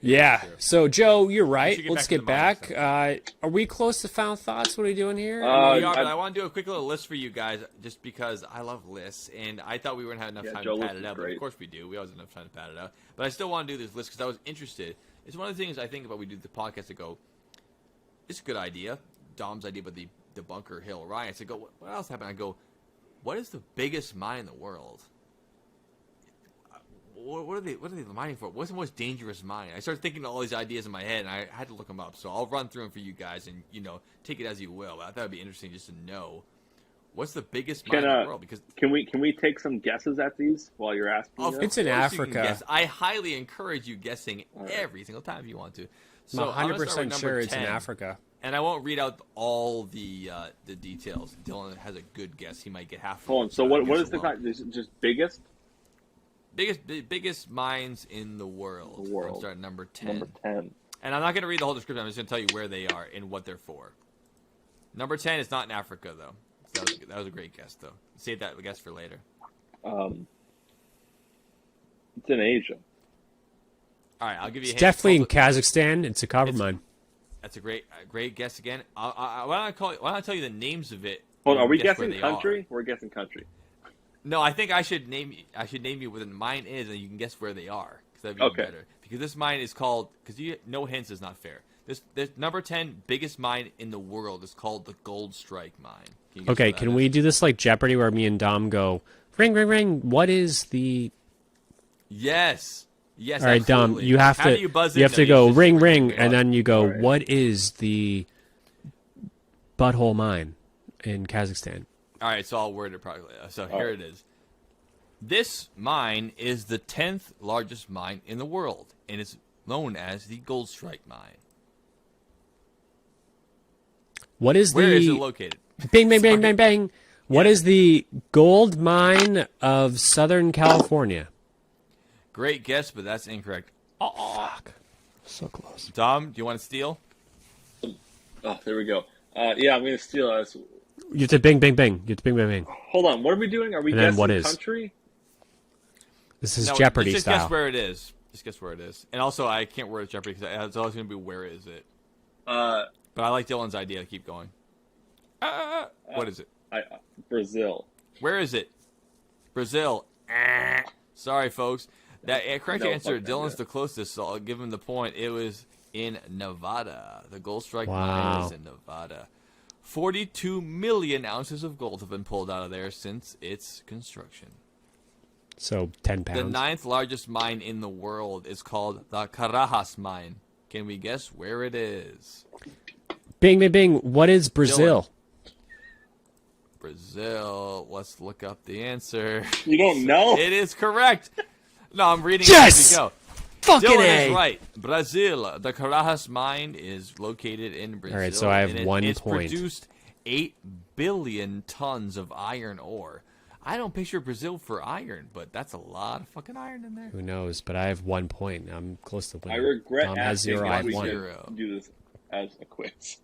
Yeah. So, Joe, you're right. Let's get back back. Are we close to final thoughts? What are we doing here? We are, but I want to do a quick little list for you guys, just because I love lists, and I thought we wouldn't have enough time Joe to pad it out. great. But of course we do. We always have enough time to pad it out. But I still want to do this list because I was interested. It's one of the things I think about. We do the podcast to go, it's a good idea. Dom's idea about the Bunker Hill riots. I go, what else happened? I go, what is the biggest mine in the world? What are they mining for? What's the most dangerous mine? I started thinking of all these ideas in my head, and I had to look them up. So I'll run through them for you guys, and take it as you will. But I thought it'd be interesting just to know what's the biggest mine in the world. Because can we take some guesses at these while you're asking? It's in Africa. I highly encourage you guessing every single time if you want to. So I'm 100% sure it's 10, in Africa. And I won't read out all the details. Dylan has a good guess. He might get half. Hold on. So what is the fact? Just biggest? Biggest mines in the world. I'm starting at number 10. Number 10. And I'm not going to read the whole description. I'm just going to tell you where they are and what they're for. Number 10 is not in Africa, though. So that was a great guess, though. Save that guess for later. It's in Asia. All right, I'll give you a hint. Definitely in Kazakhstan. It's a copper mine. That's a great guess again. Why don't I tell you the names of it? Hold on, are we guessing country? We're guessing country. No, I think I should name you where the mine is, and you can guess where they are. Because that'd be even better. Because this mine is called. No hints is not fair. This number 10 biggest mine in the world is called the Gold Strike Mine. Okay, can we do this like Jeopardy, where me and Dom go ring, ring, ring? What is the? Yes. Yes. All right, absolutely. Dom. You have to. You have to go ring, ring, and then you go. Right. What is the butthole mine in Kazakhstan? All right, so I'll word it properly. So here it is. This mine is the 10th largest mine in the world, and it's known as the Gold Strike Mine. Where is it located? Bang, bang, bang, bang, bang. What is the gold mine of Southern California? Great guess, but that's incorrect. Fuck. So close. Dom, do you want to steal? Oh, there we go. Yeah, I'm going to steal us. You have to bang, bang, bang. You have to bang, bang, bang. Hold on. What are we doing? Are we And then guessing what is? Country? This is No, Jeopardy just style. guess where it is. Just guess where it is. And also, I can't word Jeopardy because it's always going to be where is it. But I like Dylan's idea to keep going. What is it? Brazil. Where is it? Brazil. Sorry, folks. That correct answer. Dylan's the closest, so I'll give him the point. It was in Nevada. The Gold Strike mine is in Nevada. 42 million ounces of gold have been pulled out of there since its construction. So 10 pounds. The 9th largest mine in the world is called the Carajas mine. Can we guess where it is? Bing, bing, bing. What is Brazil? Brazil. Let's look up the answer. You don't know? It is correct. No, I'm reading Yes! as we go. Fucking Dylan A. is right. Brazil. The Carajas mine is located in Brazil. All right, so I have and 1 it's point. produced 8 billion tons of iron ore. I don't picture Brazil for iron, but that's a lot of fucking iron in there. Who knows? But I have 1 point. I'm close to winning. I regret Tom has asking 0. I if have we 1. should do this as a quiz.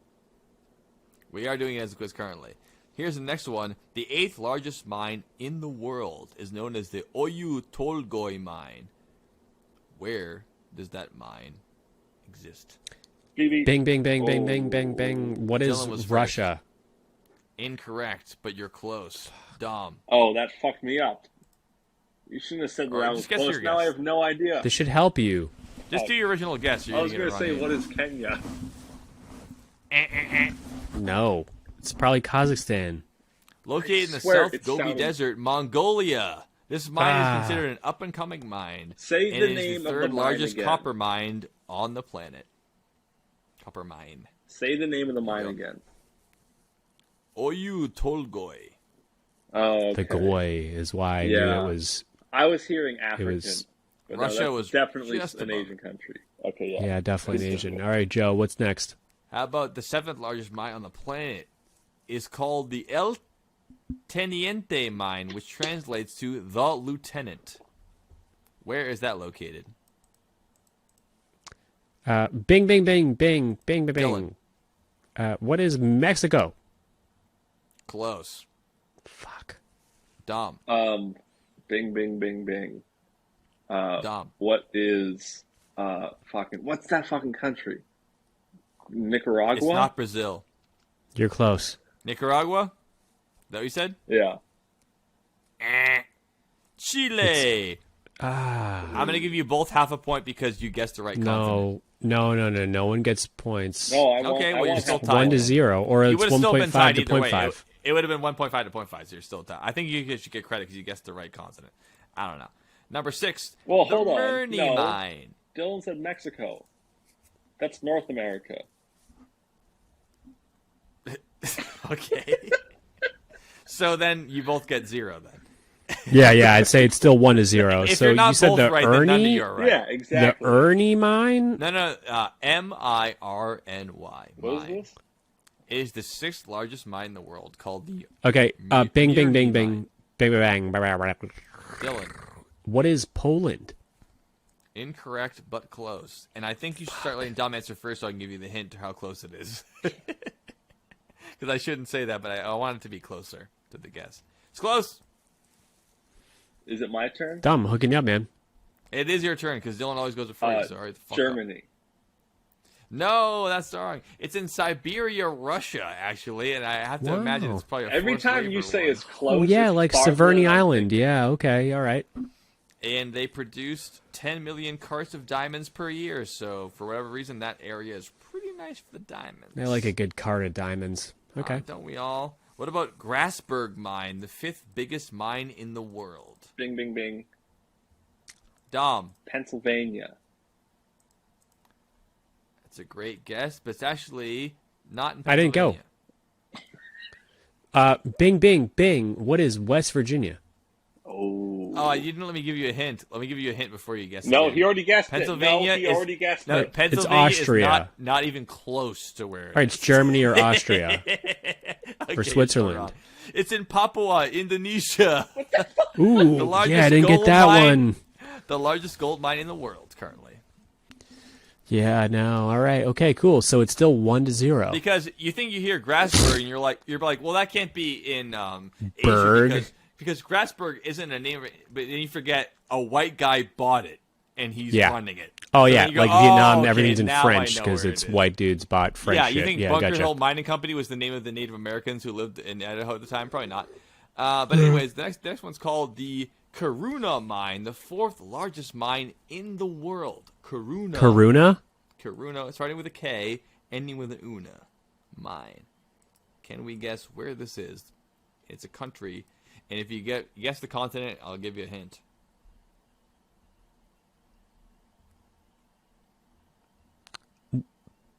We are doing it as a quiz currently. Here's the next one. The 8th largest mine in the world is known as the Oyu Tolgoi mine. Where does that mine exist? Bing, bing, bang, bang, bang, bang, bang. What Dylan is was Russia? Incorrect, but you're close. Dom. Oh, that fucked me up. You shouldn't have said that Alright, I was just guess close. your Now I guess. have no idea. This should help you. Just do your original guess. I was going to say, what is Kenya? No. It's probably Kazakhstan. Located in the swear South it Gobi sounded- Desert, Mongolia. This mine is considered an up-and-coming mine. Say and the it is name the of the third mine largest again. copper mine on the planet. Copper mine. Say the name of the mine again. Oyu Tolgoi. Oh, okay. The Goy is why I knew Yeah. it was. I was hearing African. was- but Russia that's was definitely just an above Asian country. Okay, yeah. Yeah, definitely an Asian. All right, Joe, what's next? How about the 7th largest mine on the planet is called the El Teniente mine, which translates to the lieutenant. Where is that located? Bing, bing, bing, bing, bing, bing, bing. What is Mexico? Close. Fuck. Dom. Bing, bing, bing, bing. Dom. What is what's that fucking country? Nicaragua? It's not Brazil. You're close. Nicaragua? Is that what you said? Yeah. Chile. I'm going to give you both half a point because you guessed the right continent. No. No one gets points. No, I won't. Okay, well, I you're won't still have- tied. 1 to 0, or You it's would have still been 1.5 tied to either way. 0.5. It would have been 1.5 to 0.5, so you're still tied. I think you should get credit because you guessed the right consonant. I don't know. Number 6, Well, the hold on. Murney No. mine. Dylan said Mexico. That's North America. Okay. So then you both get 0 then. Yeah, I'd say it's still 1 to 0. If so you're not you said both the right, then none of Ernie, you are right. Yeah, the exactly. Ernie mine. No, Mirny. What is Mine. this? It is the 6th largest mine in the world, called the Okay, bing, bing, Mirny bing, mine. bing, bing, bang, bang, bang. Dylan. What is Poland? Incorrect, but close. And I think you should start letting Dom answer first so I can give you the hint to how close it is. Because I shouldn't say that, but I want it to be closer to the guess. It's close. Is it my turn? Dumb, hooking you up, man. It is your turn because Dylan always goes before you. So hurry the fuck up. Germany. No, that's wrong. It's in Siberia, Russia, actually, and I have to Wow. imagine it's probably a Every forced time labor you say one. it's close. Oh yeah, it's like farther Severny than I Island. think. Yeah, okay, all right. And they produced 10 million carts of diamonds per year. So for whatever reason, that area is pretty nice for the diamonds. I like a good cart of diamonds. Okay. Don't we all? What about Grasberg Mine, the 5th biggest mine in the world? Bing, bing, bing. Dom. Pennsylvania. That's a great guess, but it's actually not in I didn't go. Pennsylvania. Bing, bing, bing. What is West Virginia? Oh, you didn't let me give you a hint. Let me give you a hint before you guess. No, it. he already guessed Pennsylvania it. No, he already guessed No, it. Pennsylvania It's Austria. is not even close to where. All right, it's Germany or Austria or Switzerland. It's in Papua, Indonesia. Ooh, yeah, I didn't get that one. The largest gold mine in the world currently. Yeah, no. All right. Okay, cool. So it's still 1-0. Because you think you hear Grasberg and you're like, well, that can't be in Berg. Asia because Grasberg isn't a name. But then you forget a white guy bought it and he's running it. Oh So yeah, then you go, like Vietnam, okay, everything's in now French I know because where it's it is. white dudes bought French Yeah, shit. you think Yeah, Bunker gotcha. Hill Mining Company was the name of the Native Americans who lived in Idaho at the time? Probably not. But anyways, the next one's called the Karuna Mine, the 4th largest mine in the world. Karuna? Karuna, starting with a K, ending with an Una. Mine. Can we guess where this is? It's a country, and if you guess the continent, I'll give you a hint.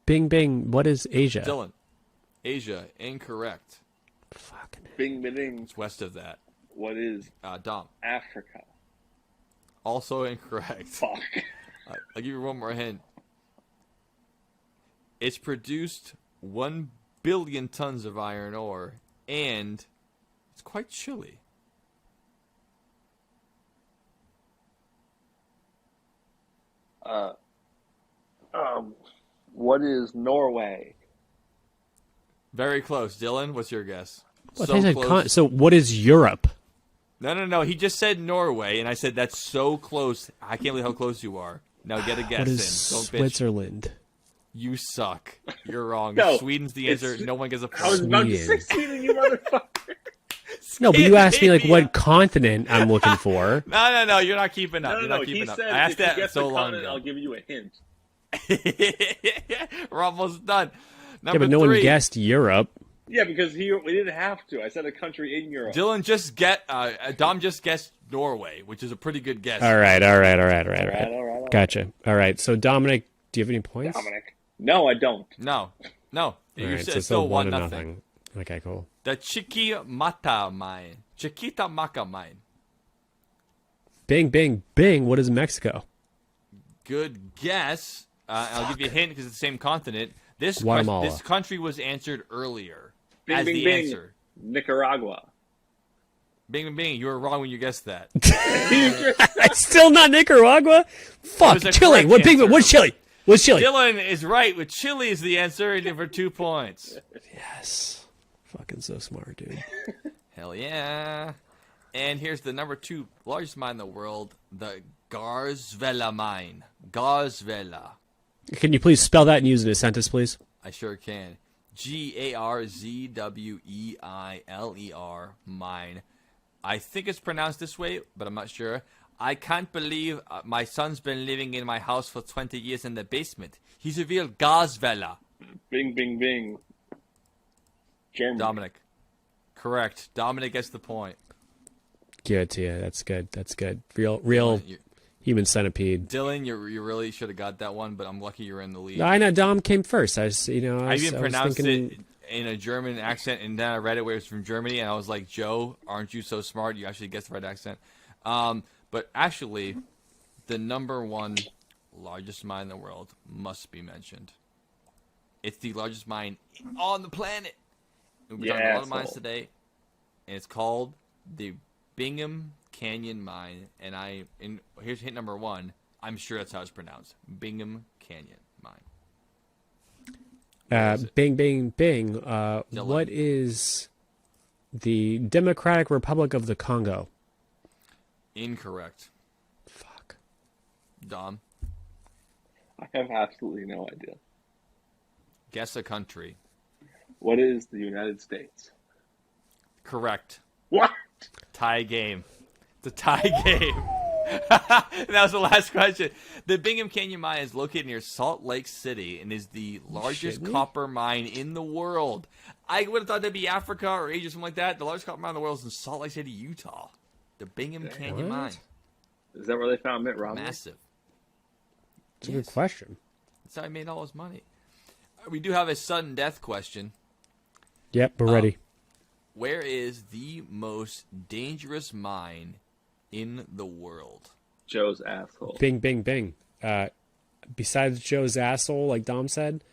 Bing, bing. What is Asia? Dylan. Asia, incorrect. Fucking. Bing, bing. It's west of that. What is Dom. Africa? Also incorrect. Fuck. I'll give you one more hint. It's produced 1 billion tons of iron ore, and it's quite chilly. What is Norway? Very close. Dylan, what's your guess? Well, So close. so what is Europe? No. He just said Norway, and I said that's so close. I can't believe how close you are. Now get a guess What is in. Don't bitch. Switzerland? You suck. You're wrong. No, Sweden's the answer. No one gets a I was point. about to Sweden. say Sweden, you motherfucker. No, but you asked me like what continent I'm looking for. No. You're not keeping up. No, You're no, not he keeping up. said I asked if you that guess so the long continent, ago. I'll give you a hint. We're almost done. Yeah, Number but no 3. one guessed Europe. Yeah, because we didn't have to. I said a country in Europe. Dylan Dom just guessed Norway, which is a pretty good guess. All right. All right. Gotcha. All right. So Dominic, do you have any points? Dominic. No, I don't. No. All You right, said so it's still 1-0. nothing. Okay, cool. The Chiquita Maca mine. Bing, bing, bing. What is Mexico? Good guess. I'll give you a hint because it's the same continent. This Guatemala. this country was answered earlier Bing, as bing, the bing. answer. Nicaragua. Bing, bing, bing. You were wrong when you guessed that. It's still not Nicaragua. Fuck, was a Chile. correct What big? answer. What's Chile? What's Chile? Dylan is right with Chile is the answer and for 2 points. Yes. Fucking so smart, dude. Hell yeah. And here's the number 2 largest mine in the world, the Garzweiler mine. Garzweiler. Can you please spell that and use it in a sentence, please? I sure can. Garzweiler mine. I think it's pronounced this way, but I'm not sure. I can't believe my son's been living in my house for 20 years in the basement. He's a real Garzweiler. Bing, bing, bing. Germany. Dominic. Correct. Dominic gets the point. Give it to you. That's good. That's good. Real human centipede. Dylan, you really should have got that one, but I'm lucky you're in the lead. I know Dom came first. I even pronounced thinking, it in a German accent, and then I read it where it's from Germany, and I was like, Joe, aren't you so smart? You actually guessed the right accent. But actually, the number 1 largest mine in the world must be mentioned. It's the largest mine on the planet. We've been talking about a lot of mines today, and it's called the Bingham Canyon Mine. And here's hint number 1. I'm sure that's how it's pronounced. Bingham Canyon Mine. Bing, bing, bing. What is the Democratic Republic of the Congo? Incorrect. Fuck. Dom, I have absolutely no idea. guess a country. What is the United States? Correct. What? Tie game. It's a tie game. That was the last question. The Bingham Canyon Mine is located near Salt Lake City and is the largest copper mine in the world. I would have thought that'd be Africa or Asia, something like that. The largest copper mine in the world is in Salt Lake City, Utah. The Bingham Canyon Mine. Is that where they found Mitt Romney? Massive. It's a good question. That's how he made all his money. We do have a sudden death question. Yep, we're ready. Where is the most dangerous mine in the world? Joe's asshole. Bing, bing, bing. Besides Joe's asshole, like Dom said,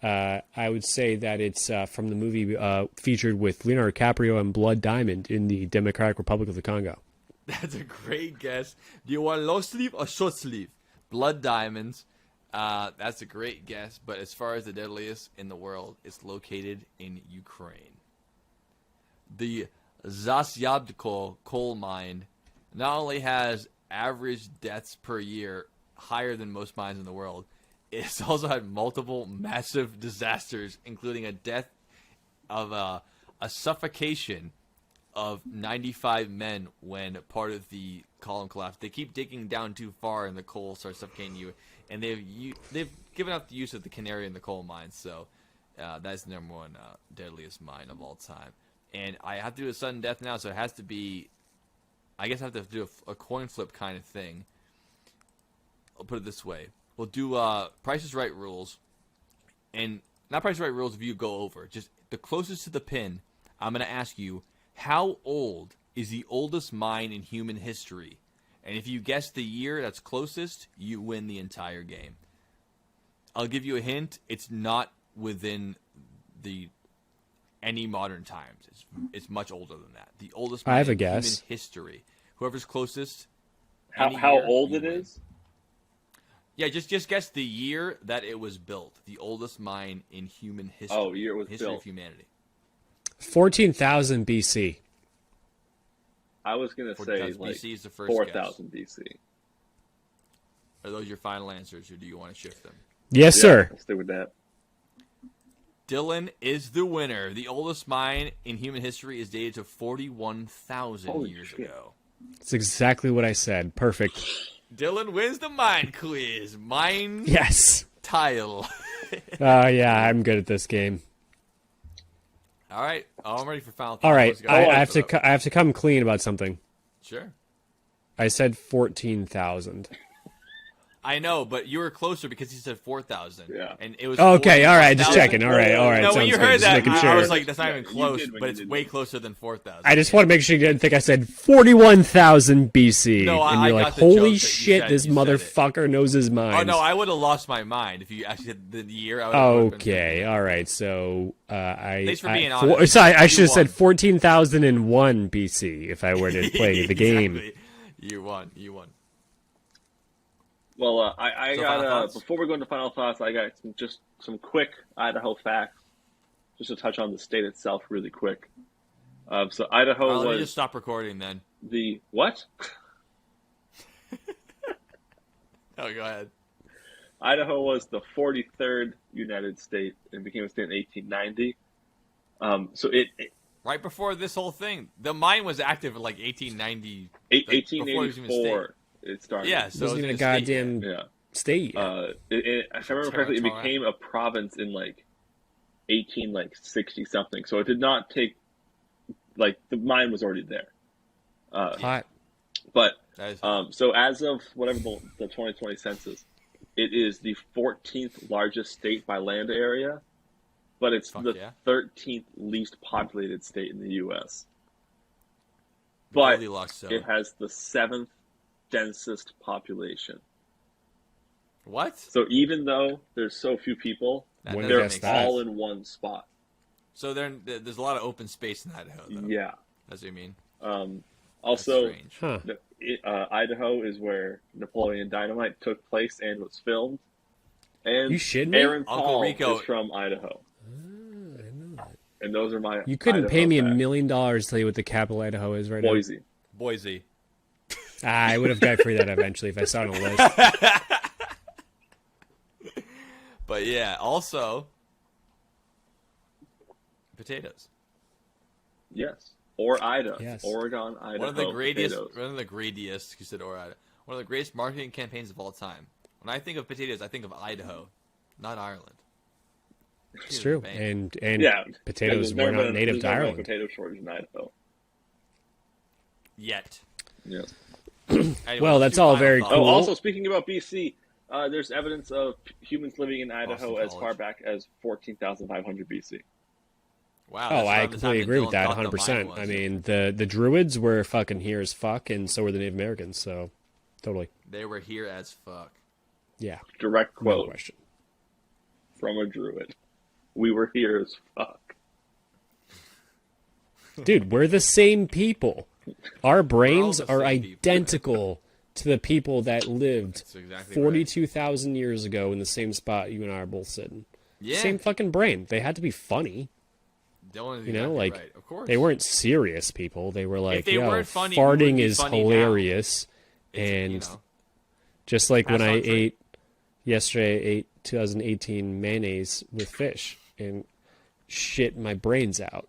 I would say that it's from the movie featured with Leonardo DiCaprio and Blood Diamond in the Democratic Republic of the Congo. That's a great guess. Do you want long sleeve or short sleeve? Blood Diamonds. That's a great guess. But as far as the deadliest in the world, it's located in Ukraine. The Zasyadko coal mine not only has average deaths per year higher than most mines in the world, it's also had multiple massive disasters, including a death of a suffocation of 95 men when part of the column collapsed. They keep digging down too far and the coal starts suffocating you, and they've given up the use of the canary in the coal mines. So that's the number one deadliest mine of all time. And I have to do a sudden death now, so it has to be, I guess I have to do a coin flip kind of thing. I'll put it this way. We'll do Price is Right rules. And not Price is Right rules if you go over. Just the closest to the pin, I'm going to ask you, how old is the oldest mine in human history? And if you guess the year that's closest, you win the entire game. I'll give you a hint. It's not within any modern times. It's much older than that. The oldest mine I have a in guess. human history. Whoever's closest. How old it is? Yeah, just guess the year that it was built. The oldest mine in human history. Oh, year it was history built. of humanity. 14,000 BC. I was gonna say 14,000 like BC is the first 4,000 BC. Are those your final answers, or do you want to shift them? Yes, sir. I'll stay with that. Dylan is the winner. The oldest mine in human history is dated to 41,000 Holy years shit. ago. That's exactly what I said. Perfect. Dylan wins the mine quiz. Mine Yes. tile. Yeah, I'm good at this game. All right, I'm ready for final thoughts. All right, Let's go. I have to come clean about something. Sure. I said 14,000. I know, but you were closer because you said 4,000. Yeah. And it was Okay, all right, just 41,000. checking. All right. No, when sounds you good. heard Just that, making I sure. was like, that's not even you close, did when but you it's did way that. closer than 4,000. I just want to make sure you didn't think I said 41,000 BC. No, and I you're got like, the joke that holy you shit, said- this you said it. motherfucker knows his mind. Oh, no, I would have lost my mind if you actually said the year. I would've been Okay, all right. So Thanks for being I, honest. sorry, I should have You said 14,001 BC if I were to play the game. Exactly. You won. Well, I So final got thoughts? before we go into final thoughts, I got some quick Idaho facts, just to touch on the state itself really quick. So Idaho Let me was just stop recording then. the what? Oh, go ahead. Idaho was the 43rd United State and became a state in 1890. So it Right before this whole thing, the mine was active in like 1890. before it was even a state. 1884 it started. Yeah, so It wasn't it even a was state. goddamn Yeah. state. If I remember correctly, it Territory. became a province in like 1860 something. So it did not take the mine was already there. Hot. But That is- so as of whatever the 2020 census, it is the 14th largest state by land area, but it's Fuck the yeah. 13th least populated state in the U.S. But Goldilocks zone. it has the 7th densest population. What? So even though there's so few people, That When doesn't they're guess make that? sense. all in one spot. So there's a lot of open space in Idaho, though. Yeah. That's what you mean. Also, That's strange. Huh. Idaho is where Napoleon Dynamite took place and was filmed. And You shitting me? Aaron Uncle Paul Rico- is from Idaho. And those are my You couldn't Idaho pay me facts. $1 million to tell you what the capital Idaho is right Boise. Boise. now. I would have got free that eventually if I saw it on a list. But yeah, also potatoes. Yes. Or Ida. Yes. Oregon, Idaho. One of the greatest. potatoes. One of the greatest. You said or Idaho. One of the greatest marketing campaigns of all time. When I think of potatoes, I think of Idaho, not Ireland. It's true. Bang. And Yeah. potatoes There's were never not been- native there's to never been a Ireland. potato shortage in Idaho. Yet. Yes. Anyway, Well, let's that's do all final very thoughts. Oh, Cool. also speaking about BC, there's evidence of humans living in Idaho Boston as far College. back as 14,500 BC. Wow. Oh, that's I around the time completely agree with Dylan that, thought the 100%. mind was. I mean, the Druids were fucking here as fuck, and so were the Native Americans. So, totally, They were here as fuck. yeah, Direct no quote question. from a druid. We were here as fuck. Dude, we're the same people. Our brains the are same people. identical to the people that lived That's exactly 42,000 years ago in the same spot you and I are both sitting. Yeah. Same fucking brain. They had to be funny. Dylan is You know, exactly like, right. Of course. they weren't serious people. They were like, they yo, weren't funny, we wouldn't farting be is funny now. hilarious. It's, And you know, just like when pass I on trait. yesterday, I ate 2018 mayonnaise with fish and shit my brains out.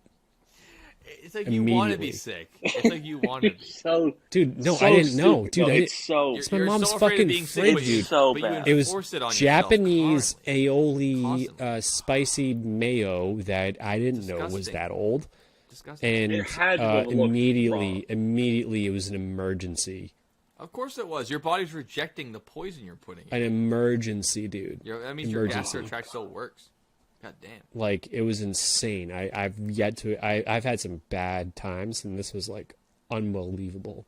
it's like you want to immediately. be sick. It's like you want to be. So, Dude, no, so I didn't know. stupid. Dude, No, I it's didn't. so. It's my mom's so afraid of fucking being sick, fridge, but you- dude. So but bad. you It was enforce it on Japanese yourself aioli Constantly. spicy mayo that I didn't know was Disgusting. that old. Disgusting. And It had to have looked immediately wrong. it was an emergency. Of course it was. Your body's rejecting the poison you're putting in. An emergency, dude. That means your gastrotract still works. God damn. Like, it was insane. I've had some bad times, and this was like unbelievable.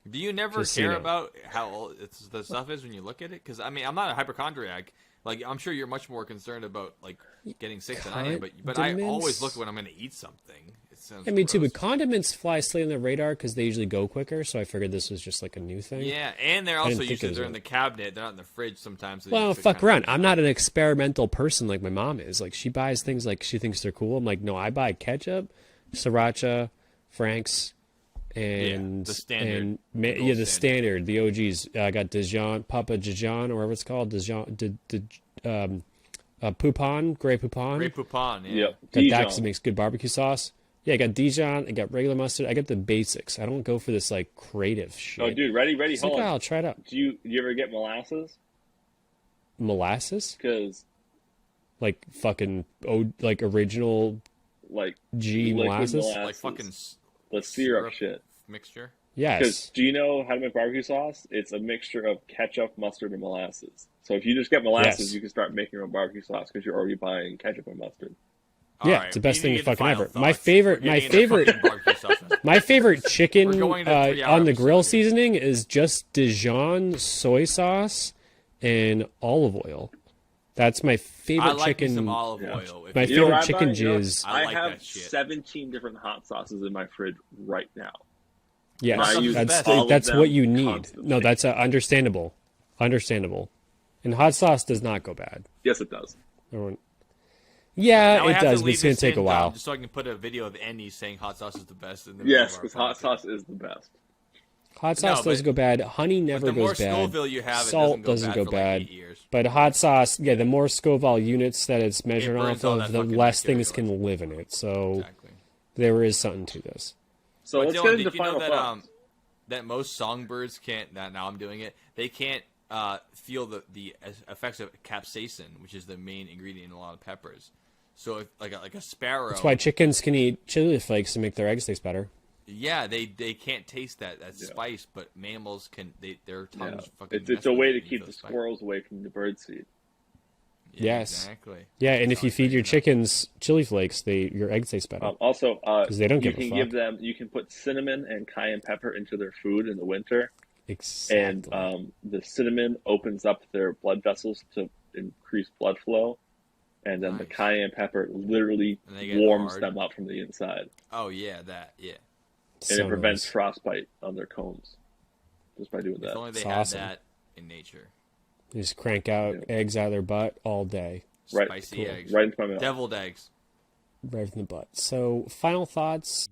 Do you never Just so you care know. about how old the stuff is when you look at it? Because I mean, I'm not a hypochondriac. Like, I'm sure you're much more concerned about like getting sick than I am. But I always look when I'm going to eat something. It sounds. Yeah, me too, gross. but condiments fly slightly on the radar because they usually go quicker, so I figured this was just like a new thing. Yeah, and they're I also didn't think usually it was they're a- in the cabinet. They're not in the fridge sometimes. So Well, you just fuck kinda- around. I'm not an experimental person like my mom is. Like, she buys things like she thinks they're cool. I'm like, no, I buy ketchup, sriracha, Frank's, and the standard. and The gold the standard, the OGs. I got Dijon, Papa Dijon, or whatever it's called, Dijon, Poupon, Grey Poupon. Grey Poupon. Yeah. Yep. Got that Dijon. 'cause it makes good barbecue sauce. Yeah, I got Dijon. I got regular mustard. I got the basics. I don't go for this like creative shit. Oh, dude, ready? It's like, Hold oh, on. I'll try it out. Do you ever get molasses? Molasses, Because like fucking like original like G liquid molasses. Like fucking the syrup shit. mixture. Because Yes. do you know how to make barbecue sauce? It's a mixture of ketchup, mustard, and molasses. So if you just get molasses, Yes. you can start making your own barbecue sauce because you're already buying ketchup and mustard. All Yeah, right, it's the best we thing need to get fucking final ever. thoughts. My favorite- We're my getting into favorite- fucking barbecue sauce now. My favorite chicken We're going to a 3-hour on the grill episode here. seasoning is just Dijon soy sauce and olive oil. That's my I favorite like me chicken. some olive Yeah. oil. If My you- You know favorite what I chicken buy? You know what? jizz. I I like have that shit. 17 different hot sauces in my fridge right now. Yes, I use that's all of that's them what you need. constantly. No, that's understandable. Understandable. And hot sauce does not go bad. Yes, it does. Everyone- Yeah, Now I it have to does, but leave it's going this to take a in, while. just so I can put a video of Andy saying hot sauce is the best. In the Yes, middle because of our hot podcast. sauce is the best. Hot sauce No, doesn't but- go bad. Honey never the more goes bad. Scoville you have, it Salt doesn't go bad for like bad. 8 years. But hot sauce, yeah, the more Scoville units that it's measured burns off all of, that the fucking less bacteria things can live in it. So Exactly. there is something to this. So But let's Dylan, get did into you know final that thoughts. that most songbirds can't? Now I'm doing it. They can't feel the effects of capsaicin, which is the main ingredient in a lot of peppers. So if, like a sparrow. That's why chickens can eat chili flakes to make their eggs taste better. Yeah, they can't taste that spice, but mammals can. Their tongues Yeah. fucking. It's mess a with way it to and keep feel the spice. squirrels away from the birdseed. Yeah, Yes. exactly. Yeah, and if you Sounds feed your great. chickens chili flakes, your eggs taste better. Also, 'Cause they don't you give a can fuck. give them. You can put cinnamon and cayenne pepper into their food in the winter, Exactly. and the cinnamon opens up their blood vessels to increase blood flow, and then the Nice. cayenne pepper literally And they get warms hard. them up from the inside, Oh yeah, that yeah. and So it prevents nice. frostbite on their combs just by doing If that. only they It's had awesome. that in nature. You just crank out Yeah. eggs out of their butt all day, Right. Spicy Cool. eggs. Right into my mouth. Deviled eggs. right from the butt. So, final thoughts.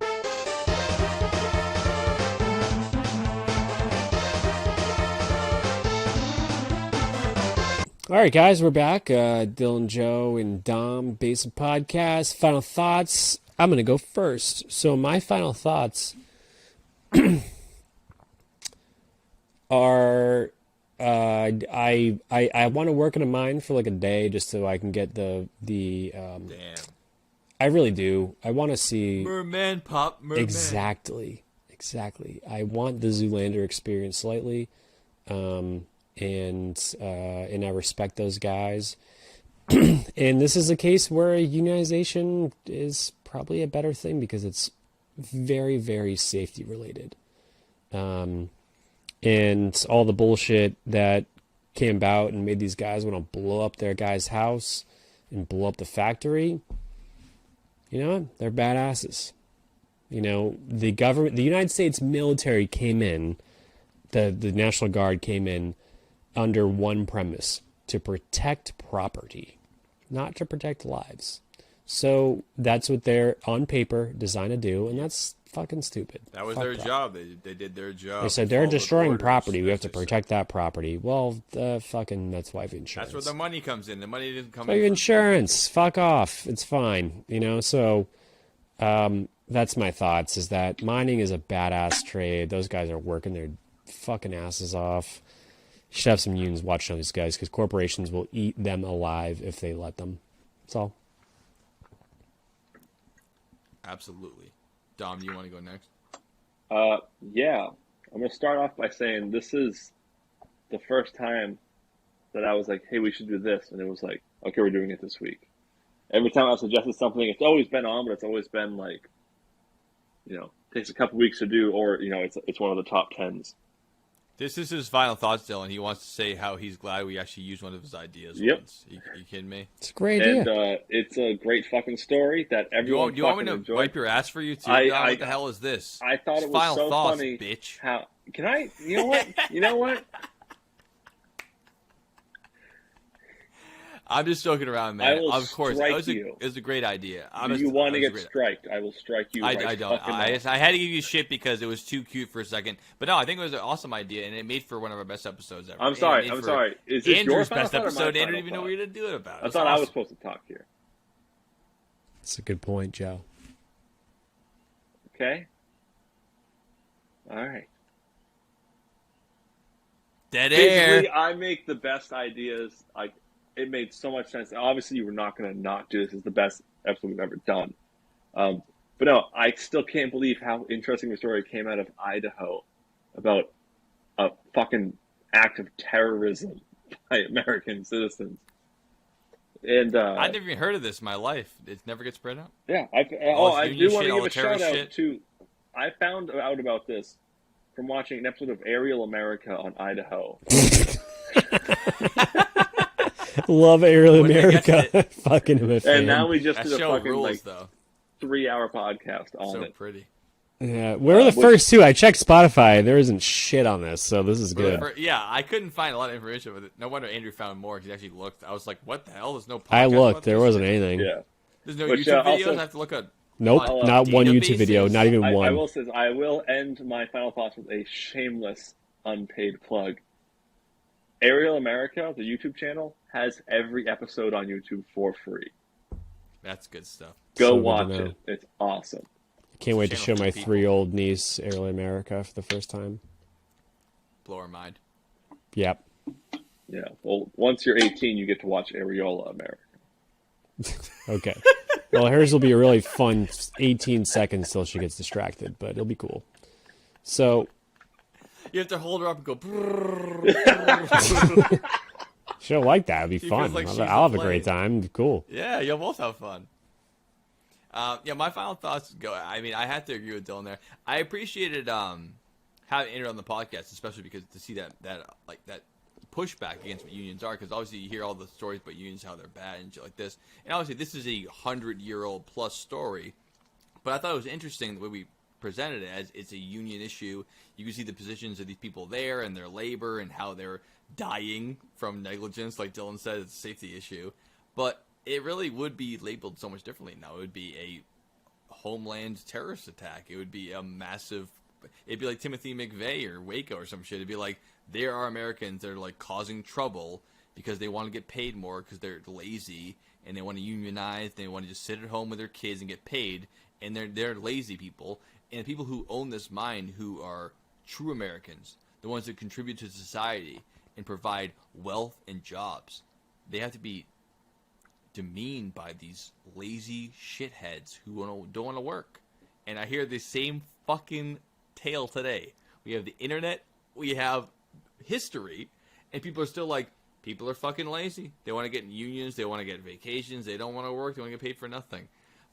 All right, guys, we're back. Dylan, Joe, and Dom, Basin Podcast. Final thoughts. I'm going to go first. So, my final thoughts are I want to work in a mine for like a day just so I can get the Damn. I really do. I want to see Merman pop. Merman. exactly. I want the Zoolander experience slightly, and I respect those guys. And this is a case where unionization is probably a better thing because it's very, very safety related. And all the bullshit that came about and made these guys want to blow up their guy's house and blow up the factory, you know, they're badasses. You know, the United States military came in, the National Guard came in under one premise: to protect property, not to protect lives. So that's what they're on paper designed to do, and that's fucking stupid. That was Fuck their property. job. They did their job. They said they're Followed destroying orders. property. We have to That's what they protect that property. Well, that's why we have insurance. That's where the money comes in. The money didn't come So in. you have insurance. Fuck off. It's fine. You know, so that's my thoughts, is that mining is a badass trade. Those guys are working their fucking asses off. You should have some unions watching these guys because corporations will eat them alive if they let them. That's all. Absolutely. Dom, do you want to go next? Yeah. I'm going to start off by saying this is the first time that I was like, hey, we should do this. And it was like, okay, we're doing it this week. Every time I've suggested something, it's always been on, but it's always been like, you know, takes a couple weeks to do, or, you know, it's one of the top 10s. This is his final thoughts, Dylan. He wants to say how he's glad we actually used one of his ideas Yep. once. You kidding me? It's a great idea. And it's a great fucking story that everyone You want me fucking to enjoyed. wipe your ass for you, too? I- Dom? I- What the hell is this? I thought It's it was final so thoughts, funny. bitch. How can I? You know what? You know what? I'm just joking around, I man. will Of course, strike you. it was a great idea. You want to get striked? I will strike you. I right don't. fucking I now. had to give you shit because it was too cute for a second. But no, I think it was an awesome idea, and it made for one of our best episodes ever. I'm And sorry. it made I'm for sorry. Is this your Andrew's final best thought or my episode. Andrew final didn't even know thought? what we were going to do it about. I It's thought I was awesome. supposed to talk here. That's a good point, Joe. Okay. All right. Dead air. Basically, I make the best ideas. Like, it made so much sense. Obviously, you were not going to not do this. It's the best episode we've ever done. But no, I still can't believe how interesting the story came out of Idaho about a fucking act of terrorism by American citizens. And I've never even heard of this in my life. It never gets spread out. yeah, All I this do union want to shit, all give the a shout terrorist out shit. to. I found out about this from watching an episode of Aerial America on Idaho. Love Aerial When they get America. Fucking am a fan. And now we just That did a show fucking rules, like though. 3-hour podcast on So it. pretty. Yeah, where are the first two? I checked Spotify. There isn't shit on this, so this is good. Yeah, I couldn't find a lot of information with it. No wonder Andrew found more. He actually looked. I was like, "What the hell? There's no." Podcast I looked. about There this? wasn't anything. Yeah. There's no Which, YouTube videos. also- I have to look at. Nope, what, not one YouTube video. databases? Not even I one. will say I will end my final thoughts with a shameless unpaid plug. Aerial America, the YouTube channel, has every episode on YouTube for free. That's good stuff. Go So good to watch know. it. It's awesome. Can't wait to show channel my for people. 3-year-old niece Aerial America for the first time. Blow our mind. Yep. Yeah. Well, once you're 18, you get to watch Areola America. Okay. Well, hers will be a really fun 18 seconds till she gets distracted, but it'll be cool. So You have to hold her up and go. she'll like that. It'll be She fun. feels like she's I'll have a playing. great time. Cool. Yeah, you'll both have fun. Yeah, my final thoughts go. I mean, I have to agree with Dylan there. I appreciated having Andrew on the podcast, especially because to see that pushback against what unions are, because obviously you hear all the stories about unions, how they're bad and shit like this, and obviously this is a 100-year-old plus story. But I thought it was interesting the way we presented it as it's a union issue. You can see the positions of these people there and their labor and how they're dying from negligence, like Dylan said, it's a safety issue. But it really would be labeled so much differently now. It would be a homeland terrorist attack. It would be a massive... It'd be like Timothy McVeigh or Waco or some shit. It'd be like, there are Americans that are like causing trouble because they want to get paid more because they're lazy and they want to unionize. They want to just sit at home with their kids and get paid. And they're lazy people. And people who own this mine who are true Americans, the ones that contribute to society and provide wealth and jobs, they have to be demeaned by these lazy shitheads who don't want to work. And I hear the same fucking tale today. We have the internet, we have history, and people are still like, People are fucking lazy. They want to get in unions. They want to get vacations. They don't want to work. They want to get paid for nothing.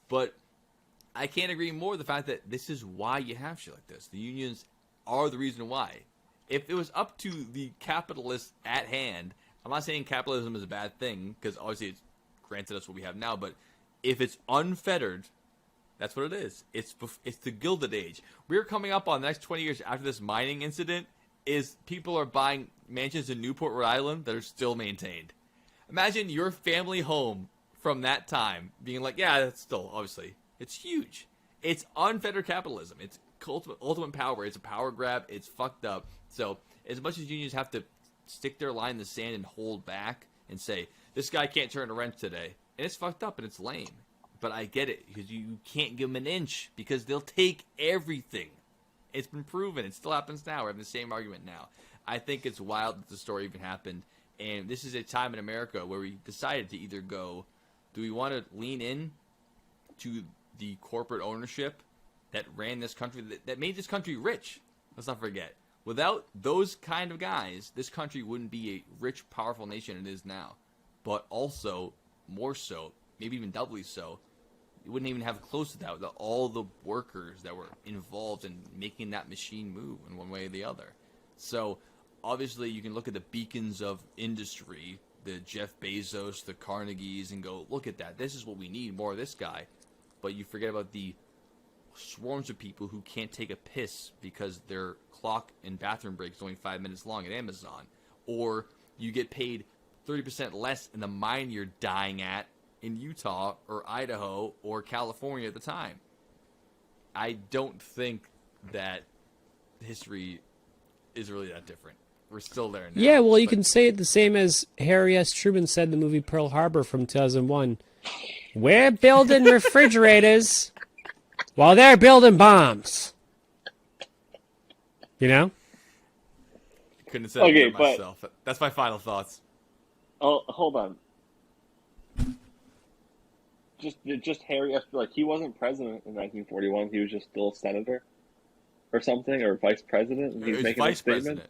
But I can't agree more with the fact that this is why you have shit like this. The unions are the reason why. If it was up to the capitalists at hand, I'm not saying capitalism is a bad thing, because obviously it's granted us what we have now, but if it's unfettered, that's what it is. It's the Gilded Age. We're coming up on the next 20 years after this mining incident, is people are buying mansions in Newport, Rhode Island that are still maintained. Imagine your family home from that time being like, yeah, that's still, obviously, it's huge. It's unfettered capitalism. It's ultimate power. It's a power grab. It's fucked up. So as much as unions have to stick their line in the sand and hold back and say, this guy can't turn a wrench today, and it's fucked up and it's lame. But I get it, because you can't give them an inch, because they'll take everything. It's been proven. It still happens now. We're having the same argument now. I think it's wild that the story even happened. And this is a time in America where we decided to either go, do we want to lean in to the corporate ownership that ran this country, that made this country rich? Let's not forget. Without those kind of guys, this country wouldn't be a rich, powerful nation it is now. But also, more so, maybe even doubly so, you wouldn't even have close to that with all the workers that were involved in making that machine move in one way or the other. So, obviously, you can look at the beacons of industry, the Jeff Bezos, the Carnegies, and go, look at that. This is what we need, more of this guy. But you forget about the swarms of people who can't take a piss because their clock and bathroom break is only 5 minutes long at Amazon. Or you get paid 30% less in the mine you're dying at in Utah or Idaho or California at the time. I don't think that history is really that different. We're still there now. Yeah, well, you can say it the same as Harry S. Truman said in the movie Pearl Harbor from 2001. We're building refrigerators while they're building bombs. You know? Couldn't have said it better myself. That's my final thoughts. Oh, hold on. Just Harry, like, he wasn't president in 1941. He was just still a senator or something, or vice president. And he was making a statement. President.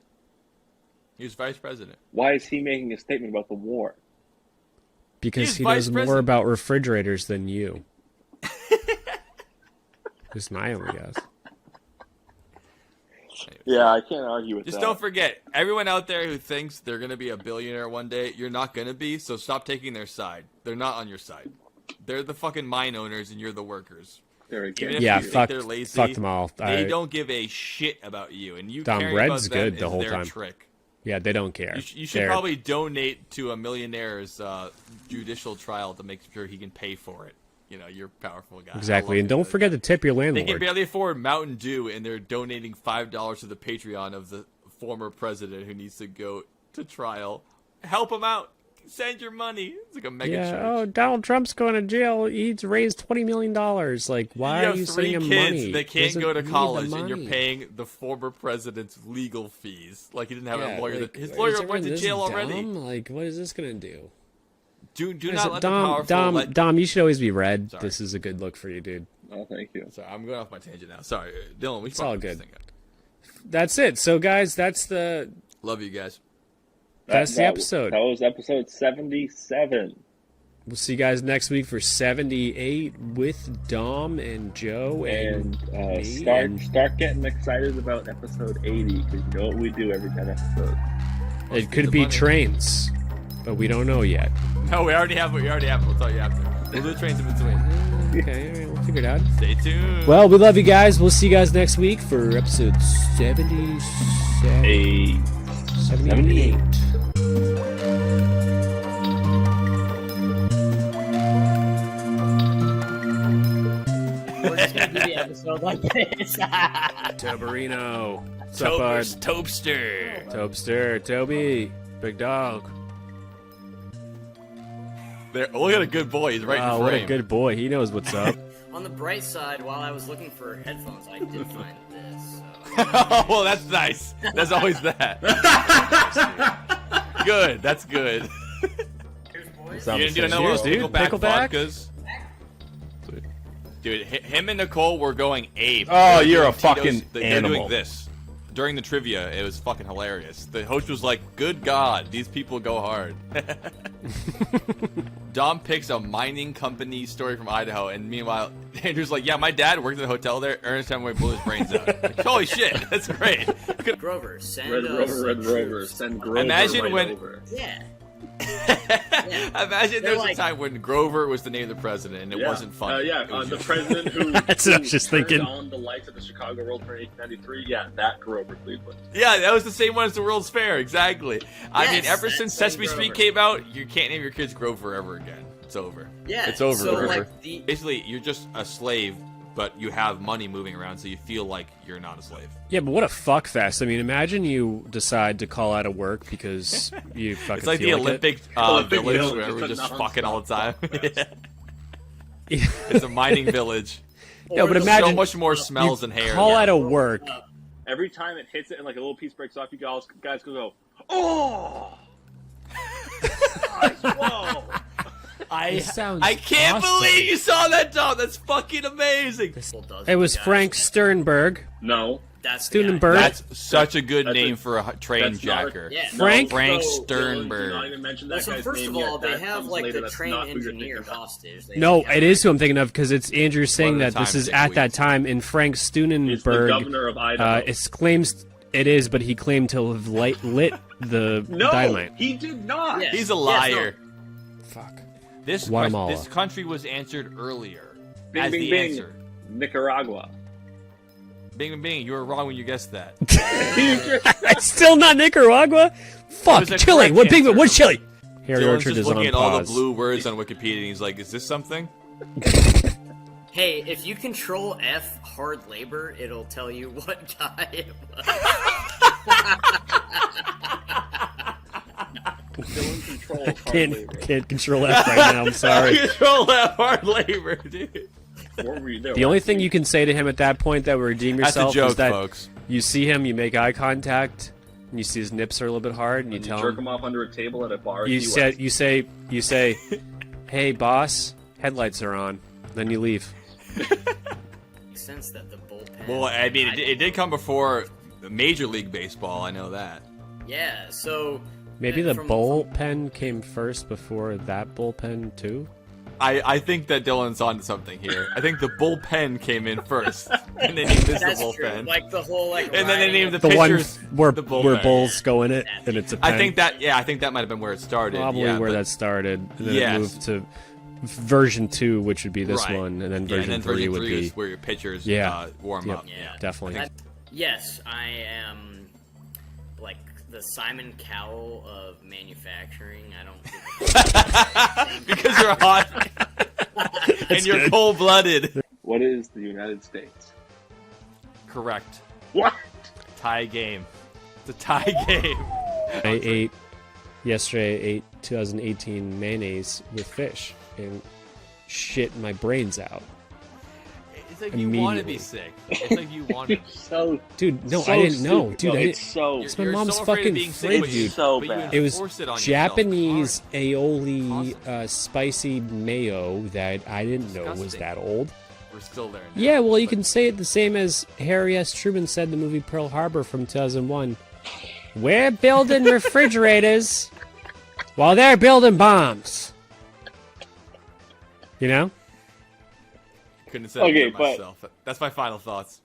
He was vice president. Why is he making a statement about the war? Because he knows more about refrigerators than you. Is my only guess. Yeah, I can't argue with that. Just don't forget, everyone out there who thinks they're going to be a billionaire one day, you're not going to be, so stop taking their side. They're not on your side. They're the fucking mine owners, and you're the workers. Yeah, fuck them all. They don't give a shit about you, and you Tom caring Bread's about them good the is whole their time. Trick. Yeah, they don't care. You should probably donate to a millionaire's judicial trial to make sure he can pay for it. You know, you're a powerful guy. Exactly, and don't forget to tip your landlord. They can barely afford Mountain Dew, and they're donating $5 to the Patreon of the former president who needs to go to trial. Help him out. Send your money. It's like a mega church. Oh, Donald Trump's going to jail. He's raised $20 million. Like, why are you sending him money? You have 3 kids that can't go to college, and you're money. paying the former president's legal fees. Like, he didn't have a lawyer. Like, his lawyer went to jail already. Like, what is this going to do? Do not let the powerful... Dom, you should always be red. Sorry. This is a good look for you, dude. Oh, thank you. Sorry, I'm going off my tangent now. Sorry, Dylan, we should It's all good. That's it. So, guys, that's the... Love you guys. That's the episode. That was episode 77. We'll see you guys next week for 78 with Dom and Joe and start getting excited about episode 80, because you know what we do every 10 episodes. It could be trains, but we don't know yet. No, we already have it. We'll tell you after. We'll do trains in between. Okay, all right, we'll figure it out. Stay tuned. Well, we love you guys. We'll see you guys next week for episode 78. 78. We're just gonna do the episode like this. Tobarino. Tobster. Toby. Big dog. Look at a good boy. He's right in frame. What a good boy. He knows what's up. On the bright side, while I was looking for headphones, I did find this. Oh, well, that's nice. There's always that. Good. That's good. Cheers, boys. You didn't do another Pickleback vodkas? Dude, him and Nicole were going ape. Oh, you're a Tito's, fucking they're animal. doing this. during the trivia, it was fucking hilarious. The host was like, "Good God, these people go hard." Dom picks a mining company story from Idaho, and meanwhile, Andrew's like, "Yeah, my dad worked at a hotel there. Ernest Hemingway blew his brains out." Like, holy shit, that's great. Grover, send Red us Rover, send Grover Imagine right when- Yeah. over. Yeah. Imagine there was like- a time when Grover was the name of the president, and it wasn't funny. It was The just- president who, That's what I was just turned thinking. on the lights at the Chicago World Fair in 1893. Yeah, that Grover Cleveland. Yeah, that was the same one as the World's Fair, exactly. I mean, Yes, ever that's since Same Sesame Grover. Street came out, you can't name your kids Grover ever again. It's over. Yeah. It's over. So, Grover. like, the, Basically, you're just a slave, but you have money moving around, so you feel like you're not a slave. Yeah, but what a fuck fest. I mean, imagine you decide to call out of work because you fucking It's like feel the like it. Olympic, Olympic village Village, where just we're a just nonstop fucking all the time. fest. Yeah. It's a mining village. No, but There's imagine so much more smells and hair. call Yeah. out of work. Every time it hits it and like a little piece breaks off, you guys go, oh! Whoa! This sounds I can't awesome. believe you saw that, Dom. That's fucking amazing. It was Frank Sternberg. No. That's the guy. Sternberg. That's such a good That's name a- for a train that's not a- jacker. Yeah. Frank- Frank No, Dylan, do not Sternberg. even mention that Well, so guy's first name of all, yet. they That have comes like later. the That's train not who you're engineer thinking about. hostage. They No, have- it is who I'm thinking of because it's Andrew saying One at a that this time, is 6 at that weeks. time, and Frank He's the Sternberg governor of Idaho. claims it is, but he claimed to have lit the no, dynamite. he did not. Yeah. He's a Yes, liar. Fuck. This Guatemala. this country was answered earlier Bing, as bing, the bing. answer. Nicaragua. Bing, bing, bing. You were wrong when you guessed that. It's still not Nicaragua. Fuck, was a Chile. correct What big? answer. What's Chile? Harry Dylan's Orchard just is looking on at all the pause. blue words on Wikipedia, and he's like, "Is this something?" Hey, if you control F hard labor, it'll tell you what guy it was. Dylan controls hard labor. Can't control F right now. I'm sorry. Control that hard labor, dude. What were you there? The only thing you can say to him at that point that will redeem That's a yourself joke, is that folks. you see him, you make eye contact, and you see his nips are a little bit hard, and you You tell jerk him, him off under a table at a bar. you he said, was. you say, "Hey, boss, headlights are on." Then you leave. Makes sense that the bullpen. Well, I mean, it did come before Major League Baseball. I know that. Yeah, so Maybe the from- bullpen came first before that bullpen too. I think that Dylan's onto something here. I think the bullpen came in first, and then he missed the That's true. bullpen. Like the whole like. And then they riding named of- the The one pitchers where the where bullpen. bulls go in it, and it's a pen. I think that might have been where it started. probably yeah, where but- that started. And then Yes. it moved to version 2, which would be this Right. one, and then Yeah, version and then 3 version would 3 be is where your pitchers Yeah. warm Yep. up. Yeah. definitely. Yes, I am like the Simon Cowell of manufacturing. I don't. Because you're hot and you're good. cold-blooded. What is the United States? Correct. What? Tie game. It's a tie game. I ate 2018 mayonnaise with fish and shit my brains out. It's like you want to be Immediately. sick. It's like you want to. So, Dude, no, so I didn't know. stupid. Dude, No, I it's didn't. so. You're- It's my you're mom's so afraid of fucking being sick, fridge, but you- dude. So but you bad. It was enforce it on yourself. Japanese Hard. aioli spicy mayo that I didn't know was Disgusting. that old. We're still there. Now. Yeah, well, you But can say it the same as Harry S. Truman said in the movie Pearl Harbor from 2001. We're building refrigerators while they're building bombs. You know? couldn't have said it Okay, better but- myself. That's my final thoughts.